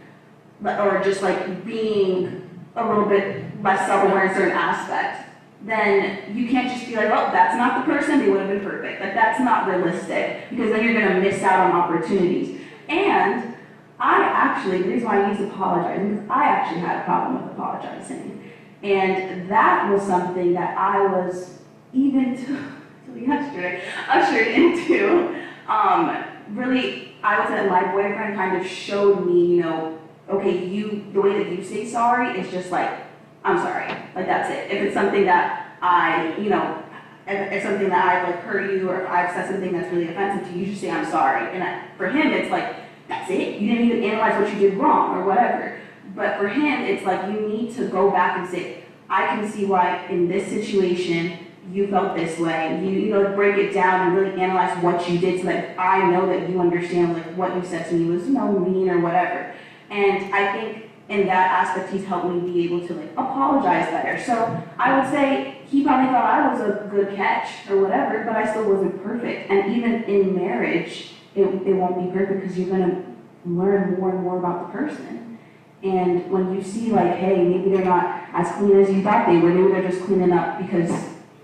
S12: or just like being a little bit less self-aware in a certain aspect, then you can't just be like, oh, that's not the person, they would have been perfect. Like, that's not realistic, because then you're going to miss out on opportunities. And the reason why I used apologizing, because I actually had a problem with apologizing. And that was something that I was, even till yesterday, ushered into. Really, I would say that my boyfriend kind of showed me, you know, okay, the way that you say sorry is just like, I'm sorry, like that's it. If it's something that if it's something that I've like hurt you, or if I've said something that's really offensive to you, you just say I'm sorry. And for him, it's like, that's it. You didn't even analyze what you did wrong or whatever. But for him, it's like you need to go back and say, I can see why in this situation you felt this way. You know, break it down and really analyze what you did, so that I know that you understand, like, what you said to me was, you know, mean or whatever. And I think in that aspect, he's helped me be able to, like, apologize better. So I would say he probably thought I was a good catch or whatever, but I still wasn't perfect. And even in marriage, it won't be perfect, because you're going to learn more and more about the person. And when you see, like, hey, maybe they're not as clean as you thought they were, maybe they're just cleaning up because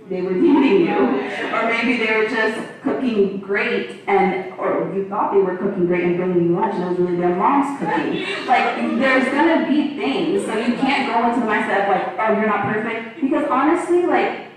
S12: they were needing you, or maybe they were just cooking great, or you thought they were cooking great and bringing you lunch, and it was really their mom's cooking. Like, there's gonna be things, so you can't go into the mindset of like, oh, you're not perfect, because honestly, like,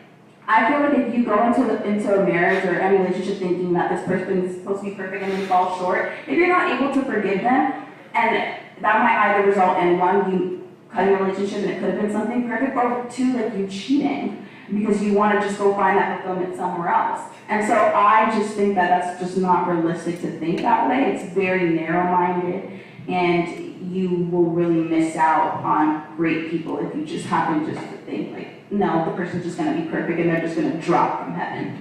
S12: I feel like if you go into a marriage or any relationship thinking that this person is supposed to be perfect and then fall short, if you're not able to forgive them, and that might either result in, one, you cutting a relationship and it could have been something perfect, or two, like you cheating because you want to just go find that fulfillment somewhere else. And so I just think that that's just not realistic to think that way. It's very narrow-minded, and you will really miss out on great people if you just happen just to think like, no, the person's just going to be perfect and they're just going to drop from heaven.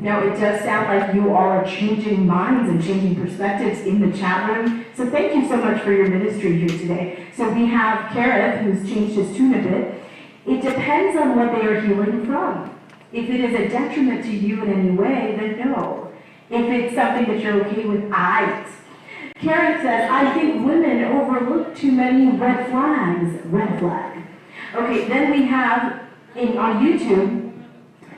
S1: Now, it does sound like you all are changing minds and changing perspectives in the chat room. So thank you so much for your ministry here today. So we have Kareth, who's changed his tune a bit. It depends on what they are healing from. If it is a detriment to you in any way, then no. If it's something that you're okay with, aight. Kareth says, I think women overlook too many red flags. Red flag. Okay, then we have, on YouTube,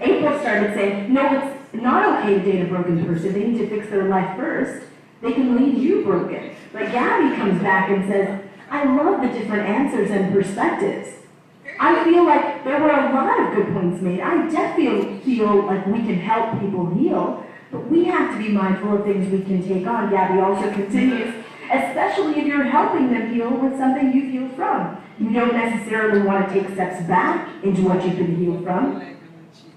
S1: April started saying, no, it's not okay to date a broken person. They need to fix their life first. They can leave you broken. But Gabby comes back and says, I love the different answers and perspectives. I feel like there were a lot of good points made. I definitely feel like we can help people heal, but we have to be mindful of things we can take on. Gabby also continues, especially if you're helping them heal with something you've healed from. You don't necessarily want to take steps back into what you've been healed from,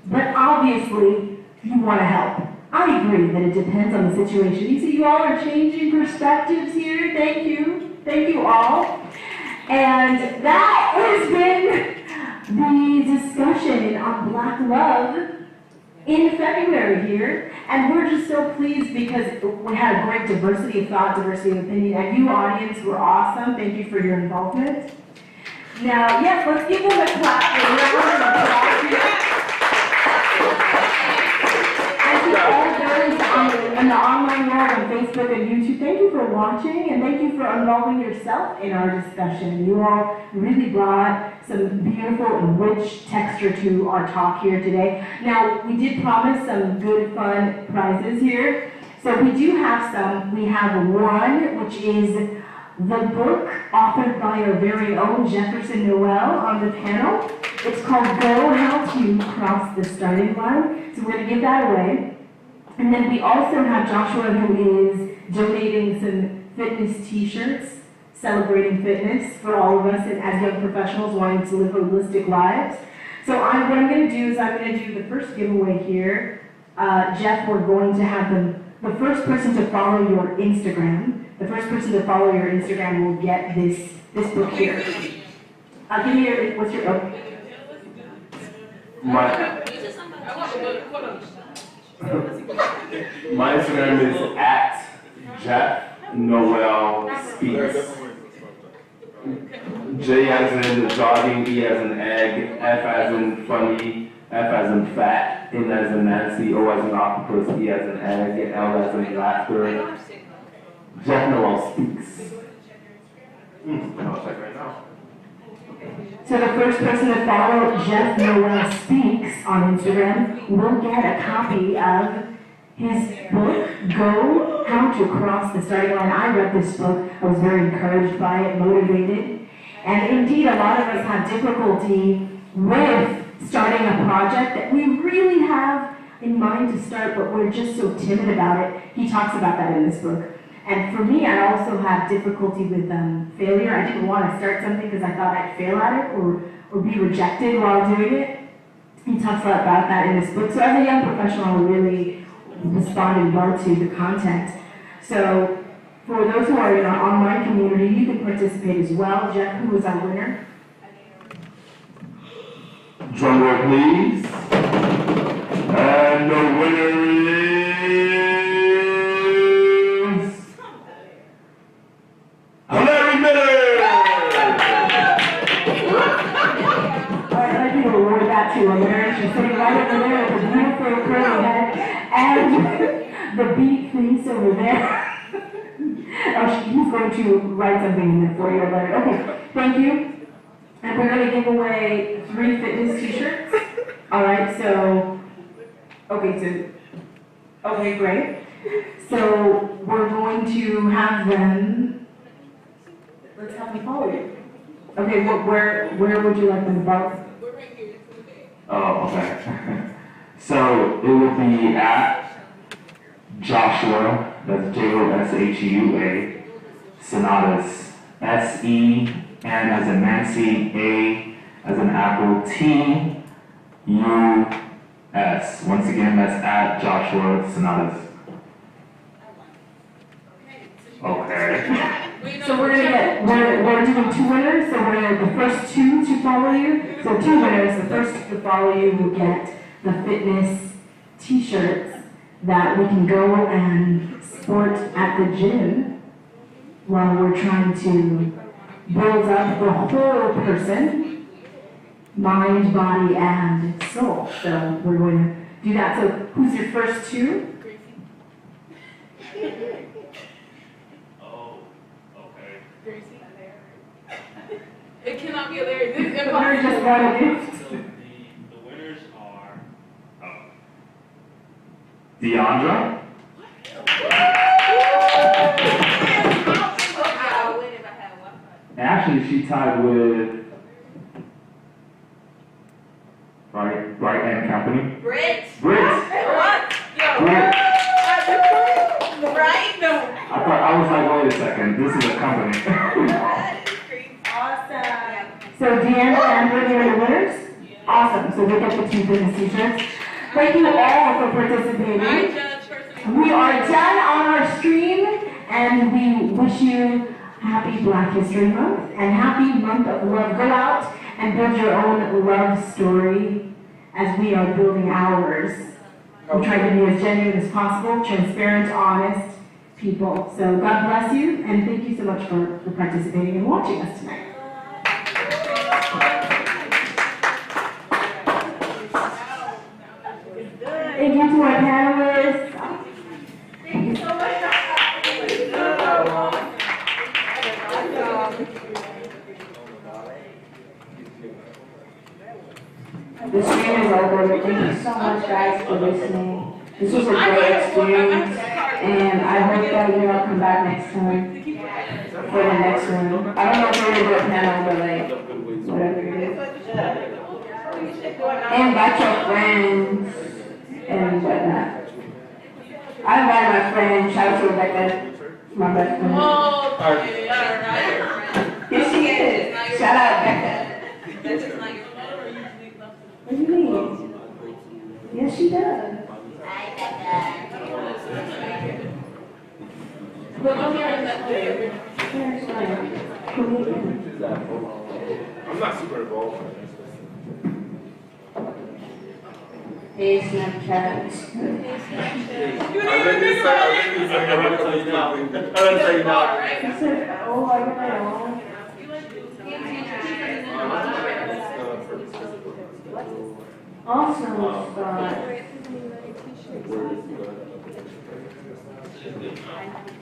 S1: but obviously you want to help. I agree that it depends on the situation. You see, you all are changing perspectives here. Thank you. Thank you all. And that has been the discussion on Black love in February here. And we're just so pleased because we had a great diversity of thought, diversity of opinion, and you audience were awesome. Thank you for your involvement. Now, yes, let's give them a clap, a round of applause here. And to all those in the online world on Facebook and YouTube, thank you for watching, and thank you for involving yourself in our discussion. You all really brought some beautiful and rich texture to our talk here today. Now, we did promise some good, fun prizes here. So we do have some. We have one, which is the book authored by our very own Jefferson Noel on the panel. It's called Go How to Cross the Starting Line. So we're going to give that away. And then we also have Joshua, who is donating some fitness t-shirts celebrating fitness for all of us and as young professionals wanting to live holistic lives. So what I'm going to do is I'm going to do the first giveaway here. Jeff, we're going to have the first person to follow your Instagram. The first person to follow your Instagram will get this book here. Give me your, what's your, oh.
S16: My Instagram is at Jeff Noel Speaks. J as in jogging, E as in egg, F as in funny, F as in fat, N as in Nancy, O as in octopus, E as in egg, L as in laughter. Jeff Noel Speaks. I'll check right now.
S1: So the first person to follow Jeff Noel Speaks on Instagram will get a copy of his book, Go How to Cross the Starting Line. I read this book. I was very encouraged by it, motivated. And indeed, a lot of us have difficulty with starting a project that we really have in mind to start, but we're just so timid about it. He talks about that in this book. And for me, I also have difficulty with failure. I didn't want to start something because I thought I'd fail at it or be rejected while doing it. He talks a lot about that in this book. So as a young professional, I really responded well to the content. So for those who are in our online community, you can participate as well. Jeff, who was our winner?
S16: Drum roll, please. And the winner is Larry Miller.
S1: All right, I'd like you to award that to Larry. She's sitting right over there with a beautiful curly head and the beat face over there. Oh, he's going to write something in there for you, Larry. Okay, thank you. And we're going to give away 3 fitness t-shirts. All right, so, okay, great. So we're going to have them, let's have them follow you. Okay, well, where would you like them to follow?
S16: Oh, okay. So it will be at Joshua, that's Joshua, Sonatas, SE, N as in Nancy, A as in Apple, T, U, S. Once again, that's at Joshua Sonatas. Okay.
S1: So we're doing 2 winners, so we're going to the first 2 to follow you. So 2 winners, the first to follow you will get the fitness t-shirts that we can go and sport at the gym while we're trying to build up the whole person, mind, body, and soul. So we're going to do that. So who's your first 2?
S4: Gracie? It cannot be a Larry. This is
S1: Just
S4: impossible.
S1: got it.
S11: So the winners are
S16: Deandra. Actually, she tied with Bright and Company.
S2: Brit?
S16: Brit.
S2: What?
S16: Brit.
S2: Right? No.
S16: I was like, wait a second, this is a company.
S1: Awesome. So Deanna and Brittany are the winners? Awesome. So we get the 2 fitness t-shirts. Thank you all for participating. We are done on our stream, and we wish you happy Black History Month and happy month of love. Go out and build your own love story as we are building ours. We try to be as genuine as possible, transparent, honest people. So God bless you, and thank you so much for participating and watching us tonight. Thank you to our panelists. Thank you so much.
S14: The stream is over. Thank you so much, guys, for listening. This was a great experience.
S18: And I hope that you all come back next time for the next one. I don't know if we're gonna do a panel, but like, whatever it is. And invite your friends and whatnot. I invited my friend, shout out to Rebecca, my best friend. Yes, she is. Shout out Rebecca. What do you mean? Yes, she does.
S4: But I'm hearing that too.
S7: I'm not super involved.
S18: Hey, Snapchat. He said, oh, I don't know. Awesome stuff.